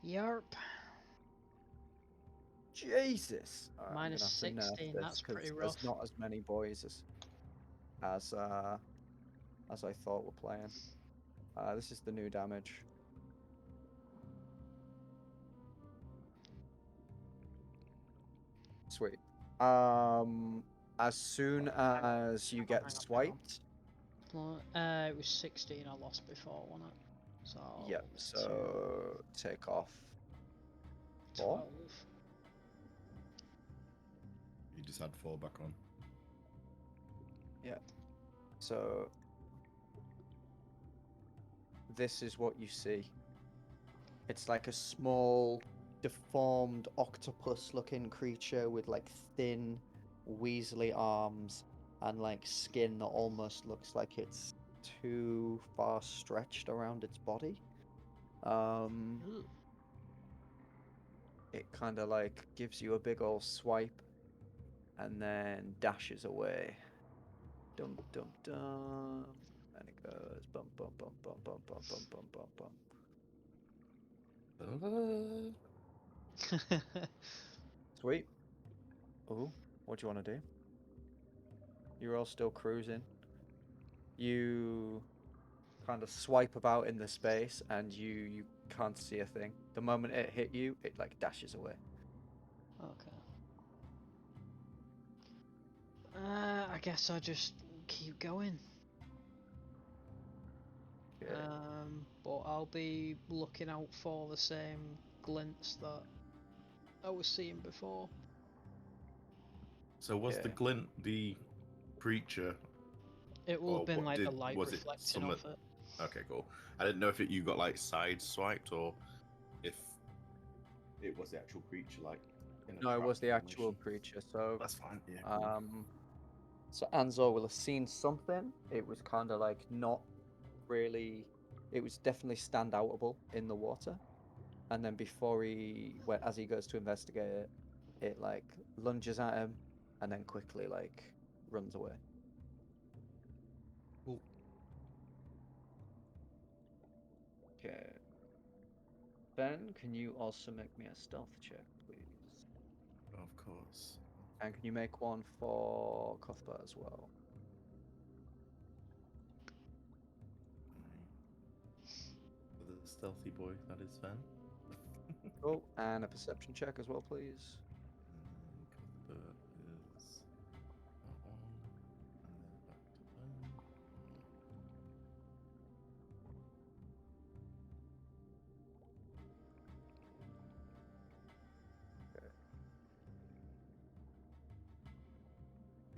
Yarp. Jesus. Alright, I'm Minus gonna have to nerf 16, this that's pretty 'cause rough. there's not as many boys as I thought were playing. This is the new damage. Sweet. As soon as you get Hang on. swiped, It was 16 I lost before, wasn't it? So. yep. So take off 4. 12. You just had 4 back on. Yeah. So this is what you see. It's like a small, deformed octopus-looking creature with like thin, weaselly arms and like skin that almost looks like it's too far stretched around its body. Ooh. It kind of like gives you a big old swipe and then dashes away. Dum dum dum. And it goes bum bum bum bum bum bum bum bum bum bum. Sweet. Oh, what do you want to do? You're all still cruising. You kind of swipe about in the space and you can't see a thing. The moment it hit you, it like dashes away. Okay. I guess I'll just keep going. Okay. But I'll be looking out for the same glints that I was seeing before. So was the Okay. glint the creature, It will or have been what like did the light was it reflecting some off it. Okay, cool. I didn't know if you got like side swiped or if it was the actual creature, like in a No, it was the trap actual formation. creature. So, That's fine. Yeah. Cool. so An-Zaw will have seen something. It was kind of like not really. It was definitely standoutable in the water. And then before as he goes to investigate it, it like lunges at him, and then quickly like runs away. Cool. Okay. Ben, can you also make me a stealth check, please? Of course. And can you make one for Cuthbert as well? For the stealthy boy, that is Sven. Oh, and a perception check as well, please. Cuthbert is that one, and then back to Sven.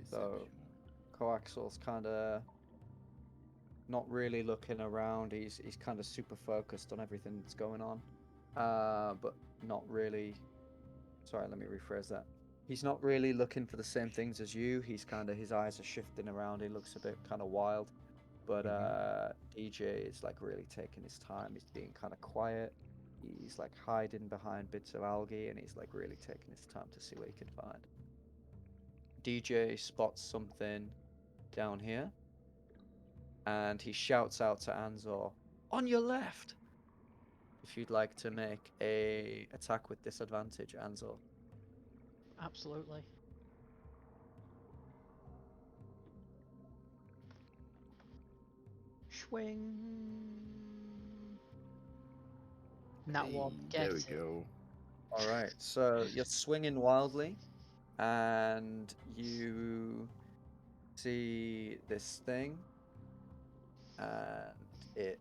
So, Perception. Coaxial's kind of not really looking around. He's kind of super focused on everything that's going on, but not really. Sorry, let me rephrase that. He's not really looking for the same things as you. He's kind of his eyes are shifting around. He looks a bit kind of wild, but DJ is like really taking his time. He's being kind of quiet. He's like hiding behind bits of algae, and he's like really taking his time to see what he can find. DJ spots something down here, and he shouts out to An-Zaw, "On your left!" If you'd like to make a attack with disadvantage, An-Zaw. Absolutely. Swing. That one. Hey, Get there we it. go. All right, so you're swinging wildly, and you see this thing, and it,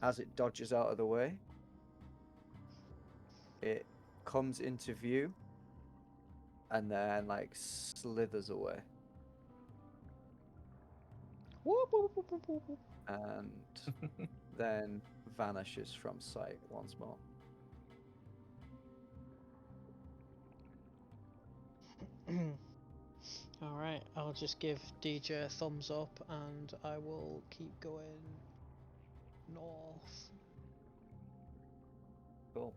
as it dodges out of the way, it comes into view, and then like slithers away, Whoop, whoop, whoop, whoop, whoop, whoop. and then vanishes from sight once more. Alright, I'll just give DJ a thumbs up and I will keep going north. Cool.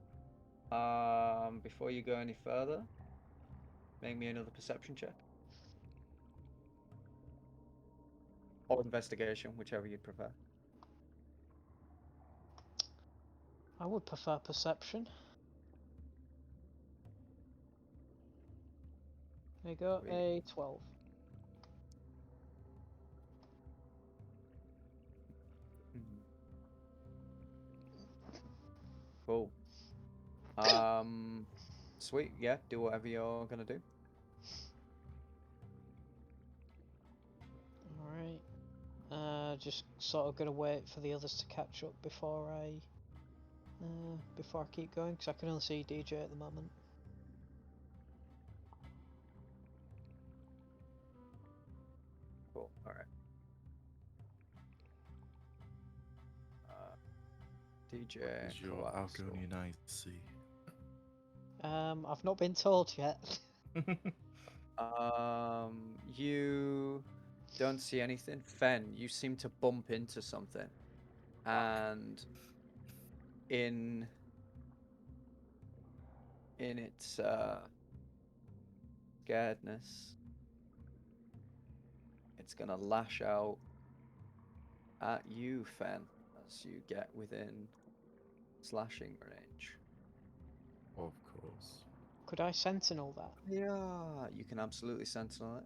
Before you go any further, make me another perception check. Or investigation, whichever you'd prefer. I would prefer perception. There you go, Sweet. a 12. Cool. Sweet. Yeah, do whatever you're gonna do. Alright. Just sort of gonna wait for the others to catch up before I keep going, because I can only see DJ at the moment. Cool. All right. DJ. Is your Coaxial. Algonian eye to see? I've not been told yet. You don't see anything. Fen, you seem to bump into something, and in its scaredness, it's gonna lash out at you, Fen, as you get within slashing range. Of course. Could I sentinel that? Yeah, you can absolutely sentinel it.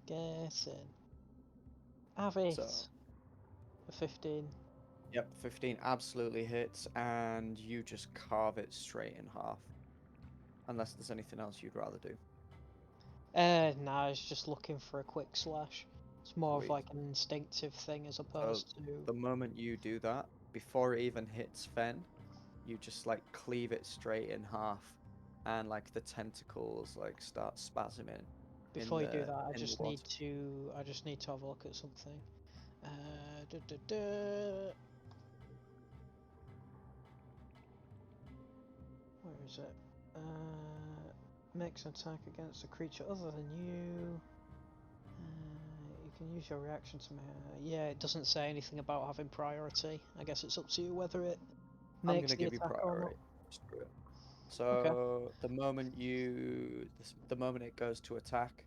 Get in. Have it. So, A 15. yep, 15 absolutely hits, and you just carve it straight in half. Unless there's anything else you'd rather do. Nah, I was just looking for a quick slash. It's more of Sweet. like an instinctive thing as So, opposed to. the moment you do that, before it even hits Fen, you just like cleave it straight in half, and like the tentacles like start spasming. Before you do that, I in the just water. need to. I just need to have a look at something. Duh, duh, duh. Where is it? Makes an attack against a creature other than you. You can use your reaction to. Yeah, it doesn't say anything about having priority. I guess it's up to you whether it I'm makes gonna the give you attack or not. priority. Just do it. So the moment the moment it goes to attack,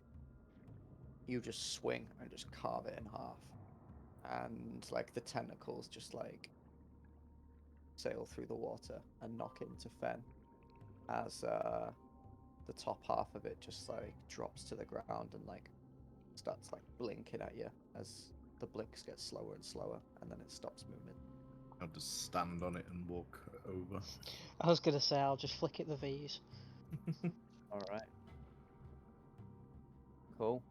you just swing and just carve it in half, and like the tentacles just like sail through the water and knock into Fen as the top half of it just like drops to the ground and like starts like blinking at you as the blinks get slower and slower, and then it stops moving. I'll just stand on it and walk over. I was gonna say I'll just flick at the V's. All right. Cool.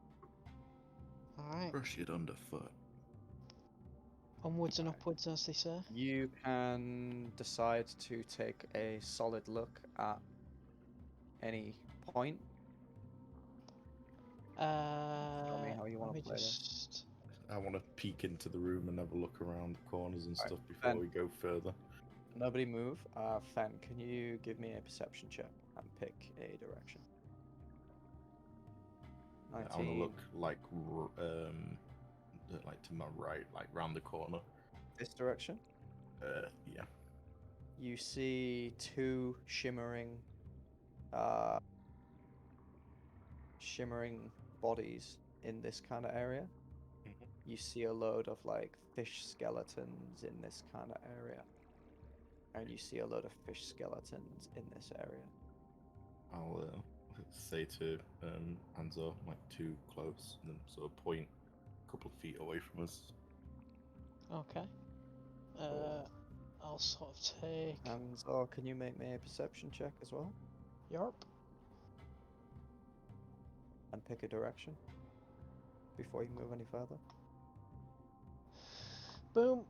Alright. Brush it underfoot. Onwards and upwards, as they say. You can decide to take a solid look at any point. Tell me how you Let want me to play this. just. I want to peek into the room and have a look around the corners and Alright, stuff before then. we go further. Nobody move. Fen, can you give me a perception check and pick a direction? I want to 19. look like to my right, like round the corner. This direction. Yeah. You see two shimmering bodies in this kind of area. Mhm. You see a load of like fish skeletons in this kind of area, and you see a load of fish skeletons in this area. I'll say to An-Zaw, like too close, and then sort of point a couple of feet away from us. Okay. I'll sort of take. And can you make me a perception check as well Yarp. and pick a direction before you move any further? Boom.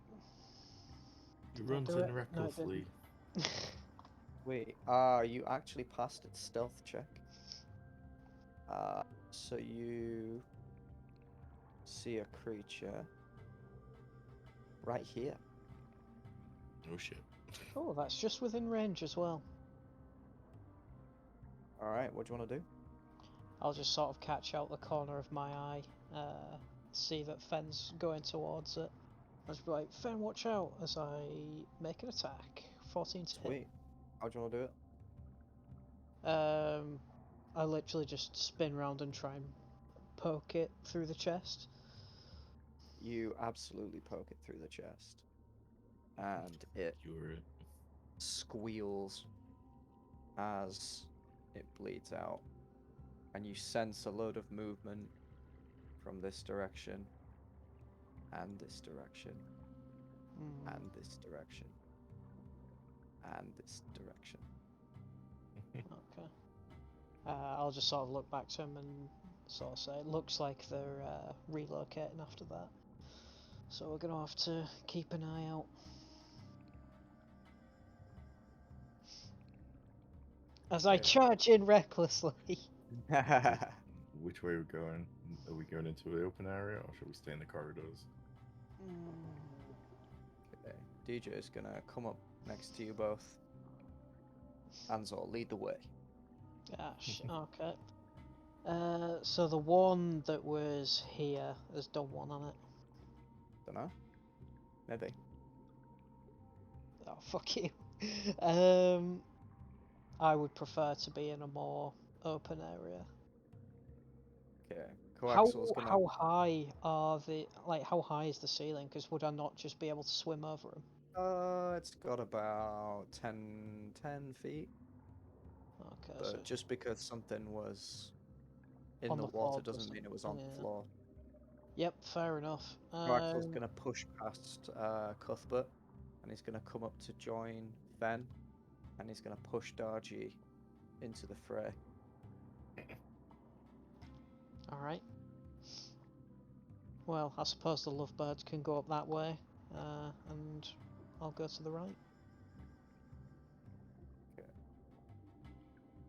He Did that runs do in it? No, it recklessly. Wait, you actually passed its stealth check. So you see a creature right here. Oh shit. Oh, that's just within range as well. Alright, what do you want to do? I'll just sort of catch out the corner of my eye, see that Fen's going towards it. I'll just be like, Fen, watch out, as I make an attack. 14 to hit. Sweet. How do you want to do it? I literally just spin round and try and poke it through the chest. You absolutely poke it through the chest, and it You're it. squeals as it bleeds out, and you sense a load of movement from this direction, and this direction, and this direction, and this direction. Okay. I'll just sort of look back to him and sort of say, it looks like they're relocating after that. So we're going to have to keep an eye out. As I Okay. charge in recklessly. Which way are we going? Are we going into the open area or should we stay in the corridors? Okay. DJ is gonna come up next to you both. An-Zaw, lead the way. Gosh, okay. So the one that was here has done one on it. Dunno. Maybe. Oh, fuck you. I would prefer to be in a more open area. Okay. How Coaxial's gonna. how high are the how high is the ceiling? Because would I not just be able to swim over them? It's got about 10 feet. Okay, But so just because something was in on the the floor water doesn't doesn't. mean it was on the Yeah. floor. Yep, fair enough. Coaxial's gonna push past Cuthbert, and he's gonna come up to join Fen, and he's gonna push Darjee into the fray. All right. Well, I suppose the lovebirds can go up that way, and I'll go to the right.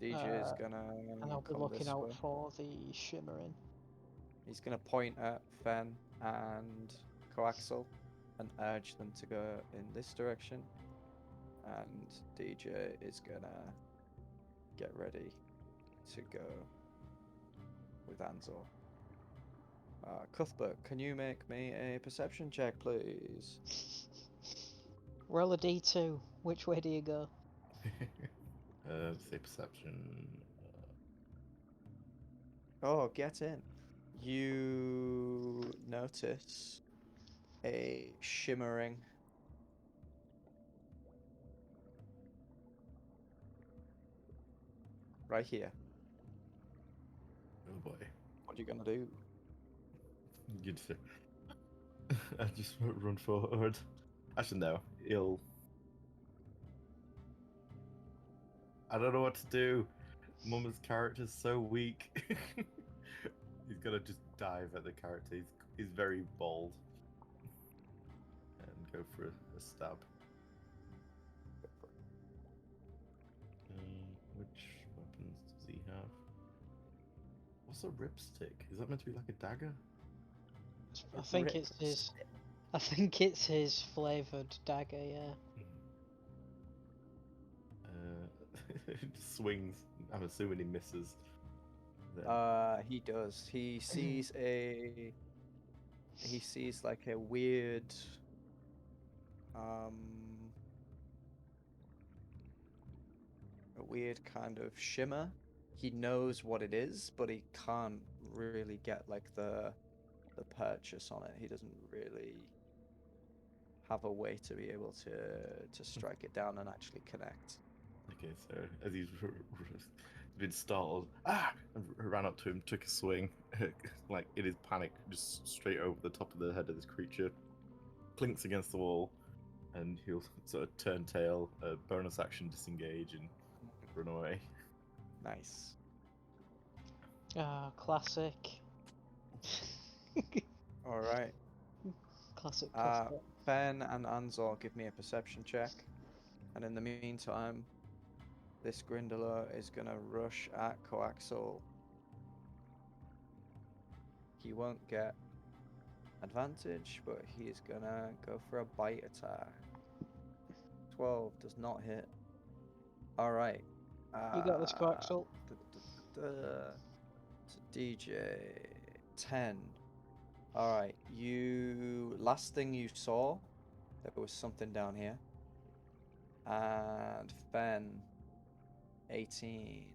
DJ is gonna And I'll be come looking this out way. for the shimmering. He's gonna point at Fen and Coaxial and urge them to go in this direction. And DJ is gonna get ready to go with An-Zaw. Cuthbert, can you make me a perception check, please? Roll a d2. Which way do you go? Say perception. Oh, get in. You notice a shimmering right here. Oh boy. What are you gonna do? You'd say. I just run forward. Actually, no. He'll. I don't know what to do. Mummer's character's so weak. He's gonna just dive at the character. He's very bold. And go for a stab. Which weapons does he have? What's a ripstick? Is that meant to be like a dagger? I think it's his. I think it's his flavoured dagger. Yeah. It swings. I'm assuming he misses. Then. He does. He sees like a weird kind of shimmer. He knows what it is, but he can't really get like the purchase on it. He doesn't really have a way to be able to strike it down and actually connect. Okay, so as he's been startled, and ran up to him, took a swing, like in his panic, just straight over the top of the head of this creature, clinks against the wall, and he'll sort of turn tail, bonus action disengage, and run away. Nice. Classic. All right. Classic Cuthbert. Fen and An-Zaw, give me a perception check, and in the meantime, this Grindylow is gonna rush at Coaxial. He won't get advantage, but he is gonna go for a bite attack. 12 does not hit. All right. You got this, Coaxial. DJ 10. All right. Last thing you saw, there was something down here. And Fen 18.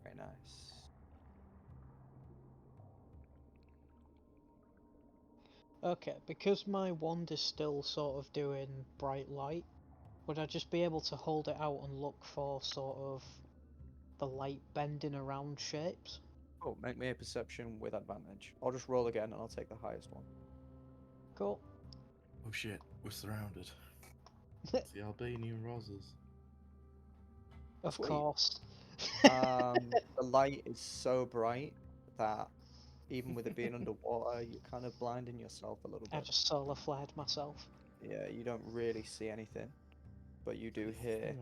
Very nice. Okay, because my wand is still sort of doing bright light, would I just be able to hold it out and look for sort of the light bending around shapes? Oh, make me a perception with advantage. I'll just roll again and I'll take the highest one. Cool. Oh shit, we're surrounded. It's the Albanian Roses. Of Sweet. course. The light is so bright that even with it being underwater, you're kind of blinding yourself a little I bit. just solar flared myself. Yeah, you don't really see anything, but you do hear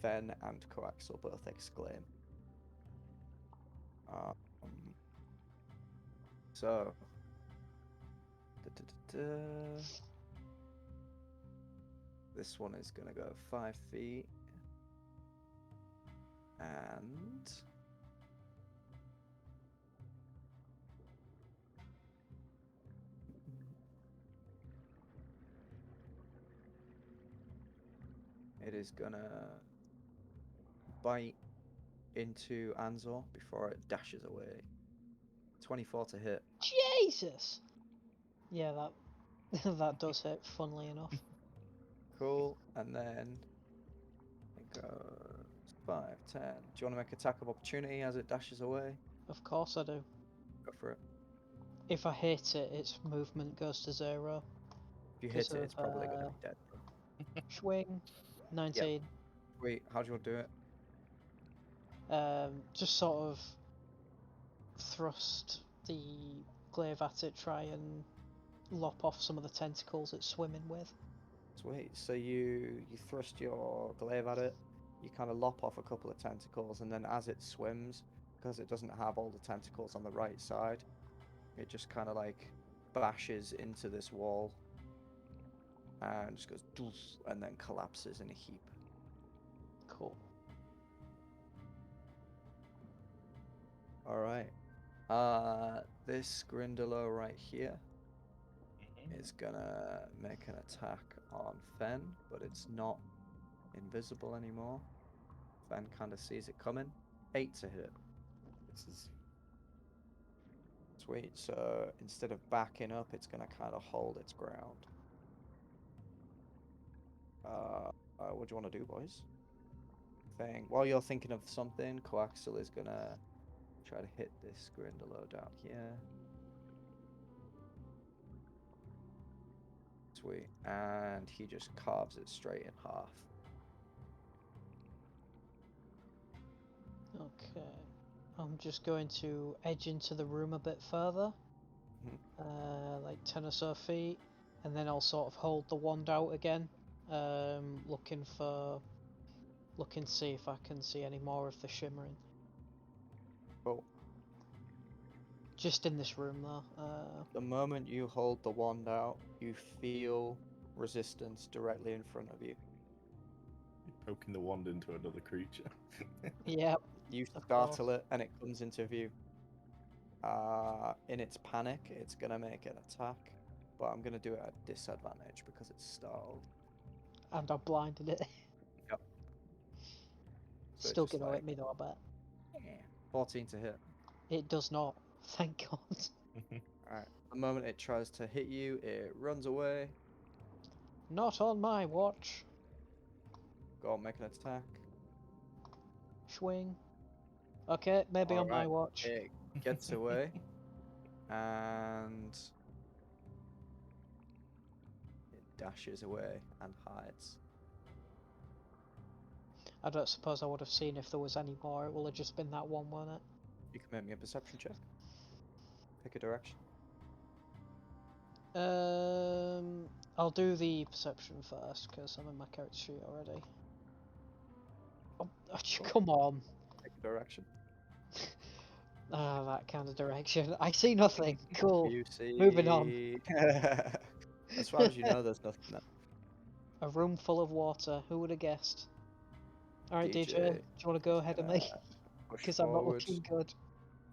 Fen and Coaxial both exclaim. So, this one is gonna go 5 feet, and it is gonna bite into An-Zaw before it dashes away. 24 to hit. Jesus! Yeah, that that does hit, funnily enough. Cool. And then it goes 5, 10. Do you want to make attack of opportunity as it dashes away? Of course I do. Go for it. If I hit it, its movement goes to 0. If you hit 'Cause it, it's of, probably going to be dead. Swing. 19. Wait, how do you want to do it? Just sort of thrust the glaive at it, try and lop off some of the tentacles it's swimming with. Sweet. So you thrust your glaive at it, you kind of lop off a couple of tentacles, and then as it swims, because it doesn't have all the tentacles on the right side, it just kind of like bashes into this wall and just goes doof, and then collapses in a heap. Cool. All right. This Grindylow right here is gonna make an attack on Fen, but it's not invisible anymore. Fen kind of sees it coming. 8 to hit. This is Sweet. So instead of backing up, it's gonna kind of hold its ground. What do you want to do, boys? While you're thinking of something, Coaxil is gonna try to hit this Grindylow down here. Sweet. And he just carves it straight in half. Okay. I'm just going to edge into the room a bit further. Like 10 or so feet. And then I'll sort of hold the wand out again. Looking to see if I can see any more of the shimmering. Cool. Just in this room though. The moment you hold the wand out, you feel resistance directly in front of you. you're poking the wand into another creature. Yeah. You Of startle course. it and it comes into view. In its panic, it's gonna make an attack, but I'm gonna do it at disadvantage because it's startled. And I blinded it. Yep. So Still just gonna hit me though, I bet. 14 to hit. It does not. Thank God. Alright. The moment it tries to hit you, it runs away. Not on my watch. Go on, make an attack. Swing. Okay, maybe on my Alright. watch. It gets away. And it dashes away and hides. I don't suppose I would have seen if there was any more. It will have just been that one, won't it? You can make me a perception check. Pick a direction. I'll do the perception first because I'm in my character sheet already. Oh, Cool. come on. Pick a direction. Ah, that kind of direction. I see nothing. Cool. You see. Moving on. As far as you know, there's nothing there. A room full of water. Who would have guessed? Alright, DJ, do you want to go ahead of me? Push Because I'm not forward, looking good.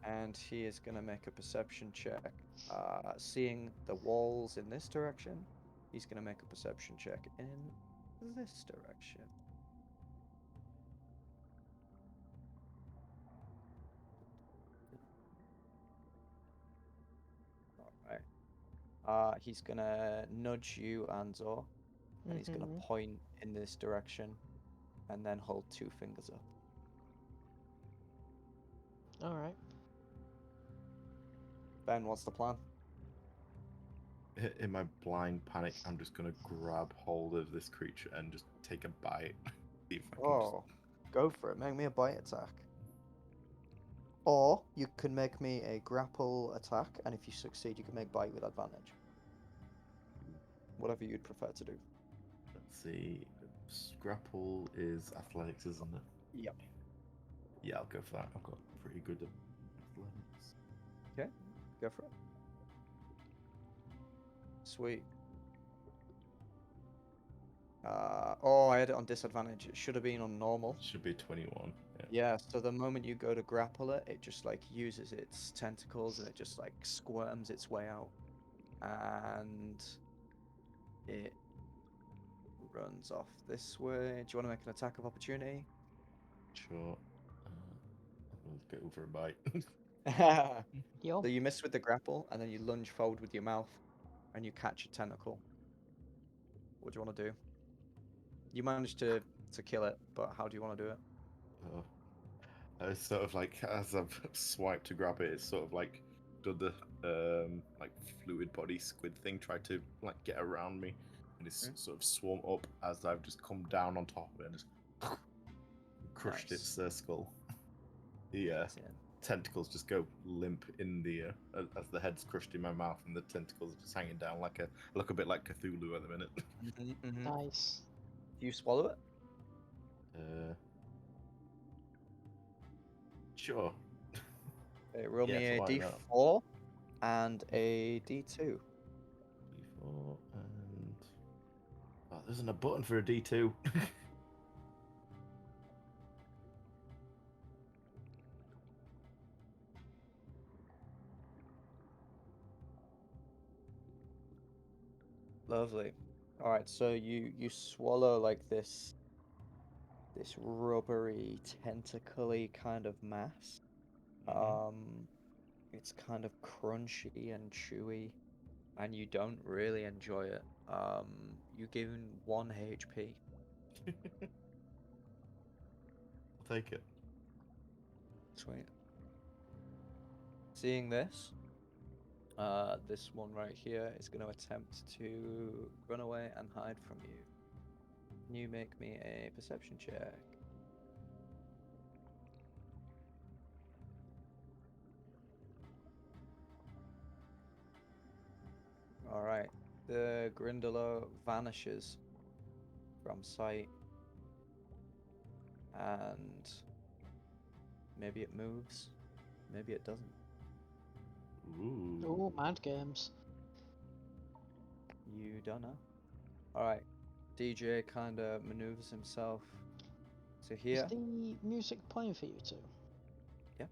and he is going to make a perception check. Seeing the walls in this direction, he's going to make a perception check in this direction. Alright. He's going to nudge you, An-Zaw, and he's going to point in this direction, and then hold 2 fingers up. Alright. Ben, what's the plan? In my blind panic, I'm just gonna grab hold of this creature and just take a bite. See if I can Oh, go for it. Make me a bite attack. Or you can make me a grapple attack, and if you succeed, you can make bite with advantage. Whatever you'd prefer to do. Let's see. Grapple is athletics, isn't it? Yep. Yeah, I'll go for that. I've got pretty good athletics. Okay, go for it. Sweet. I had it on disadvantage. It should have been on normal. Should be 21. Yeah. Yeah, so the moment you go to grapple it, it just like uses its tentacles and it just like squirms its way out. And it runs off this way. Do you want to make an attack of opportunity? Sure. I'll go for a bite. Yo. So you miss with the grapple, and then you lunge forward with your mouth, and you catch a tentacle. What do you want to do? You managed to kill it, but how do you want to do it? Oh. It's sort of like as I've swiped to grab it, it's sort of like done the like fluid body squid thing, tried to like get around me, and it's sort of swarm up as I've just come down on top of it and just crushed Nice. its skull. The Amazing. tentacles just go limp in the as the head's crushed in my mouth, and the tentacles are just hanging down like look a bit like Cthulhu at the minute. Nice. Do you swallow it? Sure. Okay, roll Yeah, me a why not? d4 and a d2. D4 and oh, there isn't a button for a D2. Lovely. All right, so you swallow like this rubbery, tentacly kind of mass. It's kind of crunchy and chewy, and you don't really enjoy it. You gain 1 HP. I'll take it. Sweet. Seeing this, this one right here is going to attempt to run away and hide from you. Can you make me a perception check? All right. The Grindylow vanishes from sight, and maybe it moves, maybe it doesn't. Ooh. Oh, mind games. You don't know. All right. DJ kind of maneuvers himself to Is here. the music playing for you two? Yeah.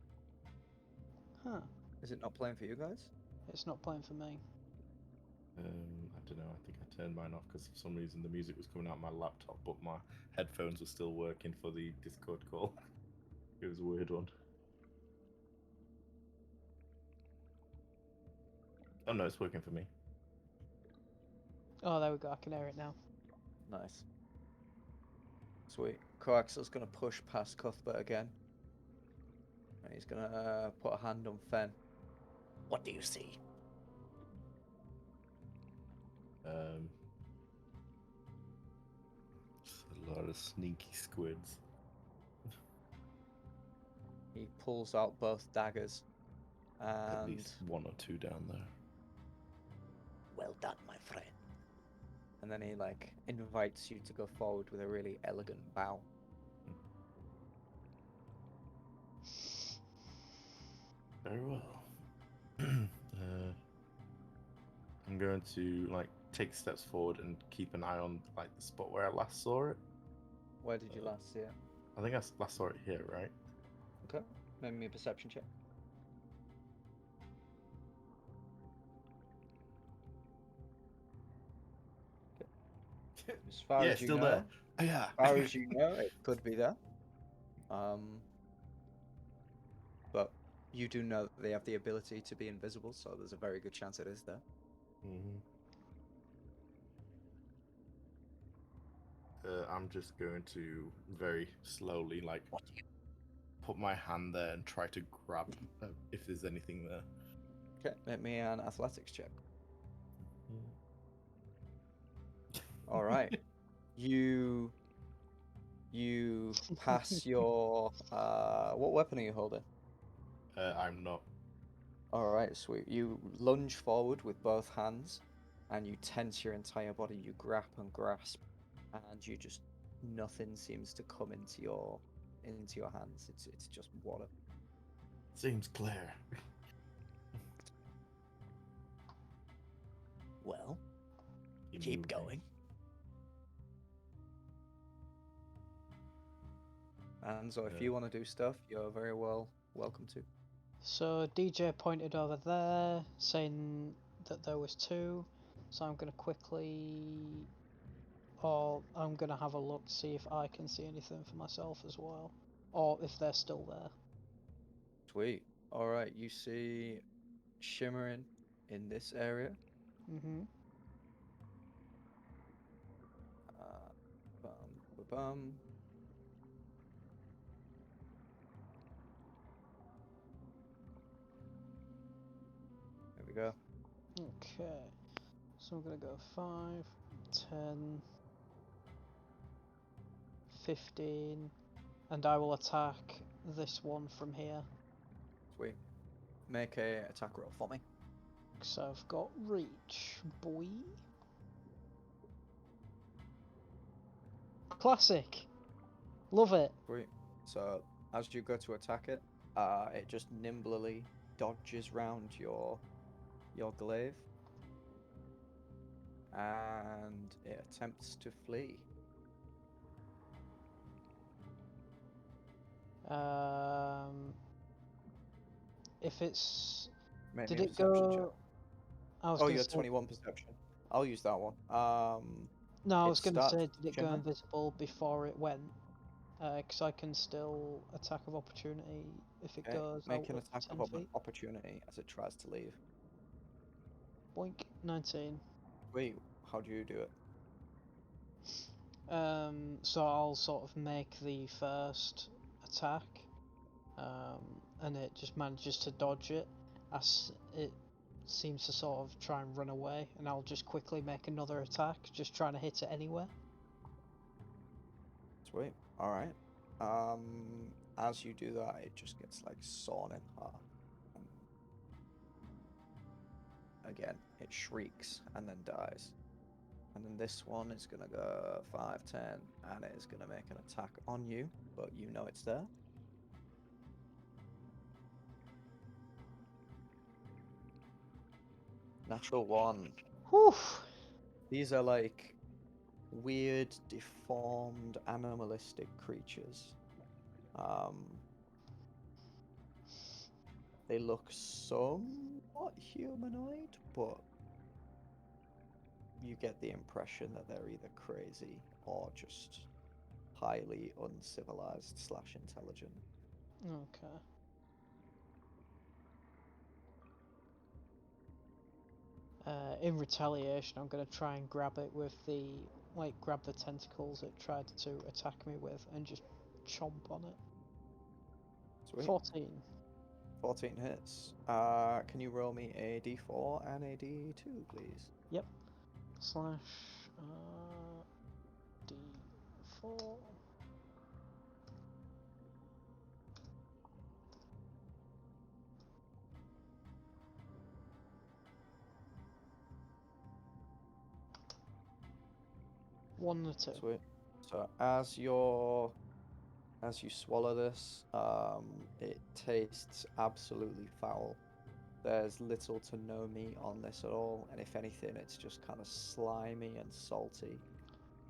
Huh. Is it not playing for you guys? It's not playing for me. I don't know. I think I turned mine off because for some reason the music was coming out my laptop, but my headphones were still working for the Discord call. It was a weird one. Oh no, it's working for me. Oh, there we go. I can hear it now. Nice. Sweet. Coaxil's gonna push past Cuthbert again. And he's gonna put a hand on Fen. What do you see? Just a lot of sneaky squids. He pulls out both daggers. At And least one or two down there. Well done, my friend. and then he like invites you to go forward with a really elegant bow. Very well. I'm going to like take steps forward and keep an eye on like the spot where I last saw it. Where did you last see it? I think I last saw it here, right? Okay. Make me a perception check. As far Yeah, as you still know, there. Oh, yeah. as far as you know, it could be there. But you do know that they have the ability to be invisible, so there's a very good chance it is there. I'm just going to very slowly like What do you put my hand there and try to grab if there's anything there. Okay, make me an athletics check. All right. You pass your what weapon are you holding? I'm not. All right, sweet. You lunge forward with both hands, and you tense your entire body. You grab and grasp, and you just nothing seems to come into your hands. It's just water. Seems clear. Well, Keep keep moving. going. And so, if Yeah. you want to do stuff, you're very welcome to. So DJ pointed over there, saying that there was two. So I'm gonna quickly or I'm gonna have a look to see if I can see anything for myself as well, or if they're still there. Sweet. All right, you see shimmering in this area. Mm-hmm. Bum, bum. There we go. Okay. So I'm gonna go 5, 10, 15, and I will attack this one from here. Sweet. Make a attack roll for me. So I've got reach, boy. Classic. Love it. Sweet. So as you go to attack it, it just nimbly dodges round your glaive, and it attempts to flee. If it's Make did me a it perception check. go? I was Oh, gonna you're say 21 perception. I'll use that one. no. I It was gonna starts say, did it go shimmering. invisible before it went? Because I can still attack of opportunity if it Okay, goes make out an of attack 10 of feet. opportunity as it tries to leave. Boink, 19. Wait, how do you do it? So I'll sort of make the first attack, and it just manages to dodge it as it seems to sort of try and run away, and I'll just quickly make another attack, just trying to hit it anywhere. Sweet. All right. As you do that, it just gets like sawn in half. Again, it shrieks and then dies. And then this one is gonna go 5, 10, and it is gonna make an attack on you, but you know it's there. Natural 1. Whew! These are like weird, deformed, animalistic creatures. They look somewhat humanoid, but you get the impression that they're either crazy or just highly uncivilized / intelligent. Okay. In retaliation, I'm gonna try and grab it with grab the tentacles it tried to attack me with and just chomp on it. Sweet. 14. 14 hits. Can you roll me a d4 and a d2, please? Yep. Slash D4. One and a 2. Sweet. So as you swallow this, it tastes absolutely foul. There's little to no meat on this at all, and if anything, it's just kind of slimy and salty.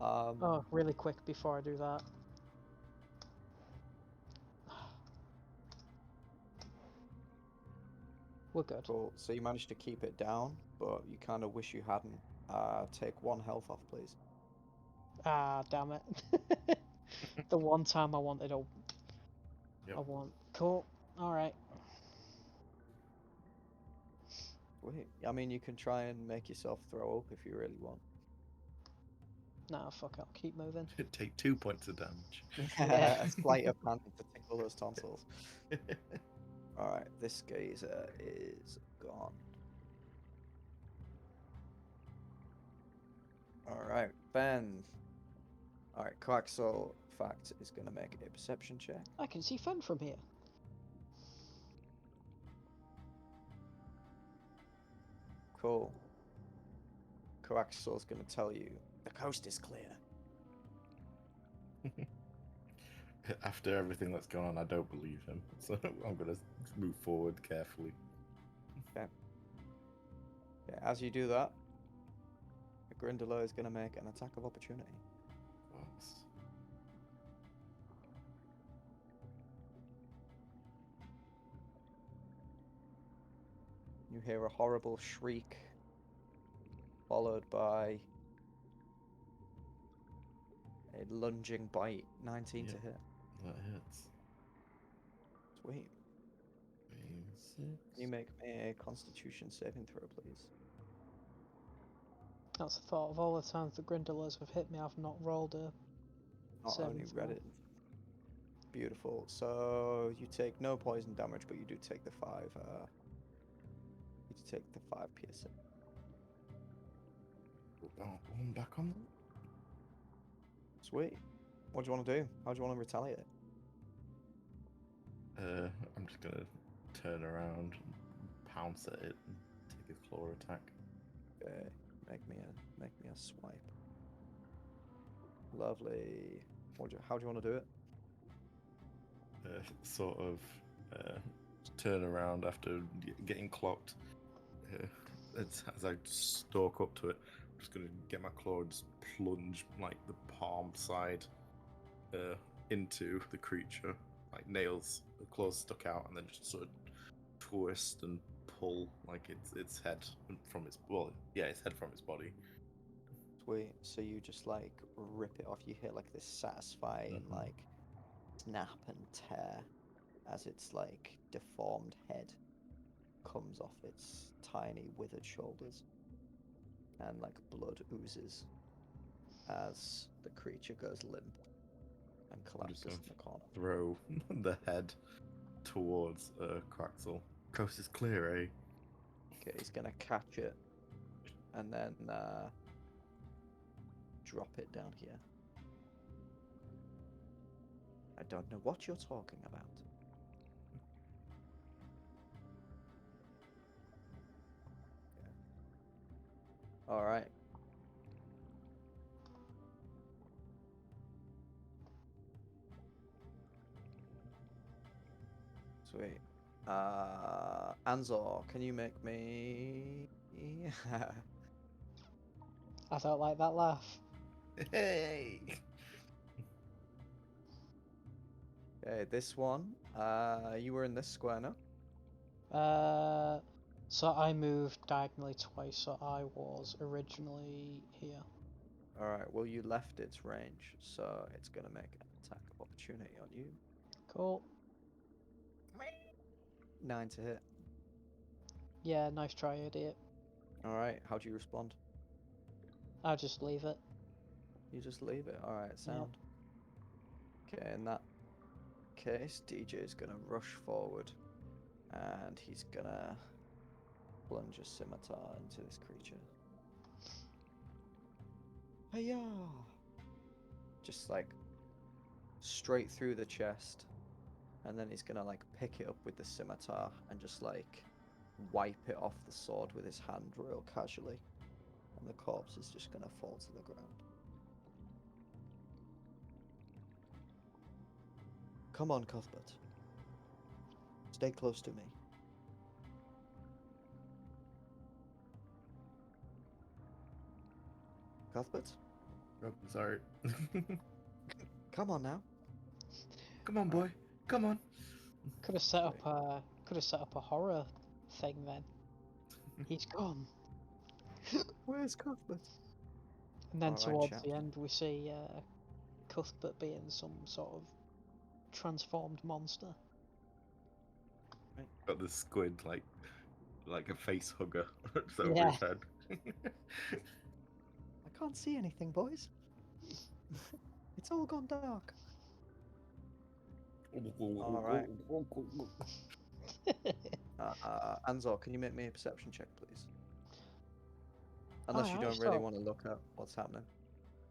Oh, really quick before I do that. We're good. Cool. So you managed to keep it down, but you kind of wish you hadn't. Take 1 health off, please. Ah, damn it. The one time I wanted a... Yep. I want... Cool. Alright. Wait, I mean, you can try and make yourself throw up if you really want. Nah, fuck it, I'll keep moving. Take 2 points of damage. Yeah. A sleight of hand to tickle those tonsils. Alright, this gazer is gone. Alright, Ben. Alright, Quaxel Fact is going to make a perception check. I can see Fen from here. Cool. Coaxel's going to tell you the coast is clear. After everything that's gone on, I don't believe him. So I'm going to move forward carefully. Okay. Yeah, as you do that, Grindelow is going to make an attack of opportunity. Once. You hear a horrible shriek, followed by A lunging bite, 19 to Yeah. hit. That hits. Sweet. Can you make me a Constitution saving throw, please? That's the thought of all the times the Grindelers have hit me, I've not rolled a Not saving only throw. read it. Beautiful. So you take no poison damage, but you do take the 5. You do take the 5 piercing. One back on them. Sweet. What do you want to do? How do you want to retaliate? I'm just gonna turn around, pounce at it, and take a claw attack. Okay. Make me a swipe. Lovely. How do you want to do it? Sort of turn around after getting clocked. As I stalk up to it, I'm just gonna get my claw and just plunge like the palm side into the creature, like nails, the claws stuck out, and then just sort of twist and pull like its head from its its head from its body. Sweet. So you just like rip it off. You hear like this satisfying Mhm. like snap and tear as its like deformed head comes off its tiny withered shoulders, and like blood oozes as the creature goes limp and I'm just collapses gonna in the corner. throw the head towards Craxel. Coast is clear, eh? Okay, he's gonna catch it and then drop it down here. I don't know what you're talking about. Okay. All right. Sweet. An-Zaw, can you make me? I don't like that laugh. Hey! Okay, this one. You were in this square, no? So I moved diagonally twice, so I was originally here. All right. Well, you left its range, so it's gonna make an attack of opportunity on you. Cool. 9 to hit. Yeah, nice try, idiot. All right. How do you respond? I'll just leave it. You just leave it. All right. Sound. Okay. In that case, DJ is gonna rush forward, and he's gonna plunge a scimitar into this creature. Hiya! Just like straight through the chest, and then he's gonna like pick it up with the scimitar and just like wipe it off the sword with his hand real casually, and the corpse is just gonna fall to the ground. Come on, Cuthbert. Stay close to me. Cuthbert? Oh, sorry. Come on now. Come on, boy. Come on. Could have set up a horror thing then. He's gone. Where's Cuthbert? And then Alright, towards chap. the end we see Cuthbert being some sort of transformed monster. Got the squid like a face hugger over Yeah. his head. I can't see anything, boys. It's all gone dark. Alright. An-Zaw, can you make me a perception check, please? Unless you Alright, don't really so- want to look at what's happening.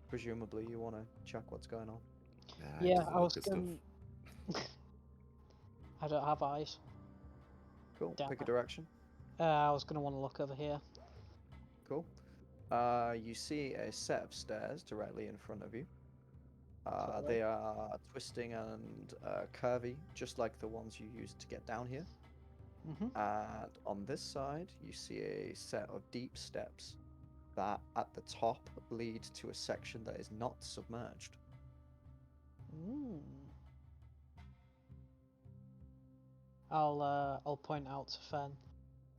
Presumably you want to check what's going on. Nah, he Yeah, doesn't I look was at stuff. gonna... I don't have eyes. Cool, Damn pick a it. direction. I was gonna want to look over here. Cool. You see a set of stairs directly in front of you. Cool. They are twisting and curvy, just like the ones you used to get down here. Mhm. And on this side, you see a set of deep steps that at the top lead to a section that is not submerged. Mm. I'll point out to Fen. Do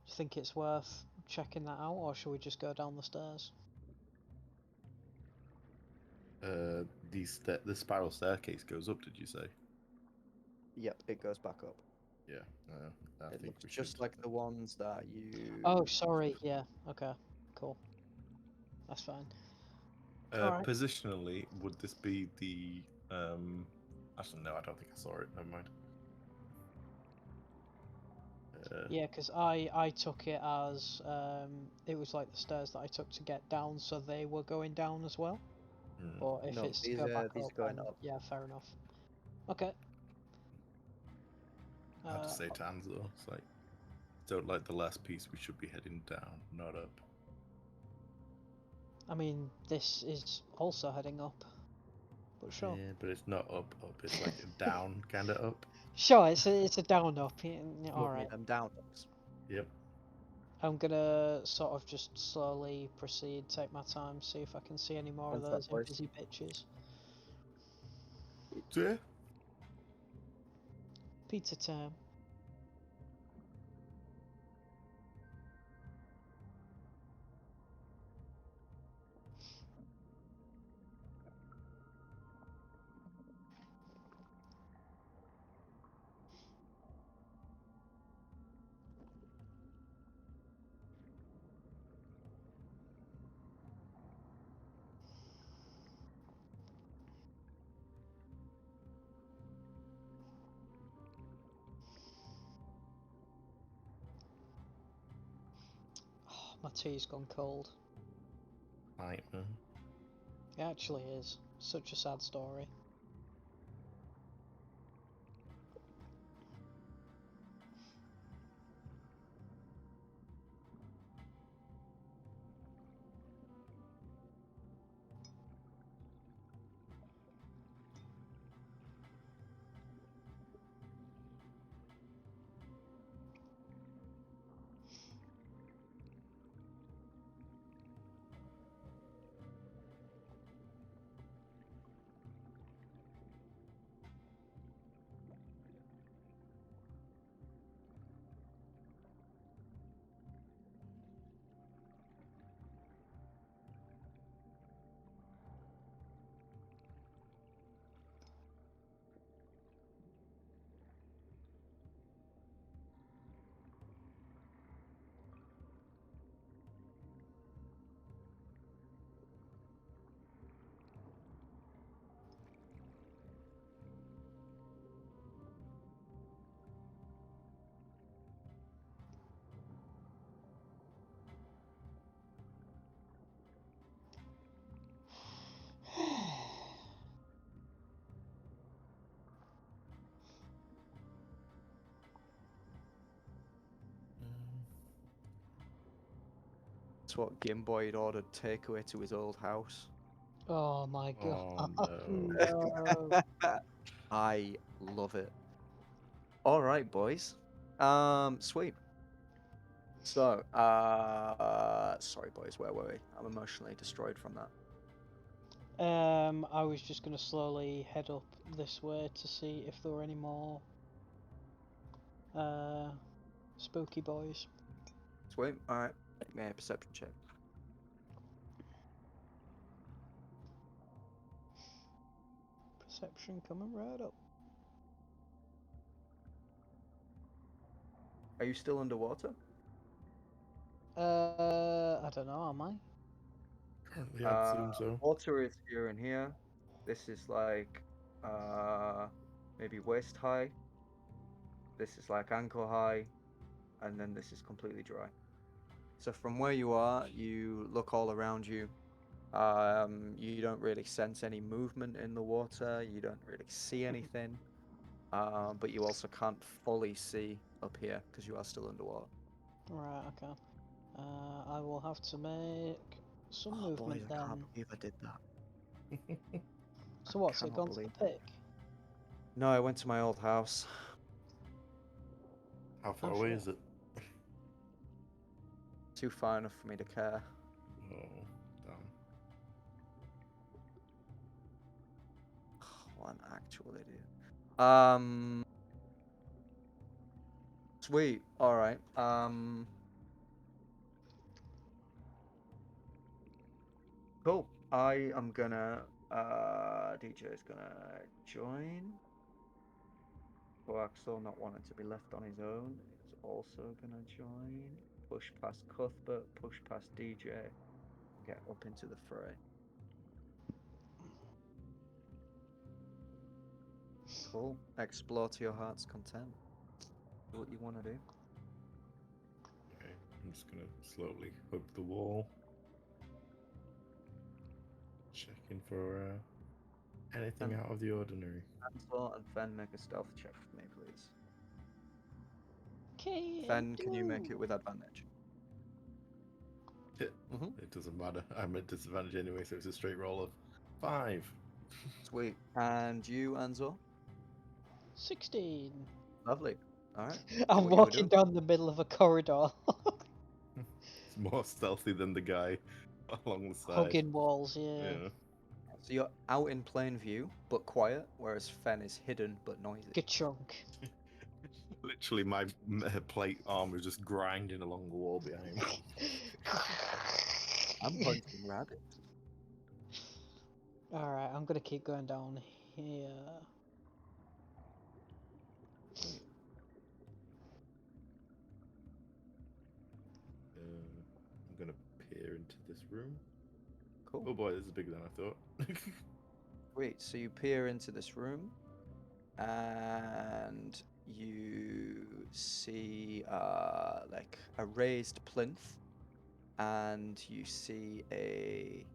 you think it's worth checking that out, or should we just go down the stairs? the spiral staircase goes up. Did you say? Yep, it goes back up. Yeah. I It think looks we just should. like the ones that you. Oh, sorry. Yeah. Okay. Cool. That's fine. Alright. Positionally, would this be the? Actually, no. I don't think I saw it. Never mind. Yeah, because I took it as it was like the stairs that I took to get down, so they were going down as well. hmm. Or if No, it's to these go back are these up, are going then up. yeah, fair enough. Okay. I have to say to An-Zaw, it's like, don't like the last piece. We should be heading down, not up. I mean, this is also heading up, but sure. Yeah, but it's not up. It's like a down kind of up. Sure, it's a down up. Yeah, Love all me right. them down ups. Yep. I'm gonna sort of just slowly proceed, take my time, see if I can see any more of What's that, those boys? busy bitches. So yeah. Pizza time. Oh, my tea's gone cold. Nightmare. It actually is. Such a sad story. That's what Gimboy had ordered takeaway to his old house. Oh my god. Oh no. No. I love it. All right, boys. Sweet. So, sorry, boys. Where were we? I'm emotionally destroyed from that. I was just gonna slowly head up this way to see if there were any more spooky boys. Sweet. All right. Make me a perception check. Perception coming right up. Are you still underwater? I don't know, am I? Currently, I'd assume so. Water is here and here. This is like maybe waist high. This is like ankle high, and then this is completely dry. So from where you are, you look all around you. You don't really sense any movement in the water. You don't really see anything. But you also can't fully see up here because you are still underwater. Right, okay. I will have to make some Oh, boys, movement I can't then. believe I did that. So what's it cannot gone to the believe pick? No, I went to my old house. How far Oh, away shit. is it? Too far enough for me to care. Oh, damn. What an actual idiot. Sweet. All right. Cool. I am gonna DJ is gonna join. Clarkson, not wanting to be left on his own, is also gonna join. Push past Cuthbert, push past DJ, get up into the fray. Cool. Explore to your heart's content. What you want to do? Okay, I'm just gonna slowly hug the wall. Checking for anything out of the ordinary. An-Zaw and Fen, make a stealth check for me, please. Okay. Fen, can you make it with advantage? It doesn't matter. I'm at disadvantage anyway, so it's a straight roll of 5. Sweet. And you, An-Zaw? 16. Lovely. All right. I'm What you were walking doing? down the middle of a corridor, It's more stealthy than the guy along the side. hugging walls. Yeah. Yeah. So you're out in plain view, but quiet, whereas Fen is hidden but noisy. Good chunk. Literally, my plate arm was just grinding along the wall behind me. I'm hunting rabbits. Alright, I'm gonna keep going down here. I'm gonna peer into this room. Cool. Oh boy, this is bigger than I thought. Wait, so you peer into this room, and you see like a raised plinth, and you see a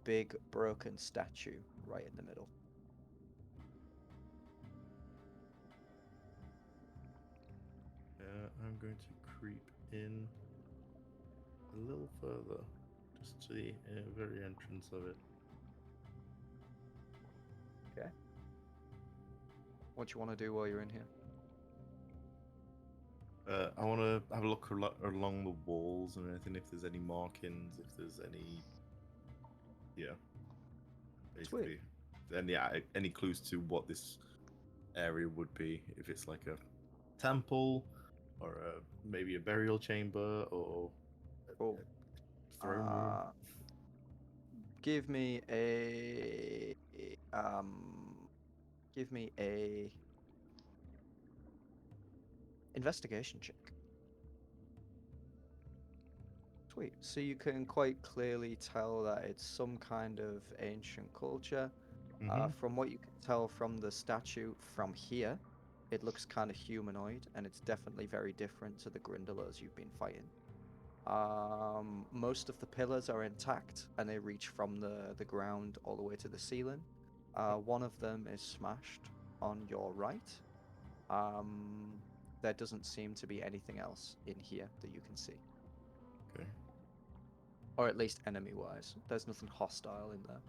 big broken statue right in the middle. I'm going to creep in a little further, just to the very entrance of it. Okay. What do you want to do while you're in here? I want to have a look along the walls and anything, if there's any markings, if there's any, basically, any clues to what this area would be. If it's like a temple, or maybe a burial chamber, or Cool. a throne room. Give me a investigation check. Sweet. So you can quite clearly tell that it's some kind of ancient culture. From what you can tell from the statue from here, it looks kind of humanoid, and it's definitely very different to the Grindelows you've been fighting. Most of the pillars are intact, and they reach from the ground all the way to the ceiling. One of them is smashed on your right. There doesn't seem to be anything else in here that you can see. Okay. Or at least enemy-wise. There's nothing hostile in there.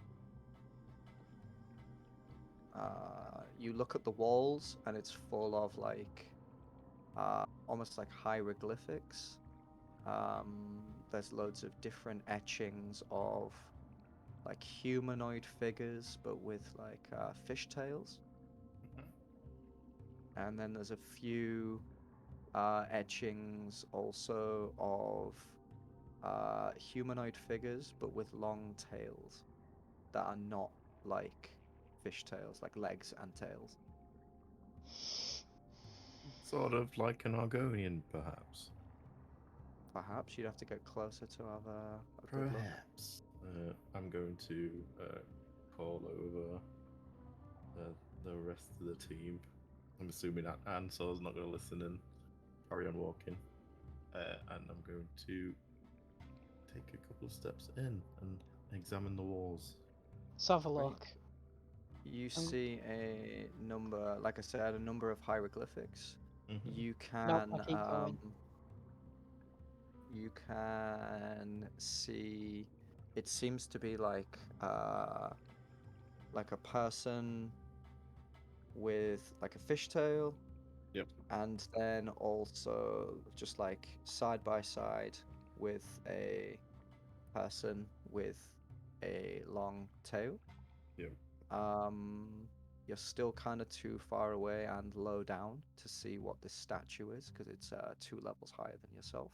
You look at the walls, and it's full of like almost like hieroglyphics. There's loads of different etchings of like humanoid figures, but with like fishtails. And then there's a few etchings also of humanoid figures, but with long tails that are not like fishtails, like legs and tails. Sort of like an Argonian, perhaps. Perhaps you'd have to get closer to have a good look. Perhaps. I'm going to call over the rest of the team. I'm assuming that An-Zaw's not going to listen and carry on walking. And I'm going to take a couple of steps in and examine the walls. Let's have a Great. look. You see a number, like I said, a number of hieroglyphics. You Nope, can I keep going. you can see it seems to be like a person with like a fishtail. Yep. And then also just like side by side with a person with a long tail. Yep. You're still kind of too far away and low down to see what this statue is, because it's 2 levels higher than yourself.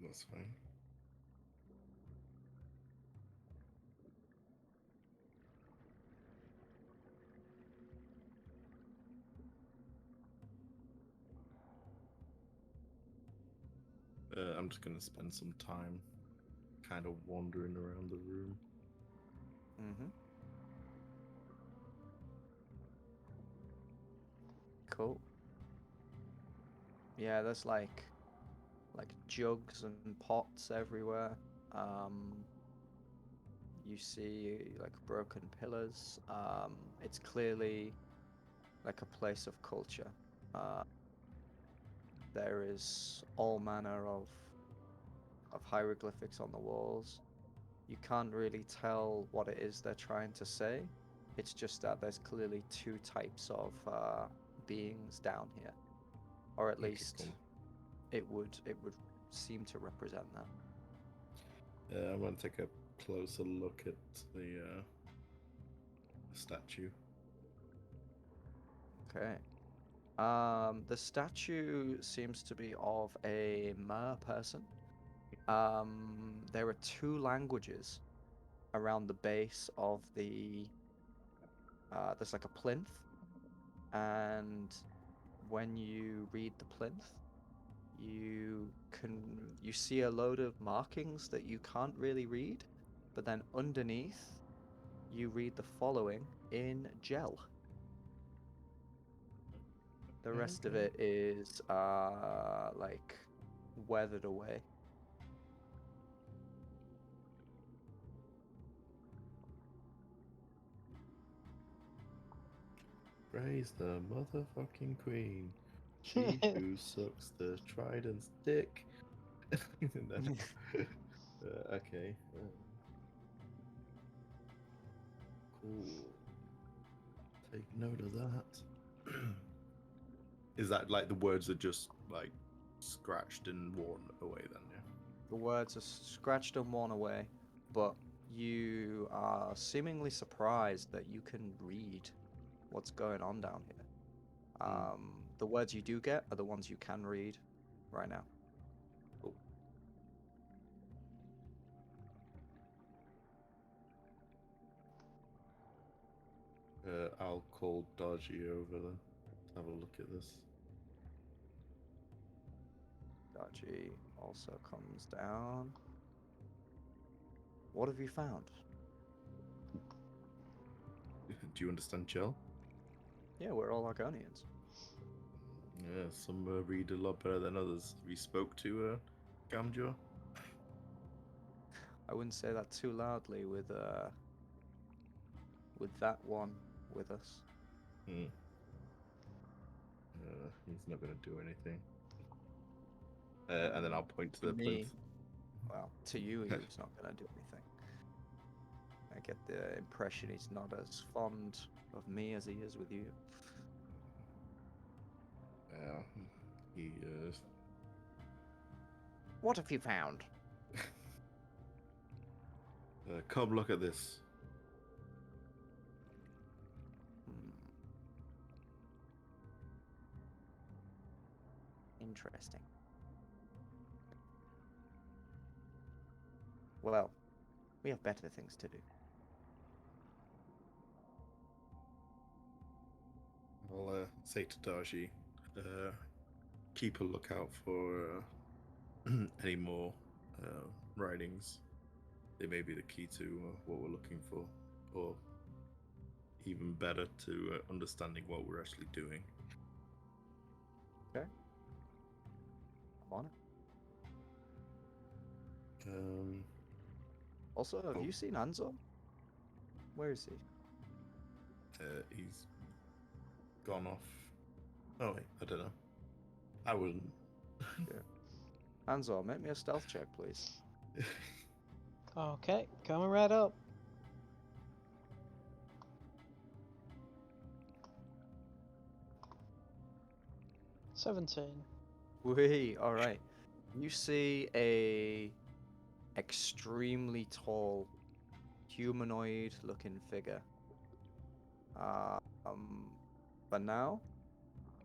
That's fine. I'm just gonna spend some time kind of wandering around the room. Mm-hmm. Cool. Yeah, there's like jugs and pots everywhere. You see like broken pillars. It's clearly like a place of culture. Uh, there is all manner of hieroglyphics on the walls. You can't really tell what it is they're trying to say. It's just that there's clearly two types of beings down here, or at Okay, least cool. it would seem to represent that. I'm gonna take a closer look at the statue. Okay. The statue seems to be of a mer person. There are two languages around the base of the. There's like a plinth, and when you read the plinth, you see a load of markings that you can't really read, but then underneath you read the following in gel. The rest of Okay. it is like weathered away. Praise the motherfucking queen. She who sucks the trident's dick. Okay. Cool. Take note of that. Is that like the words are just like scratched and worn away then, yeah? The words are scratched and worn away, but you are seemingly surprised that you can read what's going on down here. The words you do get are the ones you can read right now. Cool. I'll call Darjee over there to have a look at this. Darjee also comes down. What have you found? Do you understand Gel? Yeah, we're all Argonians. Yeah, some read a lot better than others. Have you spoke to Gamjaw? I wouldn't say that too loudly with that one with us. He's not going to do anything. And then I'll point to To the me, plinth. well, to you, he's not gonna do anything. I get the impression he's not as fond of me as he is with you. Yeah, he is. What have you found? Come look at this. Interesting. Well, we have better things to do. I'll say to Darjee, keep a lookout for any more writings. They may be the key to what we're looking for, or even better, to understanding what we're actually doing. Okay. I'm on it. Also, have you seen An-Zaw? Where is he? He's gone off. Oh wait, I don't know. I wouldn't. Yeah. An-Zaw, make me a stealth check, please. Okay, coming right up. 17. Wee, all right. You see a extremely tall humanoid-looking figure. But now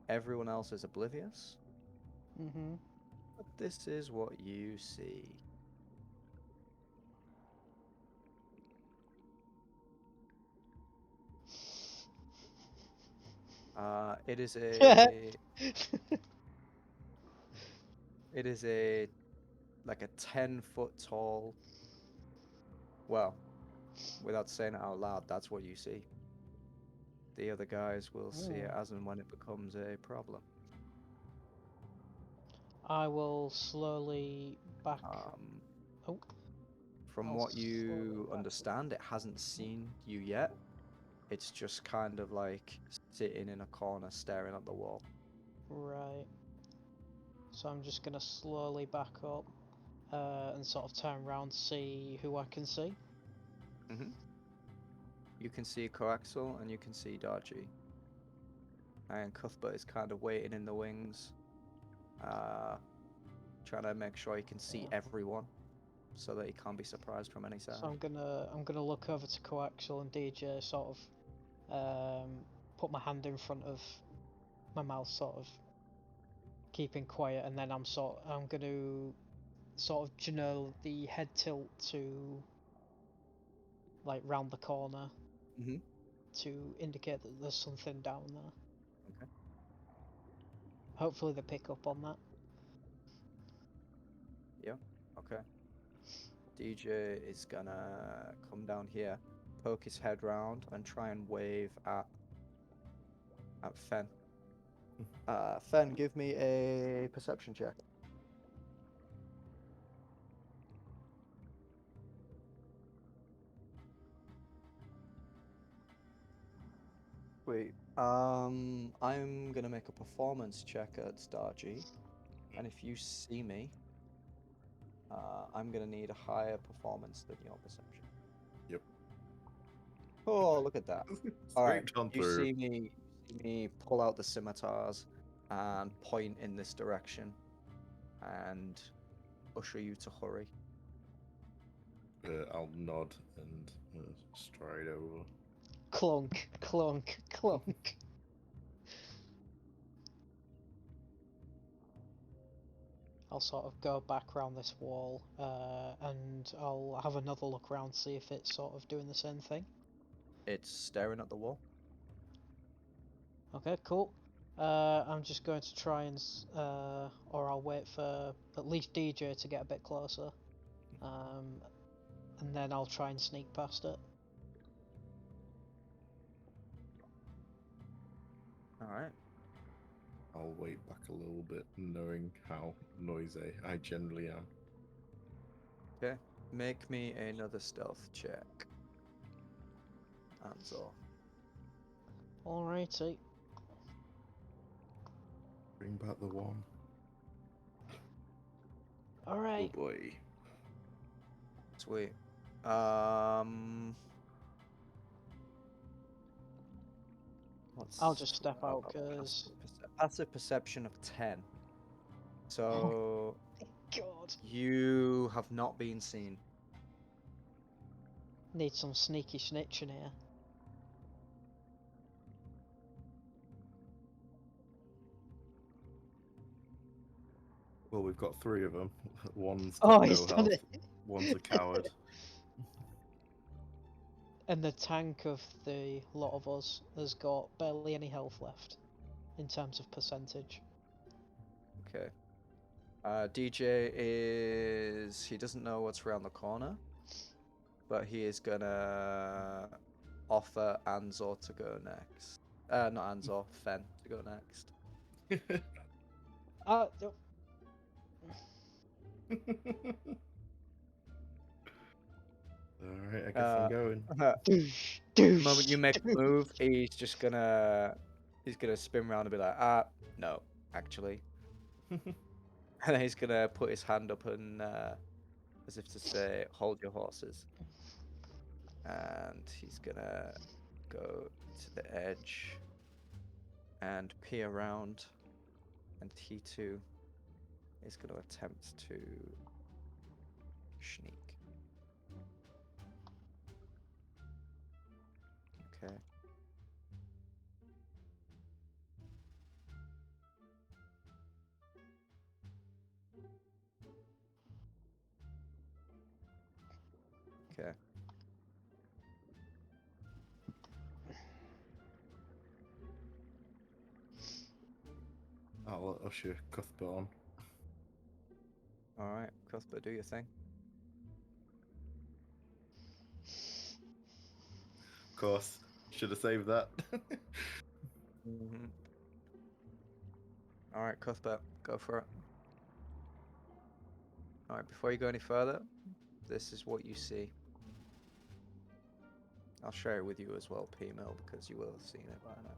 everyone else is oblivious. Mm-hmm. But this is what you see. It is a like a 10-foot tall. Well, without saying it out loud, that's what you see. The other guys will see it Ooh. as and when it becomes a problem. I will slowly back. Oh, From I'll what slowly you back. understand, it hasn't seen you yet. It's just kind of like sitting in a corner staring at the wall. Right. So I'm just gonna slowly back up and sort of turn around to see who I can see. You can see Coaxel and you can see Darjee. And Cuthbert is kind of waiting in the wings, trying to make sure he can see everyone, so that he can't be surprised from any side. So I'm gonna look over to Coaxial and DJ, sort of put my hand in front of my mouth, sort of keeping quiet, and then I'm gonna sort of, you know, the head tilt to like round the corner to indicate that there's something down there. Okay. Hopefully they pick up on that. Yeah. Okay. DJ is gonna come down here, poke his head round, and try and wave at Fen. Fen, give me a perception check. Wait. I'm gonna make a performance check at Darjee, and if you see me, I'm gonna need a higher performance than your perception. Yep. Oh, look at that! All right, Straight on you through. see me pull out the scimitars and point in this direction, and usher you to hurry. I'll nod and stride over. Clunk, clunk, clunk. I'll sort of go back round this wall, and I'll have another look around, see if it's sort of doing the same thing. It's staring at the wall. Okay, cool. I'm just going to try and, or I'll wait for at least DJ to get a bit closer, and then I'll try and sneak past it. All right. I'll wait back a little bit, knowing how noisy I generally am. Okay. Make me another stealth check. An-Zaw. Alrighty. Bring back the one. Alright. Oh boy. Sweet. I'll just step out, cause passive perception of 10. So God, you have not been seen. need some sneaky snitching here. Well, we've got 3 of them. One's Oh, got he's no done health. it. One's a coward. And the tank of the lot of us has got barely any health left, in terms of percentage. Okay. DJ he doesn't know what's around the corner, but he is gonna offer An-Zaw to go next. Not An-Zaw, Fen to go next. No. Alright, I guess I'm going. Douche, The douche, moment you make a douche. move, he's gonna spin around and be like, no, actually. And then he's gonna put his hand up and as if to say, hold your horses. And he's gonna go to the edge and peer around, and he too is gonna attempt to sneak. Okay. Okay. I'll usher Cuthbert on. All right. Cuthbert, do your thing. Of course, should have saved that. Mm-hmm. All right, Cuthbert, go for it. All right, before you go any further, this is what you see. I'll share it with you as well, P-Mill, because you will have seen it by now.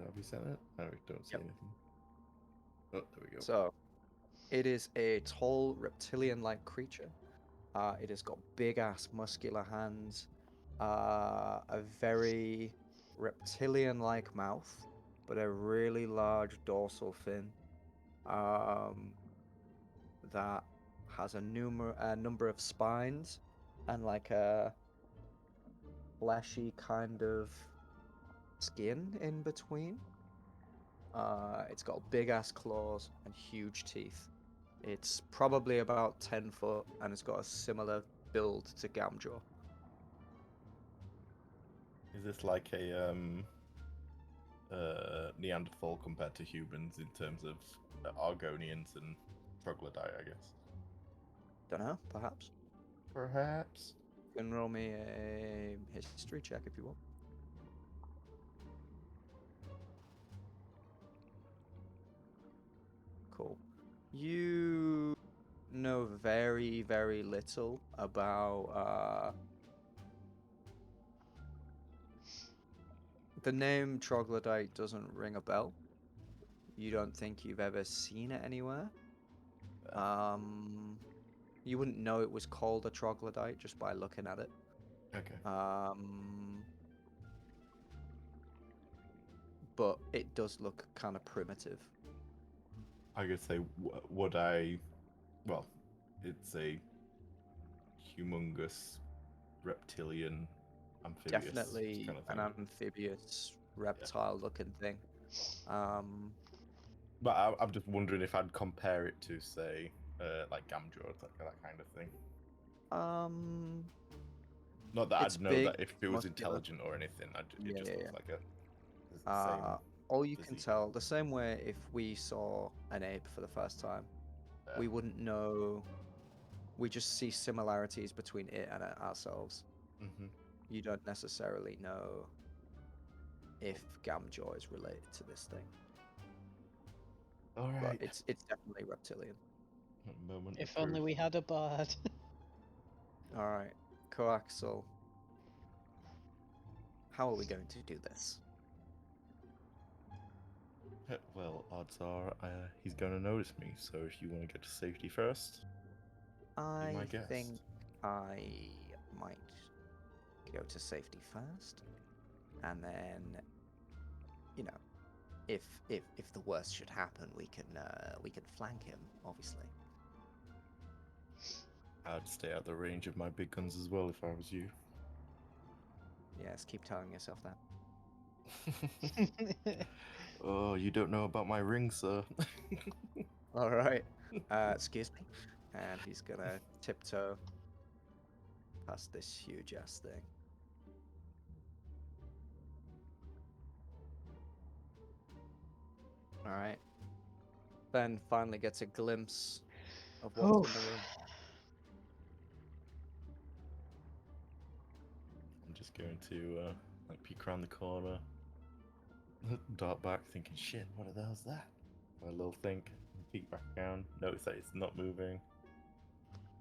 Have we sent it? I don't see Yep. anything. Oh, there we go. So, it is a tall reptilian-like creature. It has got big-ass muscular hands, a very reptilian-like mouth, but a really large dorsal fin that has a number of spines and like a fleshy kind of skin in between. It's got big-ass claws and huge teeth. It's probably about 10 foot, and it's got a similar build to Gamjaw. Is this like a Neanderthal compared to humans in terms of Argonians and troglodyte, I guess? Don't know, perhaps. Perhaps. You can roll me a history check if you want. Cool. You know very, very little about the name troglodyte doesn't ring a bell. You don't think you've ever seen it anywhere. You wouldn't know it was called a troglodyte just by looking at it. Okay. But it does look kind of primitive. I could say, would I? Well, it's a humongous reptilian, amphibious Definitely kind of an thing. amphibious reptile-looking thing. But I'm just wondering if I'd compare it to, say, like Gamjaw, that kind of thing. Not that It's I'd know big, that if it was muscular. intelligent or anything. It just Yeah. looks like the same. All you can physique. tell, the same way if we saw an ape for the first time, Yeah. we wouldn't know. We just see similarities between it and ourselves. Mm-hmm. You don't necessarily know if Gamjaw is related to this thing. All But right. it's definitely reptilian. Moment. If of only truth. we had a bird. All right, Coaxel. How are we going to do this? Well, odds are he's going to notice me. So if you want to get to safety first, I my guest. think I might go to safety first, and then, you know, if the worst should happen, we can flank him, obviously. I'd stay out of the range of my big guns as well if I was you. Yes, keep telling yourself that. Oh, you don't know about my ring, sir. All right. Excuse me. And he's gonna tiptoe past this huge ass thing. All right. Ben finally gets a glimpse of what's in the room. I'm just going to like peek around the corner, dart back, thinking, "Shit, what the hell's that?" A little think, peek back down, notice that it's not moving,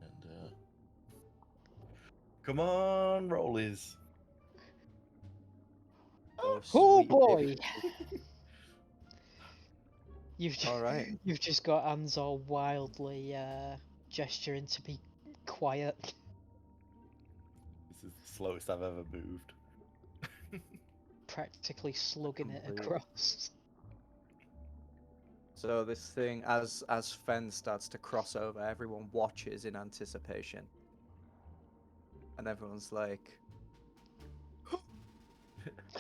and come on, rollies. Oh, Oh sweet boy! baby. All right. You've just got An-Zaw wildly gesturing to be quiet. This is the slowest I've ever moved. Practically slugging it Completely. across. So this thing, as Fen starts to cross over, everyone watches in anticipation, and everyone's like,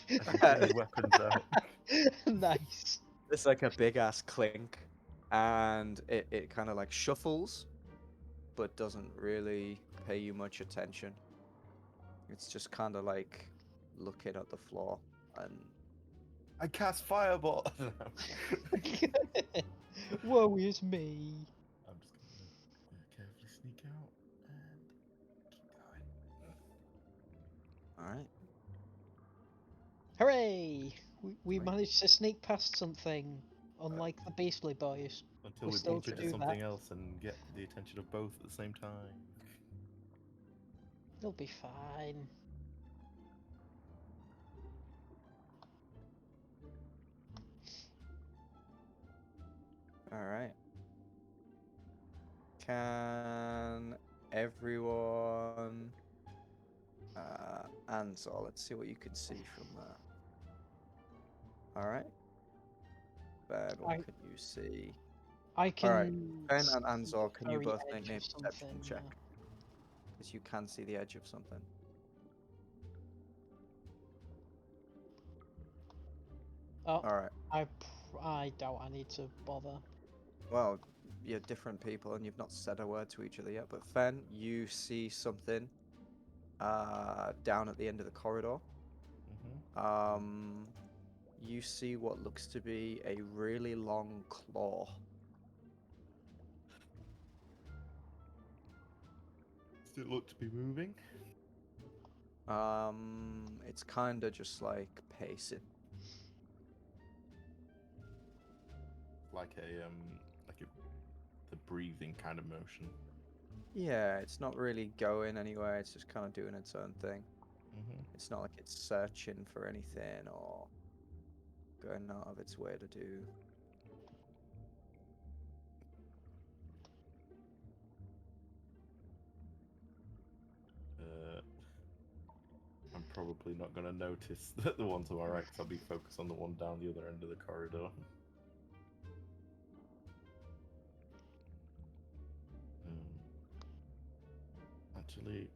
Everybody, weapons out. Nice. "It's like a big ass clink," and it kind of like shuffles, but doesn't really pay you much attention. It's just kind of like looking at the floor, and I cast Fireball. Woe is me. I'm just gonna carefully sneak out and keep going. all right. Hooray! We Right. managed to sneak past something, unlike the Beastly Boys. Until We're we still bump to into do something that. else and get the attention of both at the same time. They'll be fine. All right. Can everyone An-Zaw, let's see what you can see from there. All right. Ben, what I- can you see? I can. Alright, Ben and see An-Zaw, the can you very both edge make me a of perception something, check? Because you can see the edge of something. Oh, Alright. I doubt I need to bother. Well, you're different people and you've not said a word to each other yet, but Fen, you see something down at the end of the corridor. Mm-hmm. You see what looks to be a really long claw. Does it look to be moving? It's kind of just like pacing. Like the breathing kind of motion. Yeah, it's not really going anywhere, it's just kind of doing its own thing. Mm-hmm. It's not like it's searching for anything or going out of its way to do. I'm probably not going to notice that the one to my right, 'cause I'll be focused on the one down the other end of the corridor. Actually,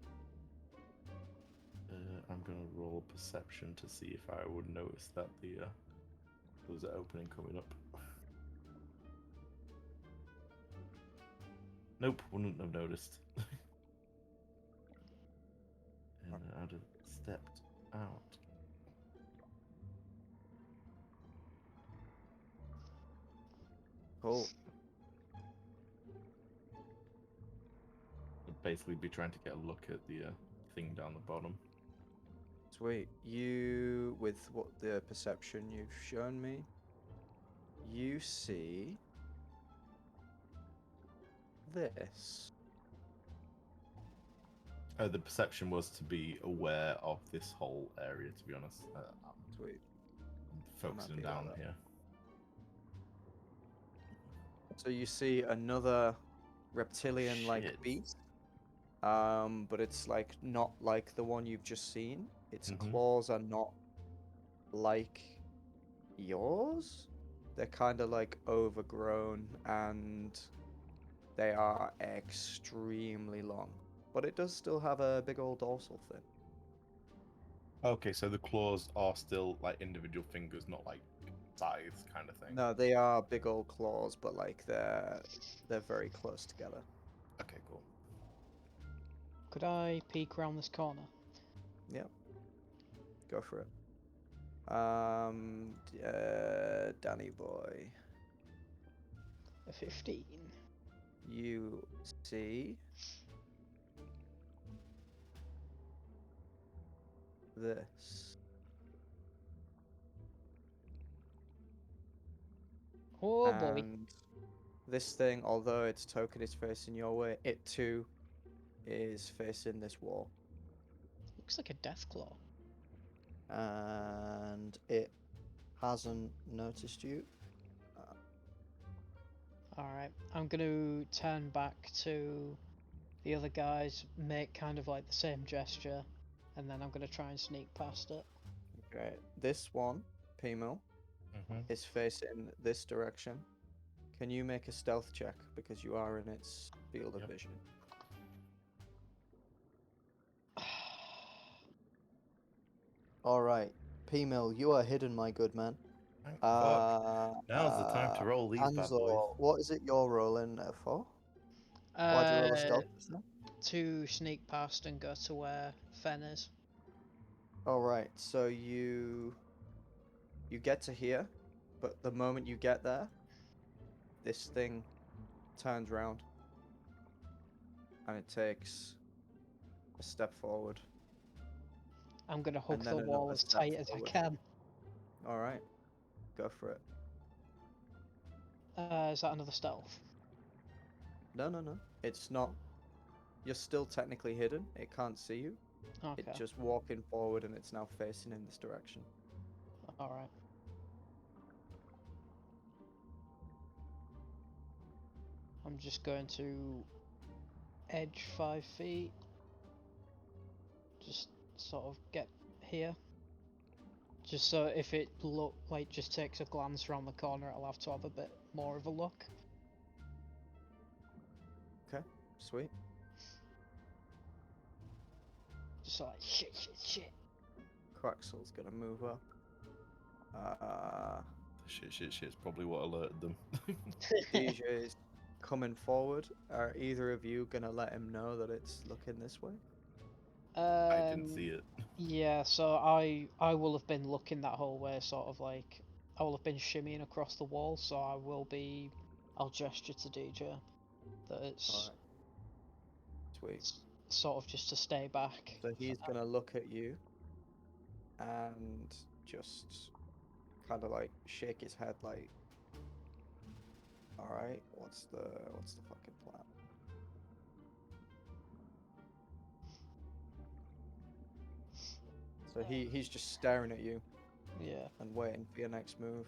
I'm going to roll perception to see if I would notice that there was an opening coming up. Nope, wouldn't have noticed. And I'd have stepped out. Cool. I'd basically be trying to get a look at the thing down the bottom. Sweet. You, with what the perception you've shown me, you see this. The perception was to be aware of this whole area, to be honest. Sweet. I'm focusing happy down about that. here. So you see another reptilian-like Shit. beast, but it's like not like the one you've just seen. Its Mhm. claws are not like yours. They're kind of like overgrown and they are extremely long. But it does still have a big old dorsal fin. Okay, so the claws are still like individual fingers, not like scythes kind of thing. No, they are big old claws, but like they're very close together. Okay, cool. Could I peek around this corner? Yep. Go for it. Danny boy, A 15. you see this. Oh boy. And this thing, although its token is facing your way, it too is facing this wall. Looks like a death claw. And it hasn't noticed you. Alright, I'm gonna turn back to the other guys, make kind of like the same gesture, and then I'm gonna try and sneak past it. Okay, this one, Pimo, Mm-hmm. is facing this direction. Can you make a stealth check because you are in its field of Yep. vision? All right, Pimo, you are hidden, my good man. Thank fuck. Now's the time to roll these bad boys. An-Zaw, what is it you're rolling for? Why'd you roll a stealth? To sneak past and go to where Fen is. Alright, so you get to here, but the moment you get there, this thing turns round and it takes a step forward. I'm gonna hug And the then wall another as step tight as I forward. can. Alright, go for it. Is that another stealth? No. It's not. You're still technically hidden. It can't see you. Okay. It's just walking forward and it's now facing in this direction. Alright. I'm just going to edge 5 feet. Just sort of get here. Just so if it just takes a glance around the corner, I'll have to have a bit more of a look. Okay, sweet. Just like shit. Quaxel's gonna move up. Shit's probably what alerted them. DJ's coming forward. Are either of you gonna let him know that it's looking this way? I didn't see it. Yeah, so I will have been looking that whole way, sort of like I will have been shimmying across the wall, so I'll gesture to DJ that it's Alright. Sweet. sort of just to stay back. So he's gonna look at you and just kind of like shake his head like, alright, what's the fucking plan? So he's just staring at you Yeah. and waiting for your next move.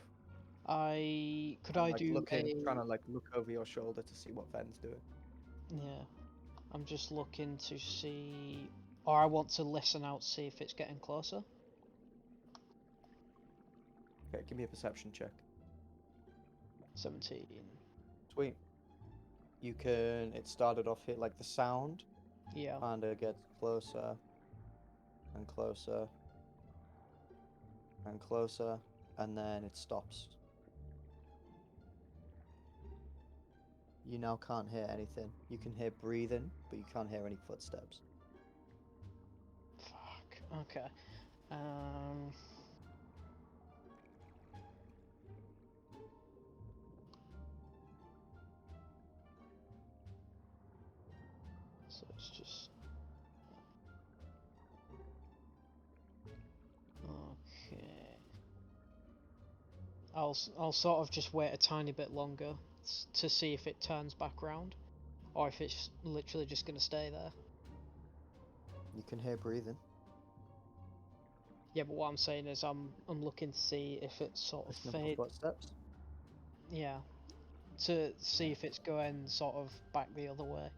Could And, I like, do trying to like look over your shoulder to see what Ven's doing. Yeah. I'm just looking to see, or I want to listen out to see if it's getting closer. Okay, give me a perception check. 17. Sweet. You can. It started off here like the sound Yeah. kind of gets closer and closer and closer, and then it stops. You now can't hear anything. You can hear breathing, but you can't hear any footsteps. Fuck. Okay. So it's just okay. I'll sort of just wait a tiny bit longer to see if it turns back round, or if it's literally just gonna stay there. You can hear breathing. Yeah, but what I'm saying is I'm looking to see if it's sort of Listening for fade. footsteps. Yeah, to see if it's going sort of back the other way.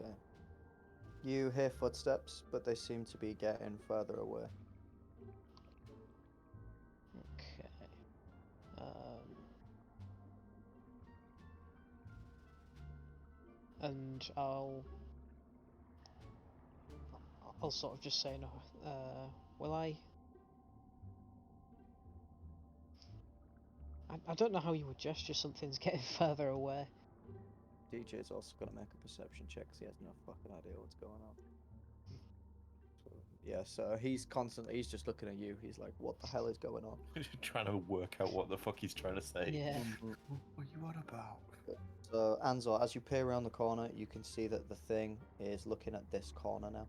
Okay. You hear footsteps, but they seem to be getting further away. Okay. And I'll sort of just say no. Will I don't know how you would gesture something's getting further away. DJ's also gonna make a perception check because he has no fucking idea what's going on. So, yeah, so he's just looking at you. He's like, what the hell is going on? Trying to work out what the fuck he's trying to say. Yeah. What are you on about? So, An-Zaw, as you peer around the corner, you can see that the thing is looking at this corner now.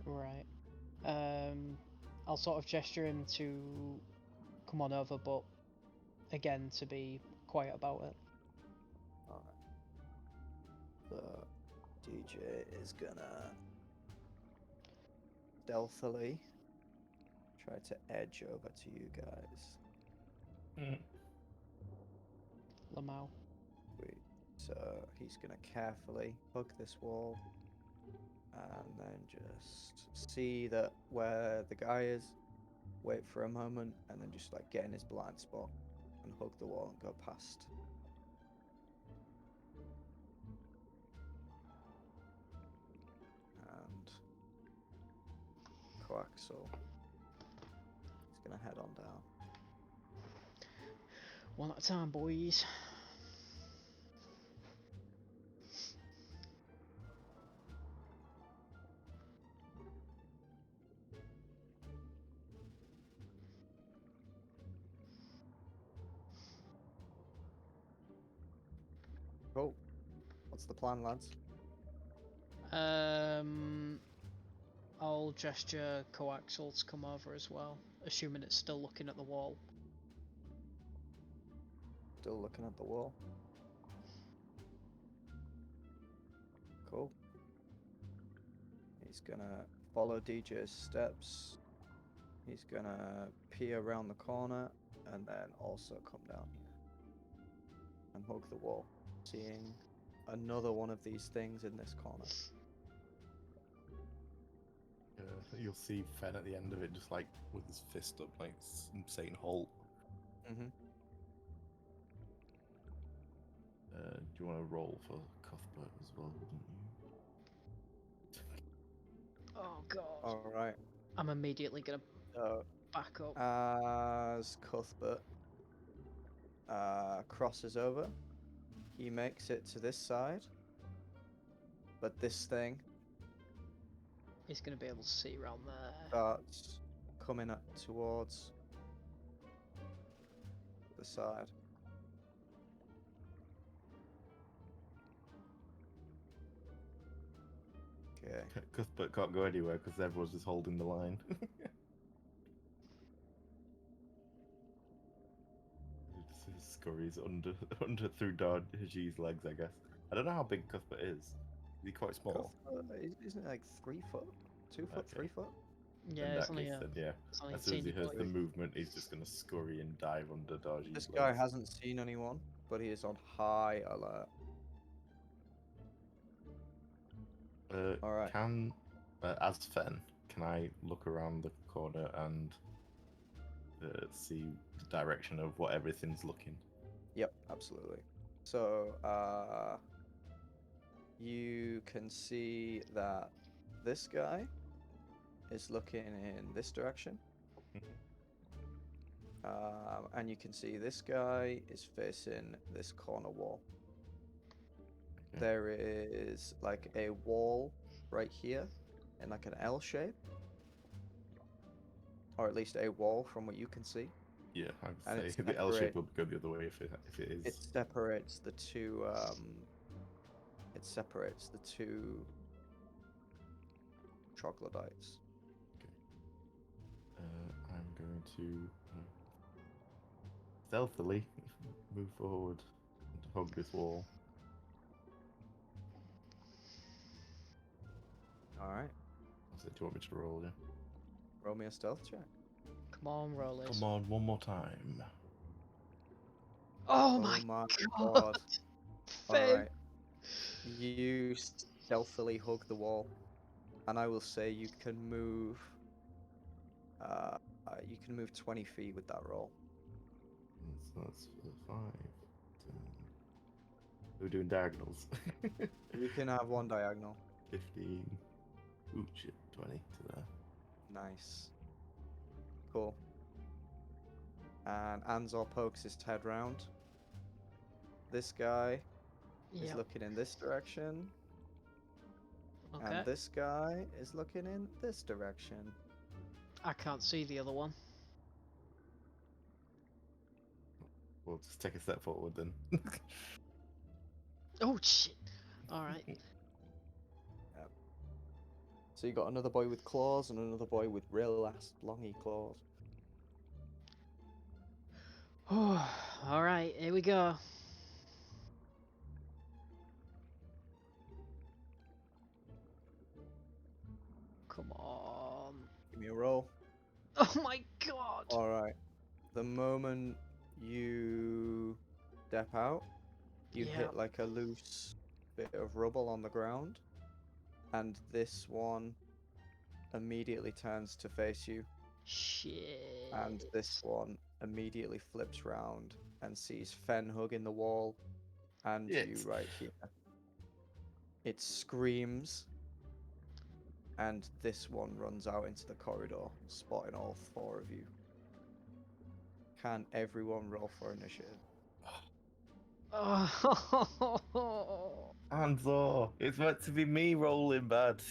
Right. I'll sort of gesture him to come on over, but again to be quiet about it. Alright. So, DJ is gonna stealthily try to edge over to you guys. Lamau. Sweet. So he's gonna carefully hug this wall and then just see that where the guy is, wait for a moment, and then just like get in his blind spot and hug the wall and go past. And Quaxel gonna head on down. One at a time, boys. Cool. What's the plan, lads? I'll gesture coaxial to come over as well, assuming it's still looking at the wall. Still looking at the wall. Cool. He's gonna follow DJ's steps. He's gonna peer around the corner and then also come down here and hug the wall, seeing another one of these things in this corner. You'll see Fen at the end of it, just like with his fist up, like saying "halt." Mm-hmm. Do you want to roll for Cuthbert as well, wouldn't you? Oh god. All right. I'm immediately gonna So back up. as Cuthbert crosses over, he makes it to this side, but this thing He's gonna be able to see around there. starts coming up towards the side. Okay. Cuthbert can't go anywhere because everyone's just holding the line. He just scurries under through Darjee's legs, I guess. I don't know how big Cuthbert is. Is he quite small? Isn't it like 3 foot? 2 foot? Okay. 3 foot? Yeah, In it's that only case, a, then yeah. it's only a As soon as he teeny hears boy. the movement, he's just gonna scurry and dive under Darjee's This legs. guy hasn't seen anyone, but he is on high alert. Alright. As Fen, can I look around the corner and see the direction of what everything's looking? Yep, absolutely. So, you can see that this guy is looking in this direction. And you can see this guy is facing this corner wall. Okay. There is like a wall right here in like an L shape. Or at least a wall from what you can see. Yeah, I And would it's say the L shape separate- will go the other way if it is. It separates the two troglodytes. I'm going to stealthily move forward and hug this wall. Alright. So, do you want me to roll? Yeah. Roll me a stealth check. Come on, rollers. Come on, one more time. Oh my god. god. Alright. You stealthily hug the wall. And I will say you can move 20 feet with that roll. So that's 5, 10. We're doing diagonals. You can have one diagonal. 15. Ooh, shit, 20 to there. Nice. Cool. And An-Zaw pokes his head round. This guy is Yep. looking in this direction. Okay. And this guy is looking in this direction. I can't see the other one. We'll just take a step forward then. Oh shit. Alright. So you got another boy with claws and another boy with real ass longy claws. Alright, here we go. Come on. Give me a roll. Oh my god. Alright. The moment you step out, you Yeah. hit like a loose bit of rubble on the ground. And this one immediately turns to face you. Shit. And this one immediately flips round and sees Fen hugging the wall and you Shit. right here. It screams, and this one runs out into the corridor, spotting all 4 of you. can everyone roll for initiative? An-Zaw, it's meant to be me rolling bad.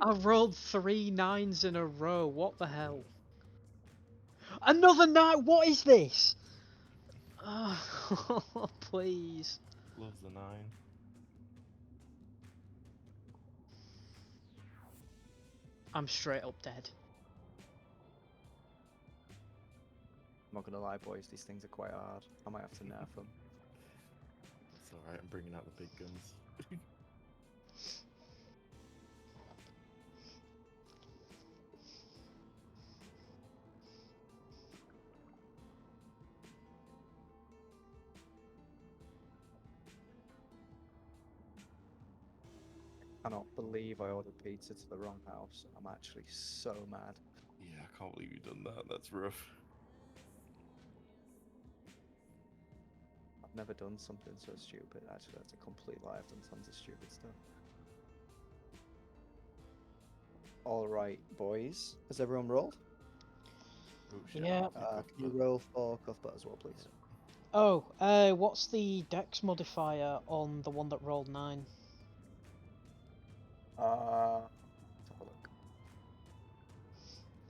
I rolled 3 9s in a row. What the hell? Another 9. What is this? Please. Loves the 9. I'm straight up dead. I'm not gonna lie, boys. These things are quite hard. I might have to nerf them. It's alright, I'm bringing out the big guns. I cannot believe I ordered pizza to the wrong house. I'm actually so mad. Yeah, I can't believe you've done that. That's rough. I've never done something so stupid. Actually, that's a complete lie. I've done tons of stupid stuff. All right, boys. Has everyone rolled? Oh, shit, Yeah. Can you roll for Cuthbert as well, please? Oh, what's the dex modifier on the one that rolled 9? Let's have a look.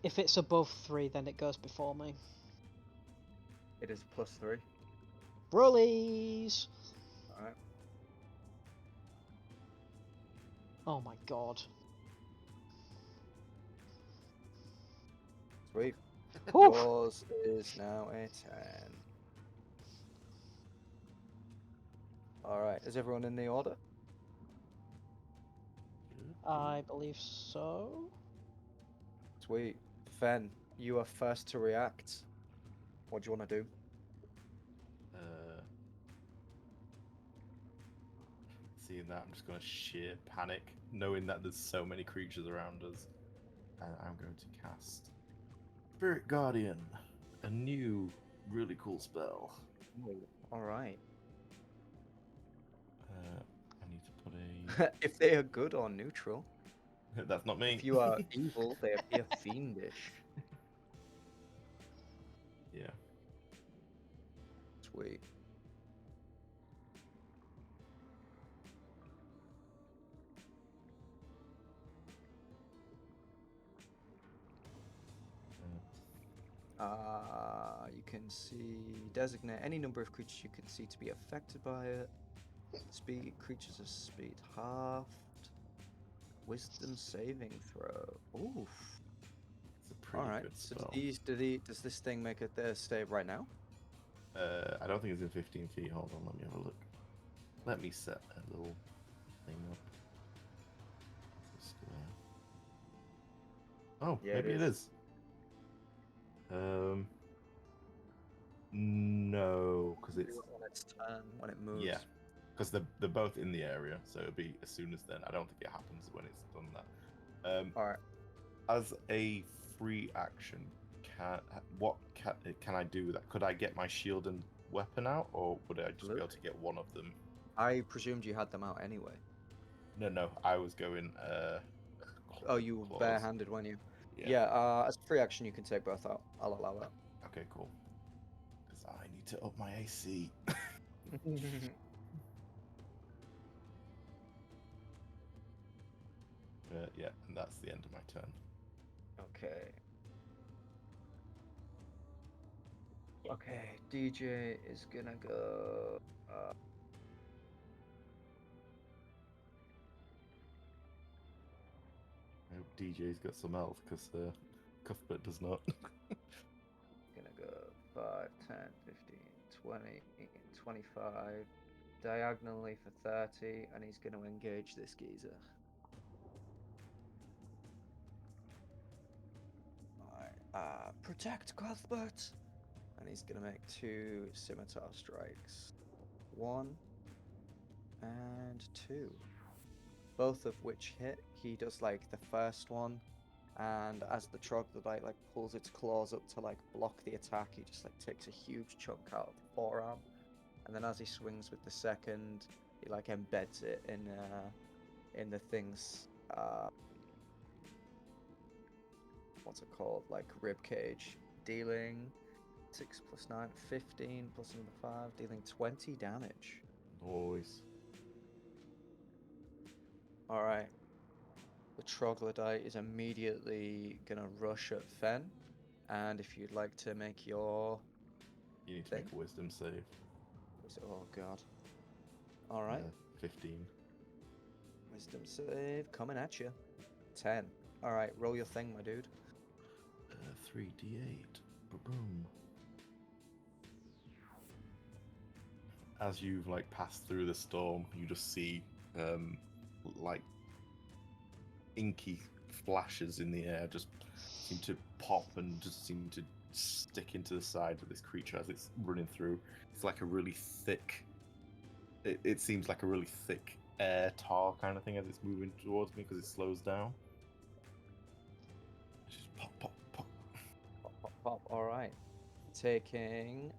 If it's above 3, then it goes before me. It is +3. Rollies! All right. Oh my god. Sweet. Oof. Yours is now a 10. All right. Is everyone in the order? I believe so. Sweet. Fen, you are first to react. What do you want to do? Seeing that, I'm just going to sheer panic, knowing that there's so many creatures around us. And I'm going to cast Spirit Guardian, a new, really cool spell. All right. I need to put If they are good or neutral. a. That's not me. If you are evil, they appear fiendish. Yeah. Sweet. You can see, designate any number of creatures you can see to be affected by it. Speed, creatures of speed halved. Wisdom saving throw. Oof. It's a pretty Alright, good so spell. does this thing make a save right now? I don't think it's in 15 feet. Hold on, let me have a look. Let me set a little thing up. Just, oh, Yeah, maybe it is. No, because it's On its turn when it moves. yeah, because they're both in the area, so it'll be as soon as then. I don't think it happens when it's done that. Alright. As a free action, can I do with that? Could I get my shield and weapon out, or would I just be able to get one of them? I presumed you had them out anyway. No, I was going. Oh, you were claws. barehanded, weren't you? Yeah. As a free action, you can take both out. I'll allow that. Okay, cool. Because I need to up my AC. Yeah, and that's the end of my turn. Okay. Okay, DJ is gonna go. I hope DJ's got some health, because Cuthbert does not. Gonna go 5, 10, 15, 20, 25, diagonally for 30, and he's gonna engage this geezer. Alright, protect Cuthbert! And he's gonna make 2 scimitar strikes. 1 and 2. Both of which hit. He does like the first one, and as the troglodyte like pulls its claws up to like block the attack, he just like takes a huge chunk out of the forearm, and then as he swings with the second, he like embeds it in the thing's what's it called, like rib cage, dealing 6 plus 9, 15 plus another 5, dealing 20 damage. Always. Alright. The troglodyte is immediately gonna rush at Fen. And if you'd like to make your... You need to thing. make a wisdom save. Oh god. Alright. 15. Wisdom save coming at you. 10. Alright, roll your thing, my dude. 3d8. Boom. As you've like passed through the storm, you just see like inky flashes in the air just seem to pop and just seem to stick into the side of this creature as it's running through. It's like a really thick. It seems like a really thick air tar kind of thing as it's moving towards me because it slows down. It's just pop, pop, pop. Pop, pop, pop. Alright. Taking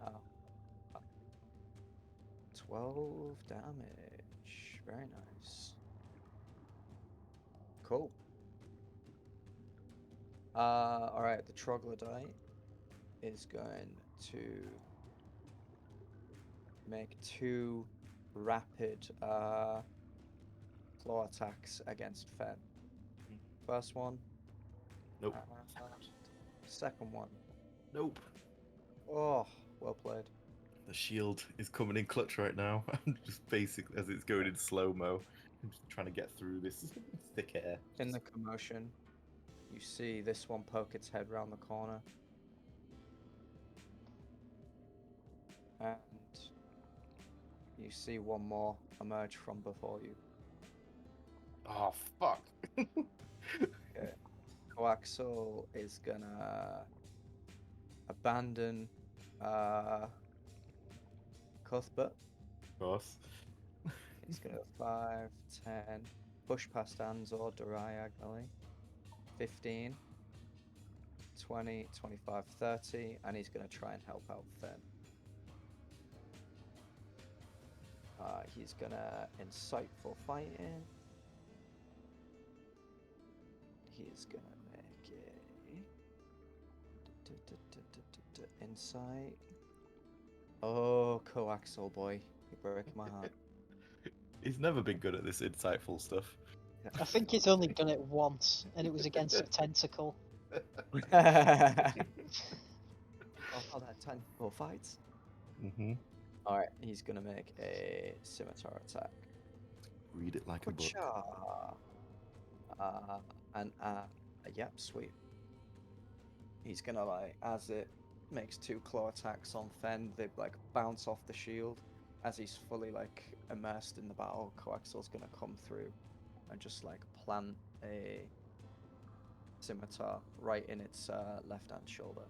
12 damage. Very nice. Cool. Alright, the troglodyte is going to make 2 rapid claw attacks against Fen. First one. Nope. Second one. Nope. Oh, well played. The shield is coming in clutch right now. I'm just basically, as it's going in slow-mo, I'm just trying to get through this thick air. In the commotion, you see this one poke its head round the corner. And you see one more emerge from before you. Oh, fuck. Okay. Coaxel is gonna abandon Cuthbert. Of course. He's gonna 5, 10, push past An-Zaw diagonally. 15, 20, 25, 30, and he's gonna try and help out Fen. He's gonna insightful fighting. He's gonna make a insight. Oh, coaxal boy, you're breaking my heart. He's never been good at this insightful stuff. I think he's only done it once, and it was against a tentacle. Oh, that tentacle fights. Mm-hmm. Alright, he's gonna make a scimitar attack. Read it like a book. Yep, sweet. He's gonna like, as it makes 2 claw attacks on Fen, they like bounce off the shield. As he's fully like immersed in the battle, Coaxal's gonna come through and just like plant a scimitar right in its left hand shoulder.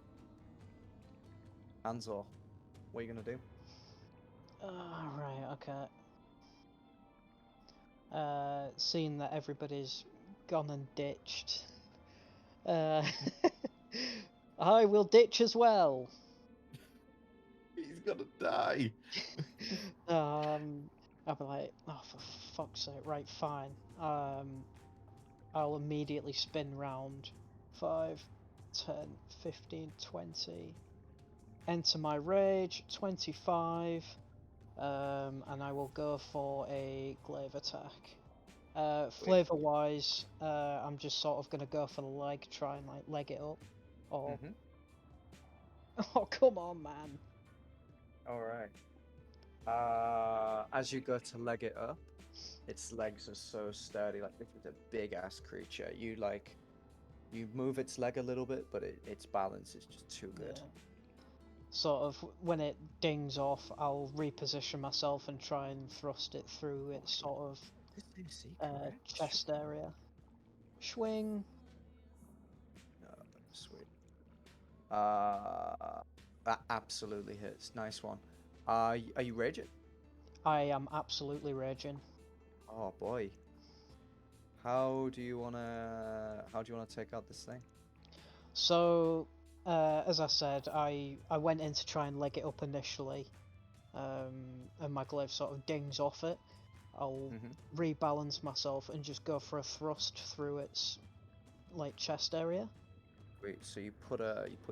An-Zaw, what are you gonna do? Right, okay. Seeing that everybody's gone and ditched, I will ditch as well. He's gonna die. I'll be like, oh, for fuck's sake, right, fine. I'll immediately spin round. 5, 10, 15, 20. Enter my rage, 25. And I will go for a glaive attack. Flavor wise, I'm just sort of gonna go for the leg, try and like leg it up. Or oh, come on, man. Alright. As you go to leg it up, its legs are so sturdy, like this is a big ass creature. You move its leg a little bit, but its balance is just too good. Yeah. Sort of when it dings off, I'll reposition myself and try and thrust it through its sort of chest area. Swing. Oh, sweet. That absolutely hits. Nice one. Are you raging? I am absolutely raging. Oh boy. How do you wanna take out this thing? So, as I said, I went in to try and leg it up initially, and my glaive sort of dings off it. I'll rebalance myself and just go for a thrust through its like chest area. Great. So you put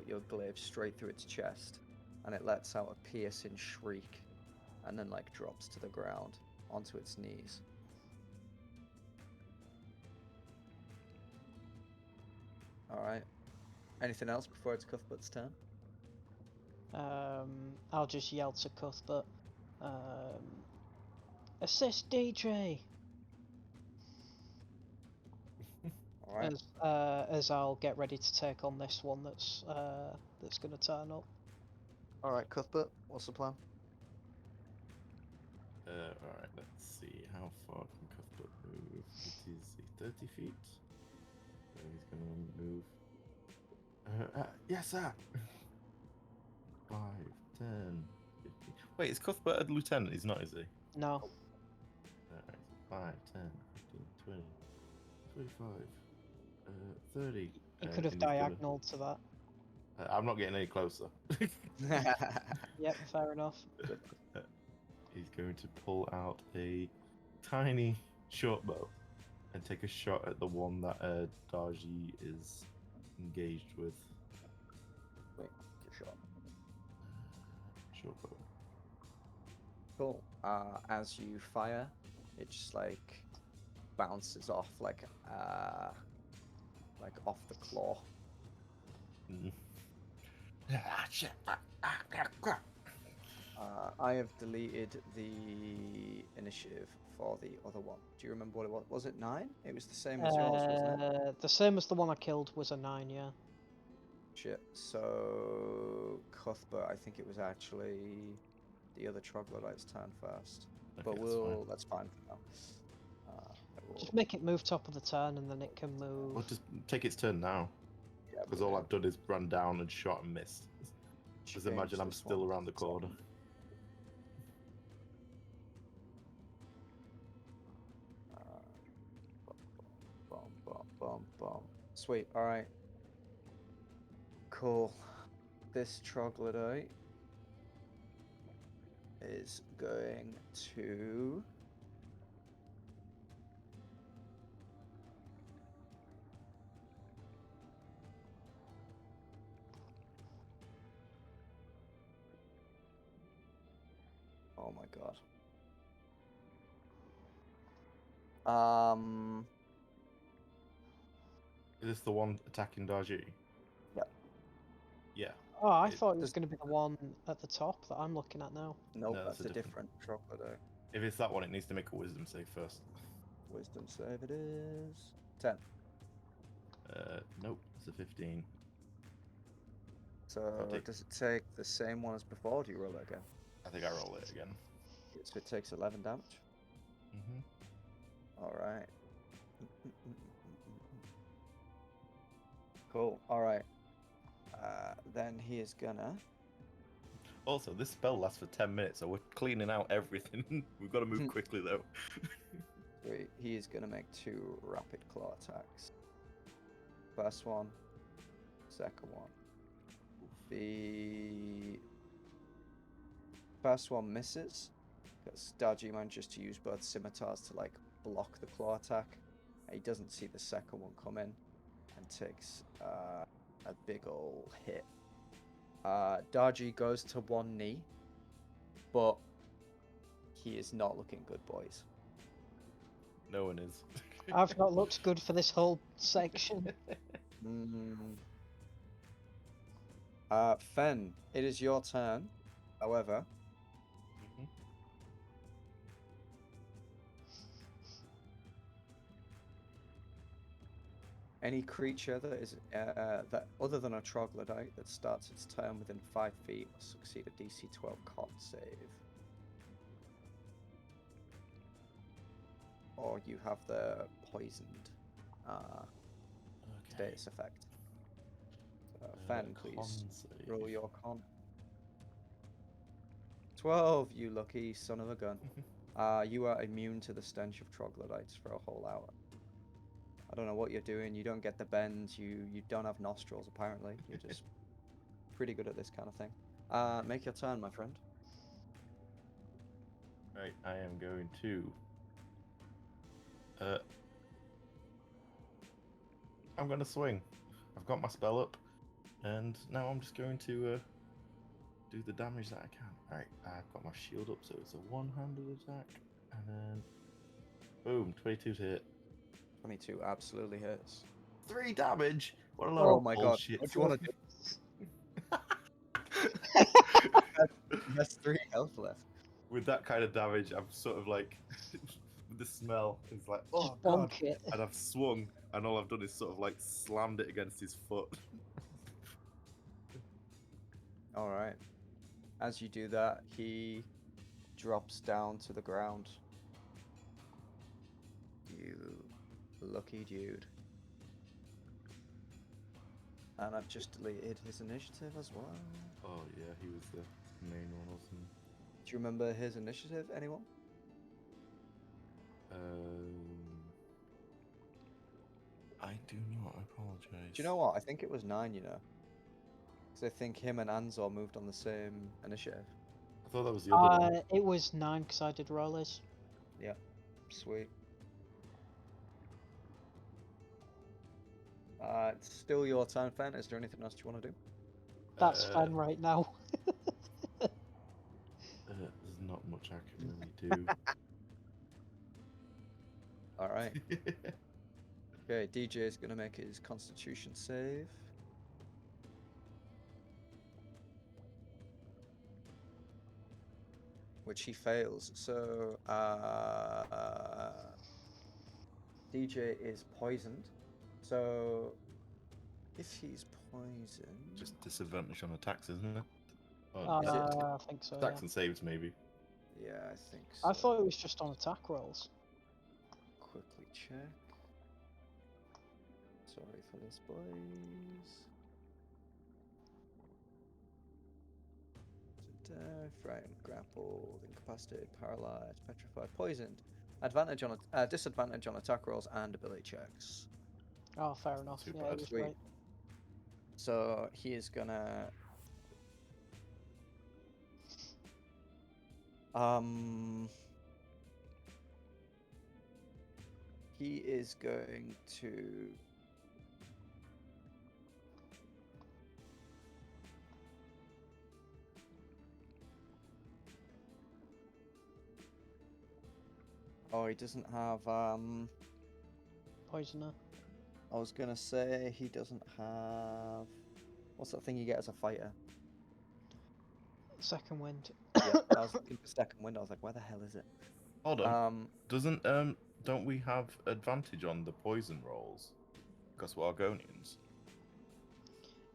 your glaive straight through its chest. and it lets out a piercing shriek, and then like drops to the ground onto its knees. All right. Anything else before it's Cuthbert's turn? I'll just yell to Cuthbert. Assist DJ! All right. As I'll get ready to take on this one that's gonna turn up. All right, Cuthbert. What's the plan? Alright, let's see. How far can Cuthbert move? It is 30 feet. So he's gonna move. Yes, sir! 5, 10, 15. Wait, is Cuthbert a lieutenant? He's not, is he? No. Alright, 5, 10, 15, 20, 25, 30. You could have and he's gonna- diagonal to that. I'm not getting any closer. Yep, fair enough. He's going to pull out a tiny short bow and take a shot at the one that Darjee is engaged with. Wait, good shot. Short bow. Cool. As you fire, it just like bounces off like off the claw. Mm. I have deleted the initiative for the other one. Do you remember what it was? Was it 9? It was the same as yours, wasn't it? The same as the one I killed was a 9, yeah. Shit. So Cuthbert, I think it was actually the other troglodyte's turn first. Okay, But that's fine. that's fine for now. Just make it move top of the turn and then it can move. Well, just take its turn now, yeah, because all I've done is run down and shot and missed. Just imagine I'm still around the corner. Bum. Sweet. All right. Cool. This troglodyte is going to. Oh my god. Is this the one attacking Darjee? Yep. Yeah. Oh, I It- thought it was going to be the one at the top that I'm looking at now. Nope, No, that's that's a a different troglodyte. If it's that one, it needs to make a wisdom save first. Wisdom save it is 10. Nope, it's a 15. So take- does it take the same one as before? Or do you roll it again? I think I roll it again. So it takes 11 damage. Mm-hmm. All right. Cool. All right. Then he is gonna. Also, this spell lasts for 10 minutes, so we're cleaning out everything. We've got to move quickly, though. He is gonna make 2 rapid claw attacks. First one. Second one. The first one misses because Darjee manages to use both scimitars to like block the claw attack. He doesn't see the second one come in and takes a big ol' hit. Darjee goes to one knee, but he is not looking good, boys. No one is. I've not looked good for this whole section. Fen, it is your turn. However, Mhm. any creature that is that other than a troglodyte that starts its turn within 5 feet will succeed a DC 12 con save. Or you have the poisoned status effect. Fen, please Con save. roll your con. 12, you lucky son of a gun. You are immune to the stench of troglodytes for a whole hour. I don't know what you're doing. You don't get the bends. You don't have nostrils, apparently. You're just pretty good at this kind of thing. Make your turn, my friend. Right, I am going to. I'm going to swing. I've got my spell up, and now I'm just going to do the damage that I can. Alright, I've got my shield up, so it's a one-handed attack. And then, boom, 22 to hit. 22 absolutely hits. 3 damage? What a lot Oh of my god. bullshit. What do you want to do? He has 3 health left. With that kind of damage, I'm sort of like, with the smell, it's like, Just oh god. bonk it. And I've swung, and all I've done is sort of like slammed it against his foot. Alright. As you do that, he drops down to the ground. You lucky dude. And I've just deleted his initiative as well. Oh yeah, he was the main one, wasn't he? Do you remember his initiative, anyone? I do not. I apologize. Do you know what? I think it was 9, you know. Because I think him and An-Zaw moved on the same initiative. I thought that was the other one. It was 9 because I did rollers. Yep. Sweet. It's still your turn, Fen. Is there anything else you want to do? That's fun right now. There's not much I can really do. Alright. Okay, DJ is going to make his constitution save. Which he fails. So, DJ is poisoned. So, if he's poisoned... Just disadvantage on attacks, isn't it? I think so, Attacks yeah. and saves, maybe. Yeah, I think so. I thought it was just on attack rolls. Quickly check. Sorry for this, boys. Frightened, grappled, incapacitated, paralyzed, petrified, poisoned. Advantage on disadvantage on attack rolls and ability checks. Oh, fair enough. too Yeah, bad. it was Sweet. great. So he is gonna he is going to oh, he doesn't have Poisoner. I was gonna say he doesn't have what's that thing you get as a fighter? Second wind. Yeah, I was looking for second wind. I was like, where the hell is it? Hold on. Don't we have advantage on the poison rolls? Because we're Argonians.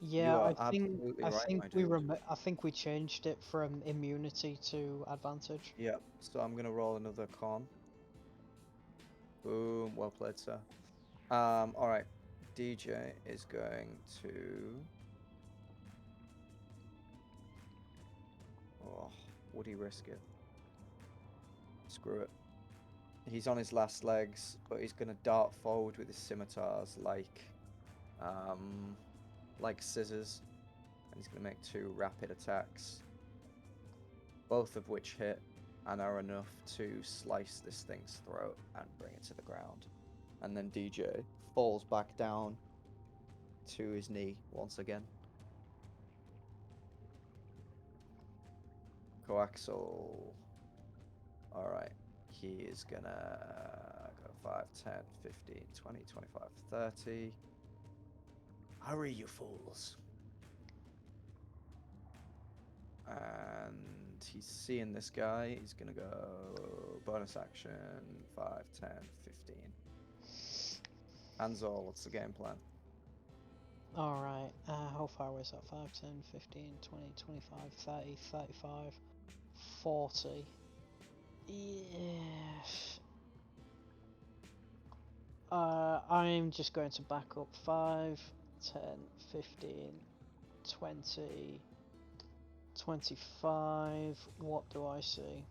Yeah, are I think absolutely I right, think my we dude. I think we changed it from immunity to advantage. Yeah, so I'm gonna roll another con. Boom, well played, sir. Alright. DJ is going to oh, would he risk it? Screw it. He's on his last legs, but he's gonna dart forward with his scimitars like scissors. And he's gonna make 2 rapid attacks. Both of which hit and are enough to slice this thing's throat and bring it to the ground. And then DJ falls back down to his knee once again. Coaxal. Alright. He is gonna go 5, 10, 15, 20, 25, 30. Hurry, you fools. And he's seeing this guy. He's gonna go bonus action 5, 10, 15. An-Zaw, what's the game plan? Alright, how far was that? 5, 10, 15, 20, 25, 30, 35, 40. Yes. I'm just going to back up 5, 10, 15, 20, 25. What do I see?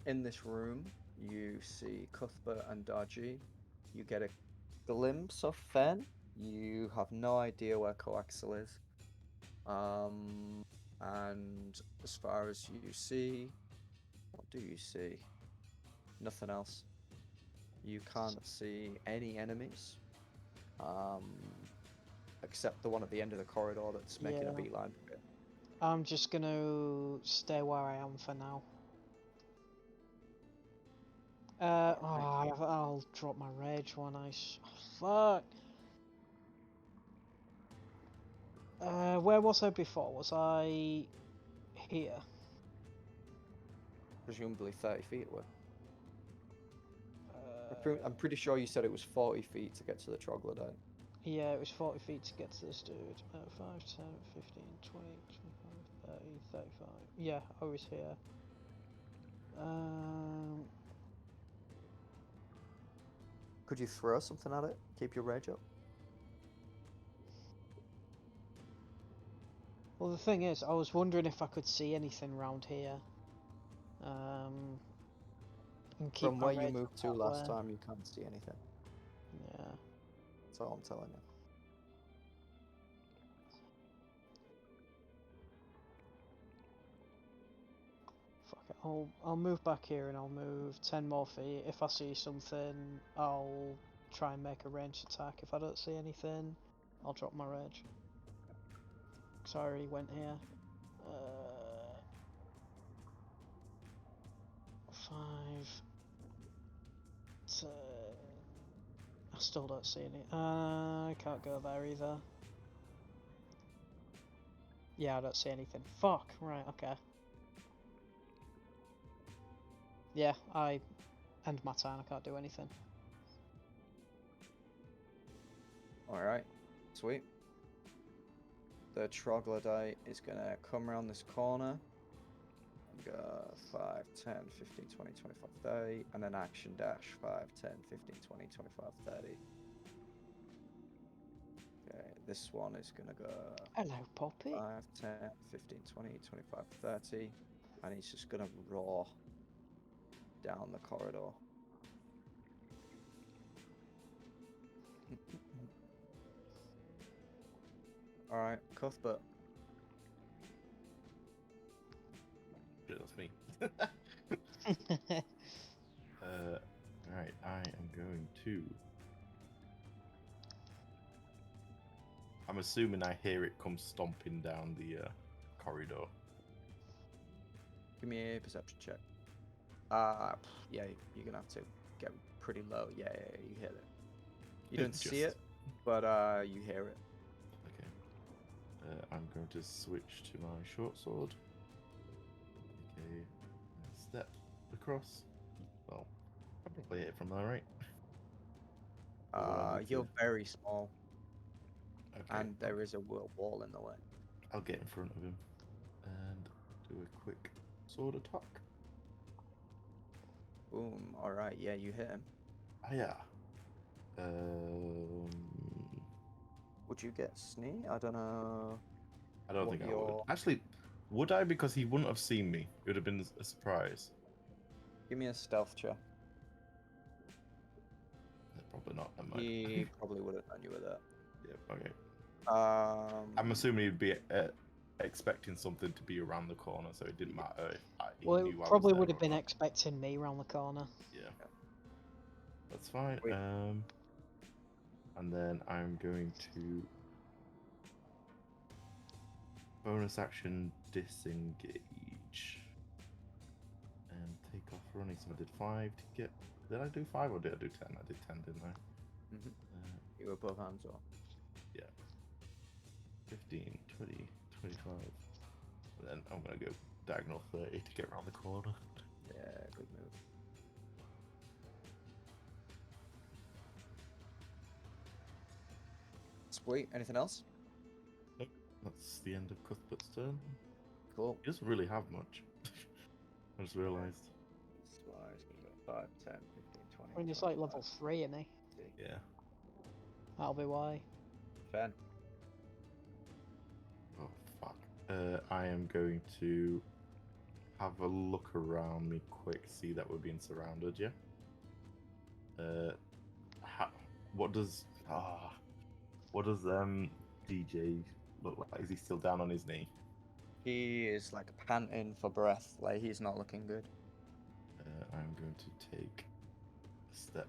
In this room, you see Cuthbert and Darjee. You get a glimpse of Fen. You have no idea where Coaxal is. And as far as you see, what do you see? Nothing else. You can't see any enemies. Except the one at the end of the corridor that's making a Yeah. beeline for it. I'm just gonna stay where I am for now. I'll drop my rage when I. Fuck. Where was I before? Was I here? Presumably 30 feet away. Uh, I'm pretty sure you said it was 40 feet to get to the troglodyte. Yeah, it was 40 feet to get to this dude. 5, 10, 15, 20, 25, 30, 35. Yeah, I was here. Could you throw something at it? Keep your rage up? Well, the thing is, I was wondering if I could see anything round here. And keep From my where you rage moved up to that last way. time, you can't see anything. Yeah. That's all I'm telling you. Fuck it. I'll move back here and I'll move 10 more feet. If I see something, I'll try and make a ranged attack. If I don't see anything, I'll drop my rage. Cause I already went here. 5. I still don't see any. I can't go there either. Yeah, I don't see anything. Fuck. Right. Okay. Yeah, I end my turn. I can't do anything. Alright, sweet. The troglodyte is gonna come around this corner. And go 5, 10, 15, 20, 25, 30. And then action dash 5, 10, 15, 20, 25, 30. Okay, this one is gonna go Hello, Poppy. 5, 10, 15, 20, 25, 30. And he's just gonna roar down the corridor. Alright, Cuthbert. Yeah, that's me. Alright, I am going to. I'm assuming I hear it come stomping down the corridor. Give me a perception check. Yeah, you're gonna have to get pretty low. Yeah, you hear it. You don't see it, but you hear it. Okay. I'm going to switch to my short sword. Okay. Step across. Well, I'll probably hit it from there, right? Or will I need You're to- very small, Okay. and there is a wall in the way. I'll get in front of him and do a quick sword attack. Boom. All right. Yeah, you hit him. Ah, yeah. Would you get sneak? I don't know. I don't what think I would. your- Actually, would I? Because he wouldn't have seen me. It would have been a surprise. Give me a stealth check. Probably not. Never mind. He probably would have known you were there. Yeah. Okay. Um. I'm assuming he'd be expecting something to be around the corner, so it didn't matter if he Well, knew it I was probably there would have or been not. expecting me round the corner. Yeah. That's fine. Wait. And then I'm going to bonus action disengage and take off running. So I did 5 to get. Did I do 5 or did I do 10? I did 10, didn't I? Mhm. You were above An-Zaw. 15, 20, 25. And then I'm going to go diagonal 30 to get around the corner. Yeah, good move. Sweet. Anything else? That's the end of Cuthbert's turn. Cool. He doesn't really have much. I just realised. So he's gonna go 5, 10, 15, 20. I mean, he's like level 3, isn't he? Yeah. That'll be why. Fan. Oh, fuck. I am going to have a look around me quick, see that we're being surrounded, yeah? What does DJ look like? Is he still down on his knee? He is like panting for breath. Like he's not looking good. I'm going to take a step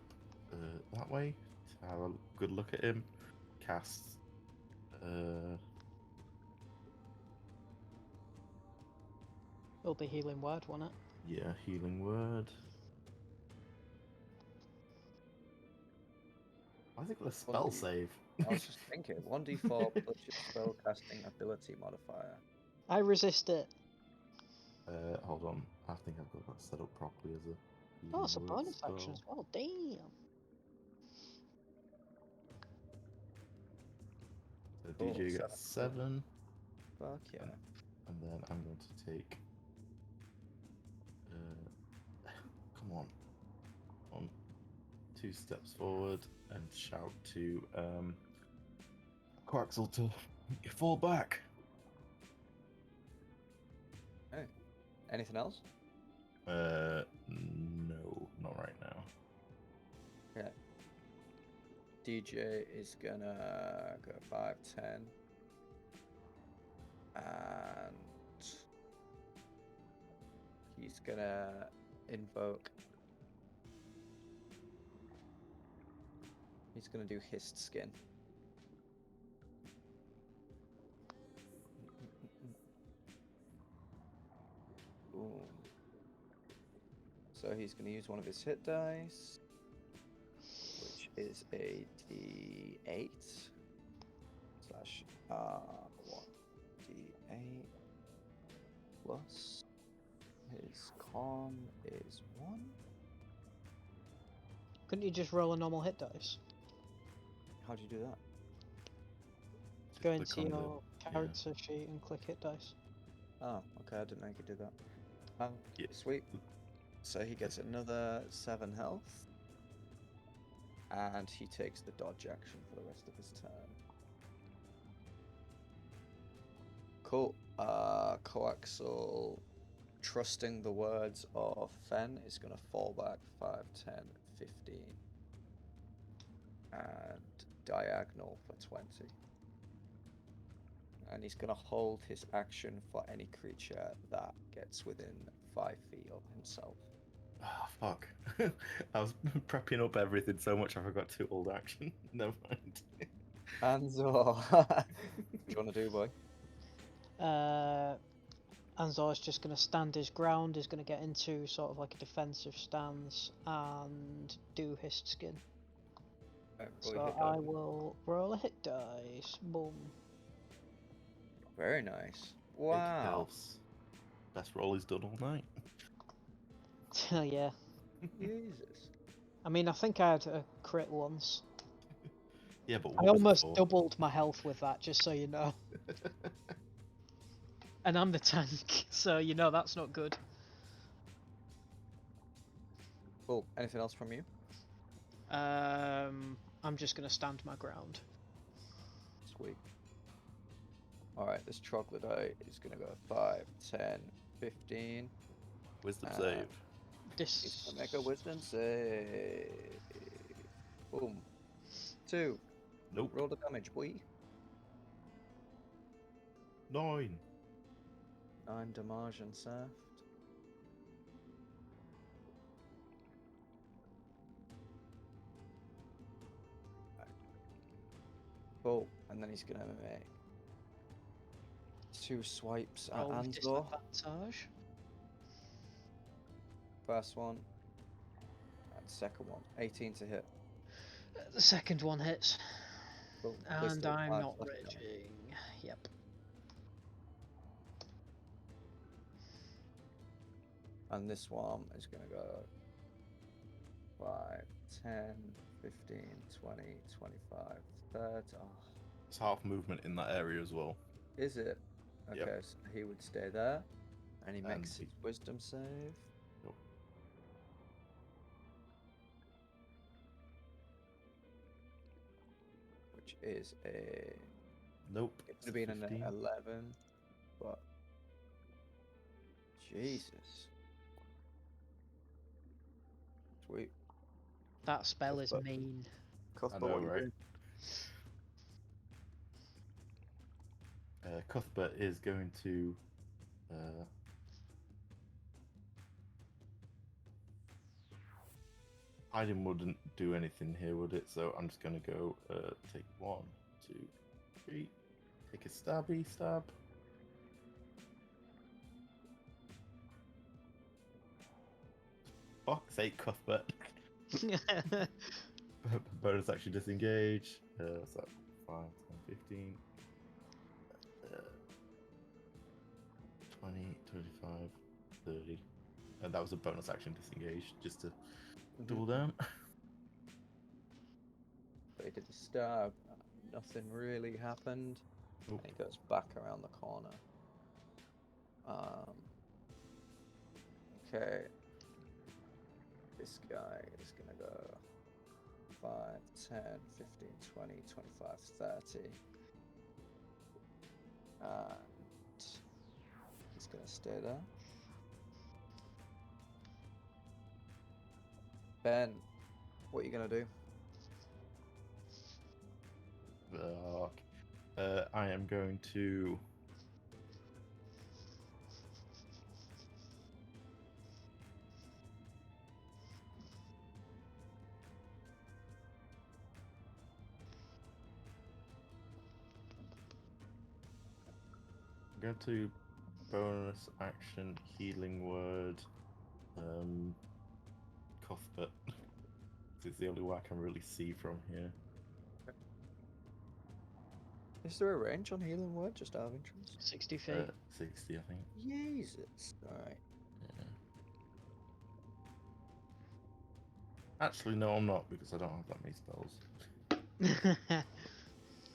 that way to have a good look at him. Cast It'll be healing word, won't it? Yeah, healing word. Why has it got a spell 1d save? I was just thinking, 1d4 plus your spellcasting ability modifier. I resist it. Hold on. I think I've got that set up properly as a Oh, it's a healing word bonus action spell. as well. Damn. So Cool, DJ gets 7, Fuck yeah. and then I'm going to take. Come on, 2 steps forward and shout to Clarkson to fall back. Hey. Anything else? No, not right now. Okay. DJ is gonna go 5, 10. And he's gonna invoke. He's gonna do hissed skin. Boom. So he's gonna use one of his hit dice, which is a D8 slash 1d8 plus his con is 1. Couldn't you just roll a normal hit dice? How do you do that? Go Click into on your character sheet and click hit dice. Oh, okay, I didn't know you could do that. Yeah. Sweet. So he gets another 7 health. And he takes the dodge action for the rest of his turn. Cool. Coaxal, trusting the words of Fen, is going to fall back 5, 10, 15. And diagonal for 20. And he's going to hold his action for any creature that gets within 5 feet of himself. Oh, fuck. I was prepping up everything so much I forgot to hold action. Never mind. An-Zaw, what do you want to do, boy? An-Zaw is just going to stand his ground, is going to get into sort of like a defensive stance and do hissed skin. So I will roll a hit dice. Boom. Very nice. Big Wow. helps. Best roll he's done all night. Yeah. Jesus. I mean, I think I had a crit once. Yeah, but I what was it almost for? doubled my health with that, just so you know. And I'm the tank, so you know that's not good. Cool. Anything else from you? I'm just gonna stand my ground. Sweet. Alright, this troglodyte is gonna go 5, 10, 15. Wisdom save. He's gonna make a wisdom save. Boom. 2. Nope. Roll the damage, boy. 9. 9 damage and saft. Cool. And then he's gonna make 2 swipes at Roll with An-Zaw. disadvantage. First one. And second one. 18 to hit. The second one hits. Cool. And I'm not left raging. Yep. And this one is going to go 5, 10, 15, 20, 25, 30. Oh, It's half movement in that area as well. is it? Okay, Yep. so he would stay there. And he And makes his wisdom save. Nope. Which is a. Nope. It would have been an 15. 11. But. Jesus. Sweet. That spell is Cuthbert. mean. Cuthbert, I know, what you right? doing? Cuthbert is going to hiding wouldn't do anything here, would it? So I'm just going to go take 1, 2, 3, take a stabby stab. fuck's sake, Cuthbert. Bonus action disengage. What's that? 5, 10, 15. 20, 25, 30. And that was a bonus action disengage, just to double down. But he did the stab. Nothing really happened. Oh. And he goes back around the corner. Okay. This guy is gonna go 5, 10, 15, 20, 25, 30. And he's gonna stay there. Ben, what are you gonna do? Fuck. I am going to. Go to bonus action healing word. Cuthbert. It's the only way I can really see from here. Is there a range on healing word? Just out of interest. 60 feet. 60, I think. Jesus. Alright. Yeah. Actually, no, I'm not, because I don't have that many spells.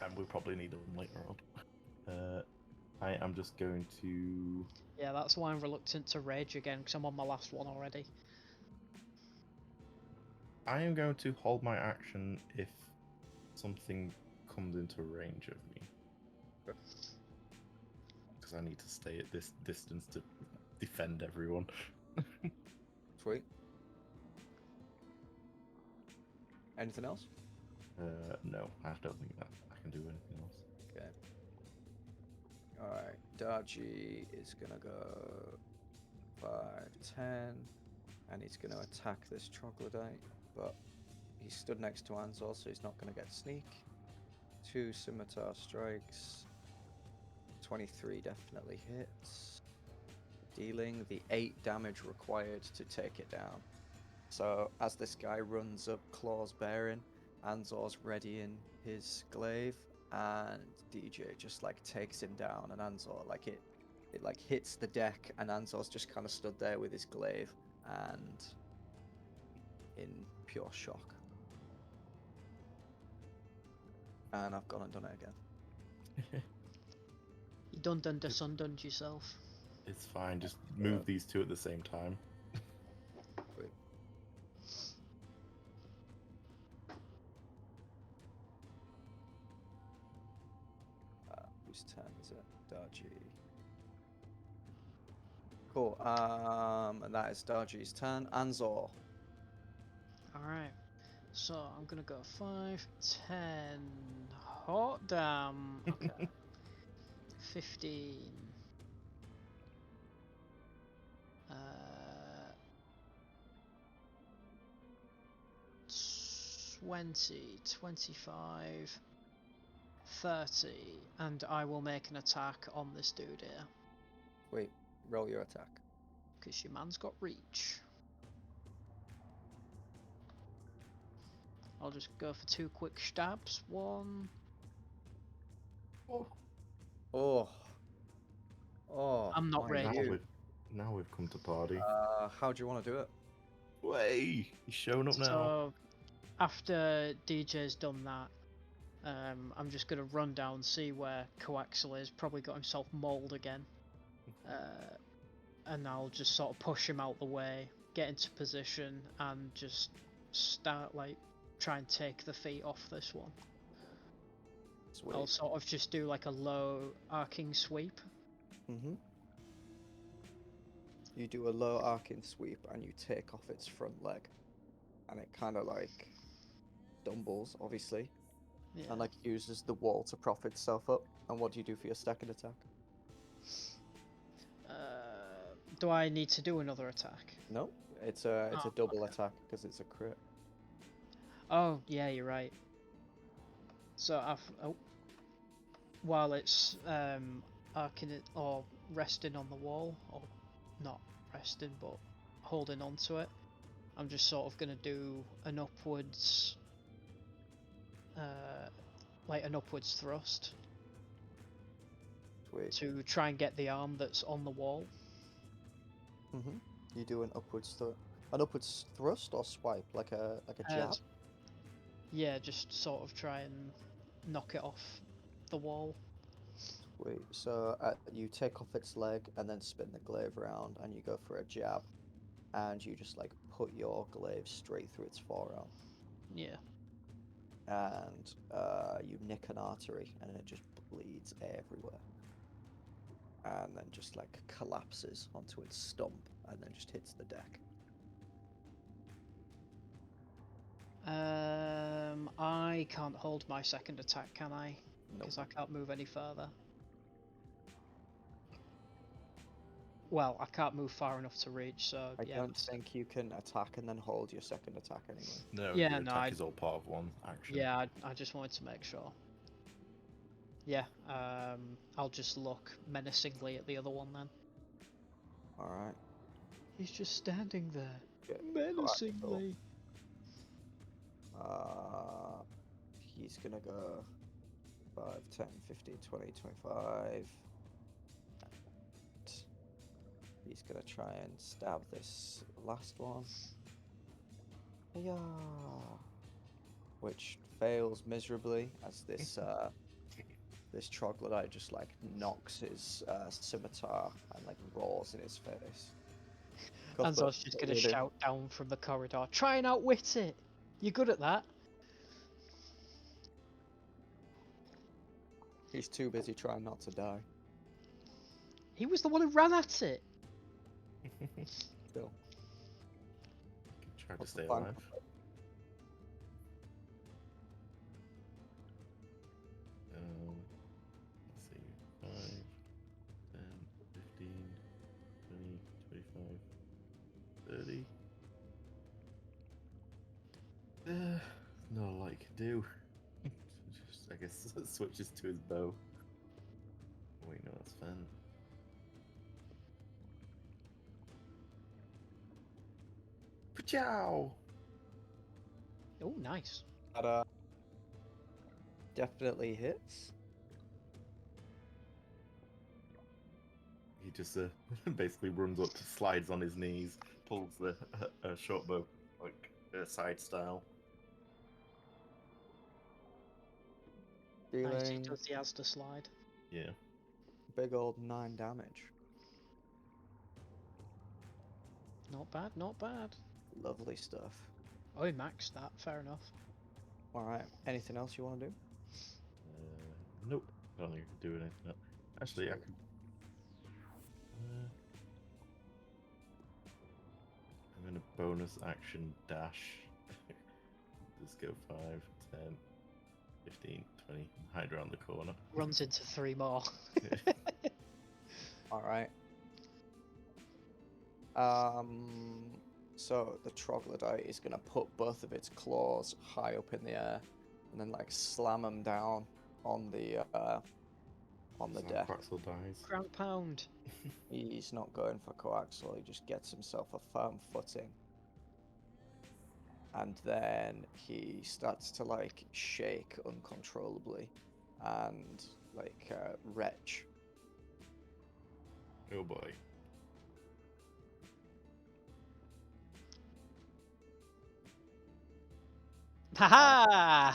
And we probably need them later on. I am just going to... Yeah, that's why I'm reluctant to rage again, because I'm on my last one already. I am going to hold my action if something comes into range of me. Because I need to stay at this distance to defend everyone. Sweet. Anything else? No, I don't think that I can do anything else. Okay. Alright, Darjee is gonna go 5, 10, and he's gonna attack this troglodyte, but he's stood next to An-Zaw, so he's not gonna get sneak. 2 scimitar strikes. 23 definitely hits. Dealing the 8 damage required to take it down. So as this guy runs up, claws bearing, An-Zaw's readying his glaive, and DJ just like takes him down, and An-Zaw like it like hits the deck, and An-Zaw's just kind of stood there with his glaive and in pure shock. And I've gone and done it again. You done undone yourself. It's fine, just move these two at the same time. Wait. Whose turn is it? Darjee. Cool. And that is Darjee's turn. An-Zaw. Alright. So I'm gonna go 5, 10. Hot damn. Okay. 15. 20, 25, 30, and I will make an attack on this dude here. Wait, roll your attack. Because your man's got reach. I'll just go for 2 quick stabs. 1. Oh. I'm not my ready. dude. Now we've come to party. How do you want to do it? Way! He's showing up now. So, after DJ's done that, I'm just going to run down, see where Coaxel is. Probably got himself mauled again. And I'll just sort of push him out the way, get into position, and just start, like, try and take the feet off this one. Sweet. I'll sort of just do, like, a low arcing sweep. Mm-hmm. You do a low arcing sweep and you take off its front leg. And it kind of, like, stumbles, obviously. Yeah. And, like, uses the wall to prop itself up. And what do you do for your second attack? Do I need to do another attack? No, it's a double okay. attack because it's a crit. Oh, yeah, you're right. So while it's arcing it or resting on the wall, or not resting but holding onto it, I'm just sort of gonna do an upwards, like an upwards thrust Sweet. to try and get the arm that's on the wall. You do an upwards thrust or swipe, like a jab. Yeah, just sort of try and knock it off the wall. Sweet. So you take off its leg and then spin the glaive around, and you go for a jab, and you just like put your glaive straight through its forearm, Yeah. and you nick an artery, and it just bleeds everywhere, and then just like collapses onto its stump, and then just hits the deck. I can't hold my second attack, can I? Nope. Because I can't move any further. Well, I can't move far enough to reach, so I yeah. don't think you can attack and then hold your second attack anyway. No, Yeah, your no, attack I- is all part of one action. Yeah, I just wanted to make sure. Yeah, I'll just look menacingly at the other one then. All right. He's just standing there, Okay, menacingly. He's gonna go 5, 10, 15, 20, 25. He's gonna try and stab this last one. Yeah. Which fails miserably as this this troglodyte just like knocks his scimitar and like roars in his face. An-Zaw's just gonna shout down from the corridor, try and outwit it! You're good at that. He's too busy trying not to die. He was the one who ran at it! Still. Try to What's the stay plan? alive. Let's see. 5, 10, 15, 20, 25, 30. Not a lot you can do. Just, I guess, switches to his bow. Wait, no, that's fun. Pachow! Oh, nice. That definitely hits. He just basically runs up, slides on his knees, pulls the short bow, like side style. Nice, he Dealing does the Asda slide. Yeah. big old 9 damage. Not bad, not bad. Lovely stuff. Oh, he maxed that, fair enough. Alright, anything else you want to do? Nope. I don't think I can do anything else. Actually, I could. I'm in a bonus action dash. Just go 5, 10, 15, 20. Hide around the corner. Runs into 3 more. Alright. So the troglodyte is gonna put both of its claws high up in the air and then like slam them down on the deck. Quaxel dies. Ground pound. He's not going for coaxial, he just gets himself a firm footing. And then he starts to like shake uncontrollably and like retch. Oh boy. Haha!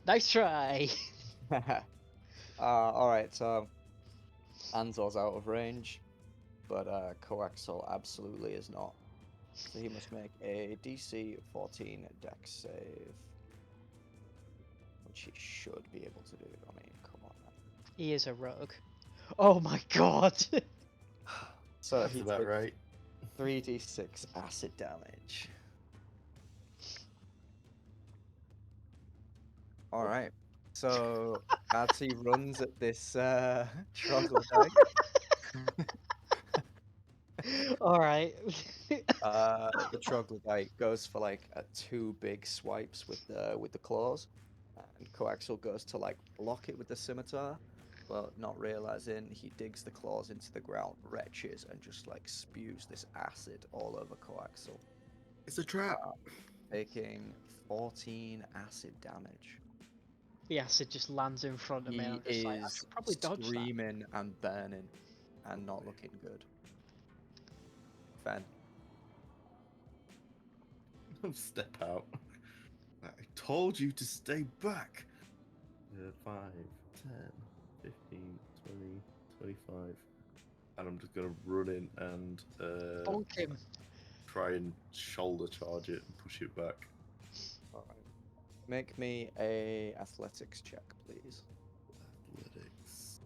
Nice try. Alright, so An-Zaw's out of range, but coaxial absolutely is not. So he must make a DC 14 dex save. Which he should be able to do. I mean, come on now. He is a rogue. Oh my god! So That's he about took right. 3d6 acid damage. Alright. So as he runs at this troglodyte, Alright. the troglodyte goes for like 2 big swipes with the claws, and coaxial goes to like block it with the scimitar, but not realizing, he digs the claws into the ground, retches, and just like spews this acid all over Coaxel, It's a trap. taking 14 acid damage. The acid just lands in front of me, and He I'm just like, I is should probably dodge that. screaming and burning, and not looking good. Fen. Step out. I told you to stay back. 5, 10, 15, 20, 25. And I'm just gonna run in and Bonk him. try and shoulder charge it and push it back. Alright. Make me a athletics check, please. Athletics.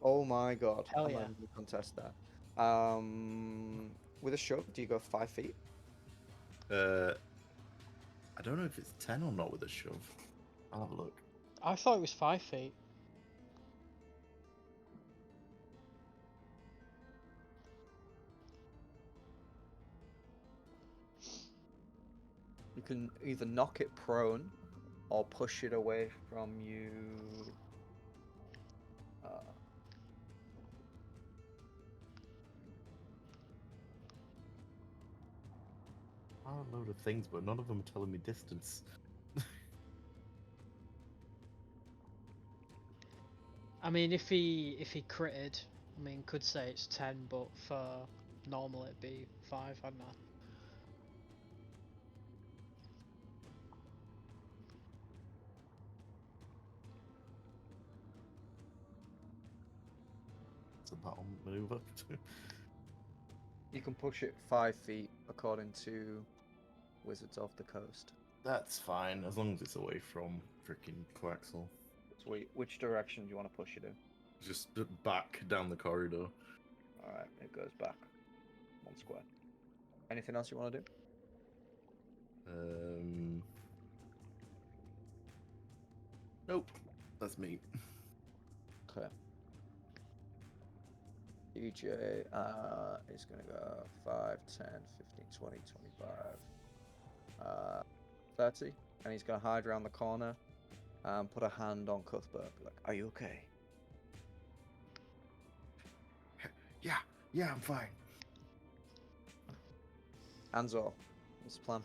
Oh my god. Hell I'm yeah. not gonna contest that. With a shove, do you go 5 feet? I don't know if it's 10 or not with a shove. I'll have a look. I thought it was 5 feet. You can either knock it prone or push it away from you. A load of things, but none of them are telling me distance. I mean, if he critted, I mean, could say it's 10, but for normal it'd be 5, I don't know. It's a battle maneuver. You can push it 5 feet according to Wizards of the Coast. That's fine, as long as it's away from freaking Coaxel. Sweet. Which direction do you want to push it in? Just back down the corridor. Alright, it goes back 1 square. Anything else you want to do? Nope. That's me. Okay. DJ is going to go 5, 10, 15, 20, 25, 30. And he's going to hide around the corner and put a hand on Cuthbert. Be like, are you okay? Yeah, I'm fine. An-Zaw, what's the plan?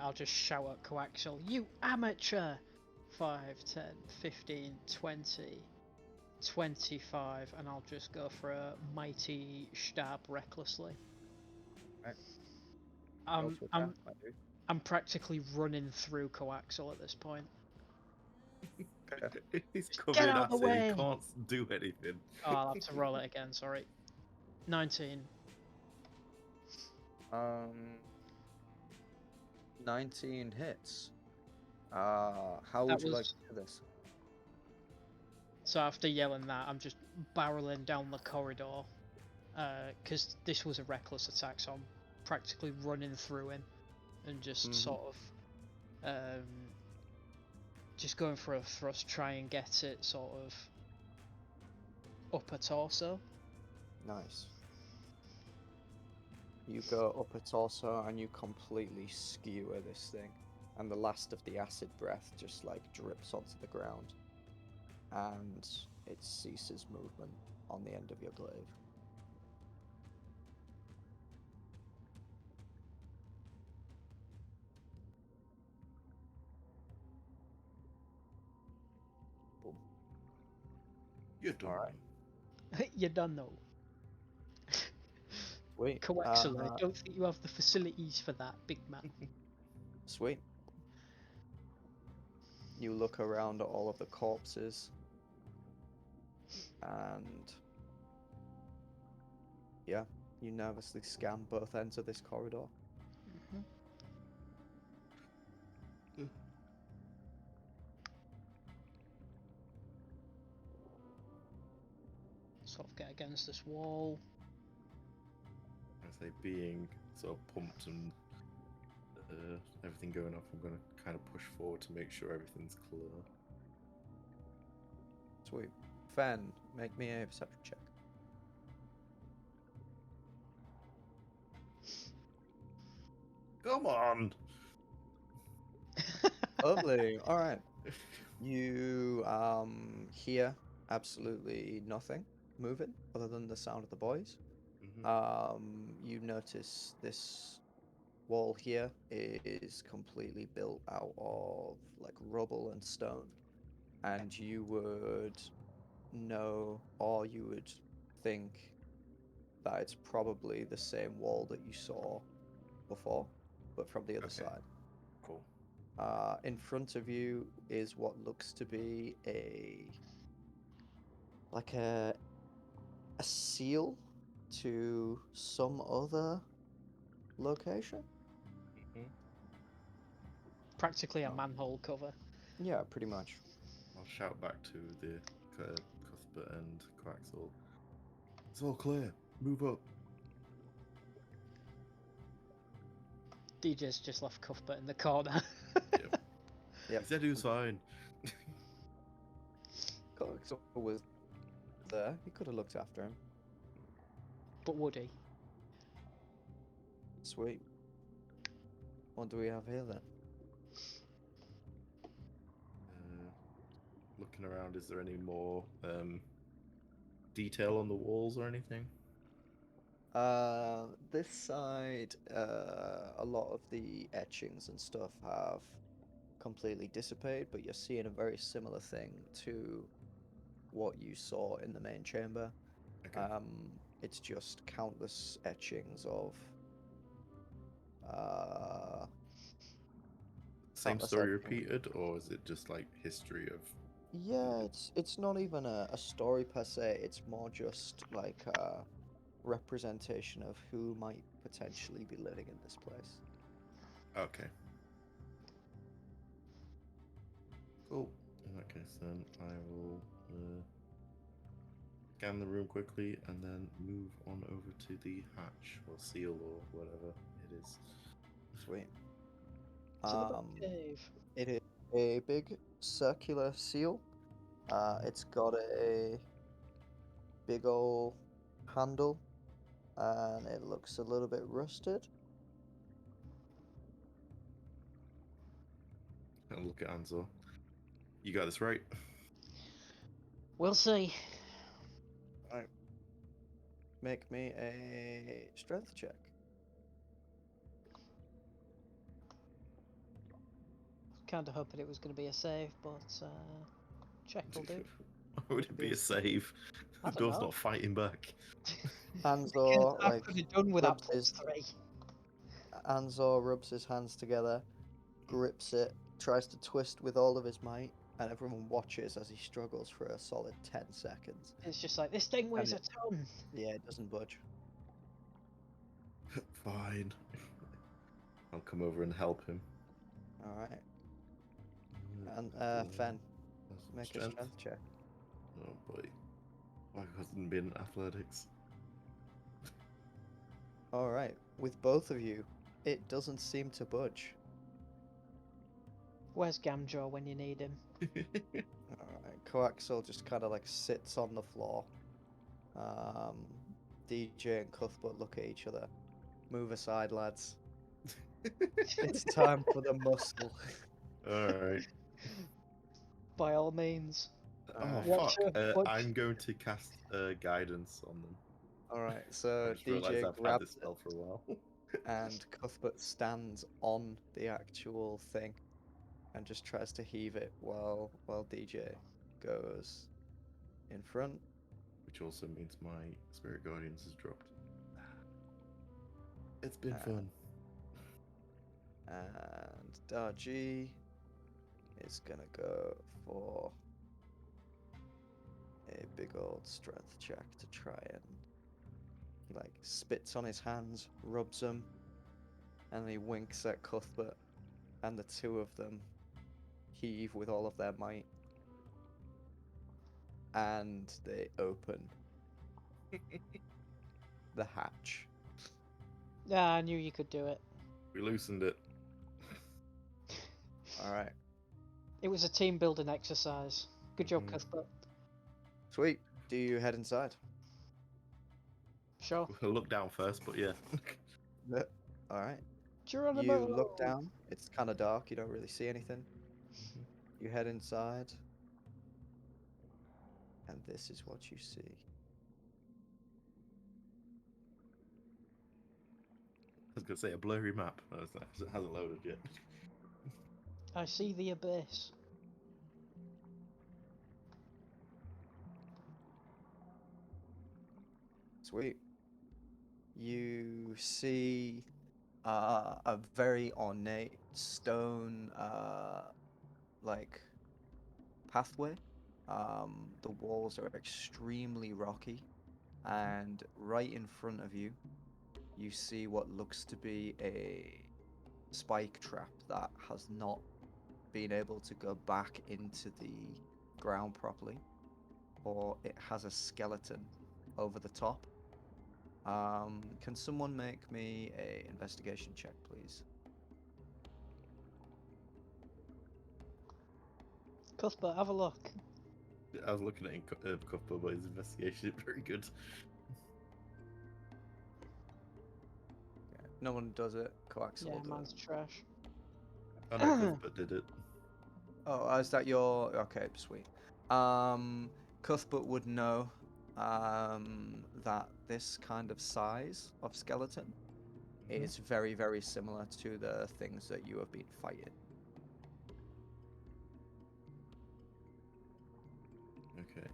I'll just shout at Coaxel, you amateur! 5, 10, 15, 20, 25, and I'll just go for a mighty stab recklessly. Right. I'm, Roll to I'm, attack, my dude. I'm practically running through Coaxel at this point. Okay. He's Just covered get in out the acid, he way! can't do anything. Oh, I'll have to roll it again, sorry. 19. 19 hits. How That would you like was- to do this? So after yelling that, I'm just barreling down the corridor. Because this was a reckless attack, so I'm practically running through him. And just sort of... just going for a thrust, try and get it sort of... upper torso. Nice. You go up a torso and you completely skewer this thing, and the last of the acid breath just like drips onto the ground, and it ceases movement on the end of your glaive. Boom. You're done. Alright. You're done though. Sweet. Coaxel, I don't think you have the facilities for that, big man. Sweet. You look around at all of the corpses, and yeah, you nervously scan both ends of this corridor. Sort of get against this wall. I say, being sort of pumped and everything going off, I'm going to kind of push forward to make sure everything's clear. Sweet. Fen, make me a perception check. Come on! Lovely. All right. You hear absolutely nothing moving other than the sound of the boys. You notice this wall here is completely built out of like rubble and stone, and you would know, or you would think that it's probably the same wall that you saw before, but from the other Okay. side. Cool. In front of you is what looks to be like a seal to some other location. Practically a Oh. manhole cover. Yeah, pretty much. I'll shout back to the Cuthbert and Quaxel. It's all clear. Move up. DJ's just left Cuthbert in the corner. Yep. Yep. He said he was fine. Clarkson was there. He could have looked after him. But would he? Sweet. What do we have here then? Looking around, is there any more detail on the walls or anything? This side, a lot of the etchings and stuff have completely dissipated, but you're seeing a very similar thing to what you saw in the main chamber. Okay. It's just countless etchings of Same countless story etchings. repeated, or is it just like history of? Yeah, it's not even a story per se. It's more just like a representation of who might potentially be living in this place. Okay. Cool. In that case, then I will scan the room quickly and then move on over to the hatch or seal or whatever it is. Sweet. To the cave. It is a big circular seal. It's got a big old handle, and it looks a little bit rusted. And look at An-Zaw. You got this right. We'll see. Right. Make me a strength check. Kind of hoping it was going to be a save, but check will do. Why would it be a save? I The don't door's know. not fighting back. An-Zaw I like could have done with that rubs his +3. An-Zaw rubs his hands together, grips it, tries to twist with all of his might, and everyone watches as he struggles for a solid 10 seconds. It's just like, this thing weighs a ton. Yeah, it doesn't budge. Fine. I'll come over and help him. Alright. And That's Fen, that's make a strength check. Oh boy. Why hasn't been athletics? Alright, with both of you, it doesn't seem to budge. Where's Gamjaw when you need him? Alright, Coaxel just kind of like sits on the floor. DJ and Cuthbert look at each other. Move aside, lads. It's time for the muscle. Alright. By all means. Oh Watch fuck. her- watch- I'm going to cast guidance on them. Alright, I so just realised DJ I've had grabs this spell for a while. and Cuthbert stands on the actual thing and just tries to heave it while DJ goes in front. Which also means my Spirit Guardians has dropped. It's been fun. And Darjee is gonna go for a big old strength check to try and he like spits on his hands, rubs them, and he winks at Cuthbert, and the two of them heave with all of their might, and they open the hatch. Yeah, I knew you could do it. We loosened it. Alright, It was a team building exercise. Good job, Mhm. Cuthbert. sweet. Do you head inside? Sure. We'll look down first, but yeah. Alright. Geronimo! You look down, it's kind of dark, you don't really see anything. You head inside, and this is what you see. I was gonna say a blurry map. It hasn't loaded yet. I see the abyss. Sweet. You see a very ornate stone, like pathway. The walls are extremely rocky, and right in front of you, you see what looks to be a spike trap that has not been able to go back into the ground properly, or it has a skeleton over the top. Can someone make me a investigation check, please? Cuthbert, have a look. I was looking at Cuthbert, but his investigation is very good. Yeah, no one does it. Coaxial Yeah, will do mine's it. trash. I know Cuthbert did it. Oh, is that your... Okay, sweet. Cuthbert would know that this kind of size of skeleton is very, very similar to the things that you have been fighting. Okay.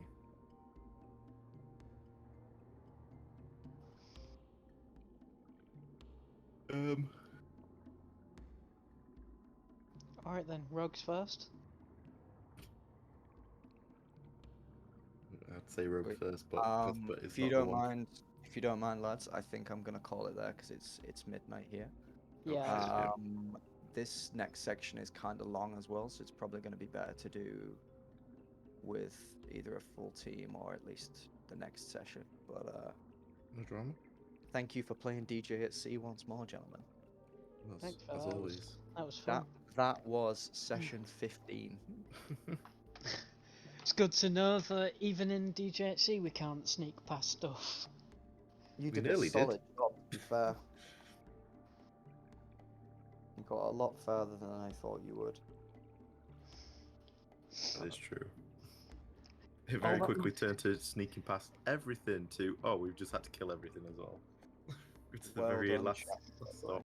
Alright then, rogues first. I'd say Rogue Sweet. first, but Cuthbert is If you not the don't one. mind, lads, I think I'm gonna call it there because it's midnight here. Yeah, shit, it's yeah. This next section is kind of long as well, so it's probably going to be better to do with either a full team or at least the next session. But No drama. thank you for playing DJ at Sea once more, gentlemen. thanks for As that. always. That was fun. That was session 15. It's good to know that even in DJC we can't sneak past stuff. You We did a nearly did. solid job, to be fair. You got a lot further than I thought you would. That is true. It very that quickly was- turned to sneaking past everything to, oh, we've just had to kill everything as well. To the Well very done, last chap. stop.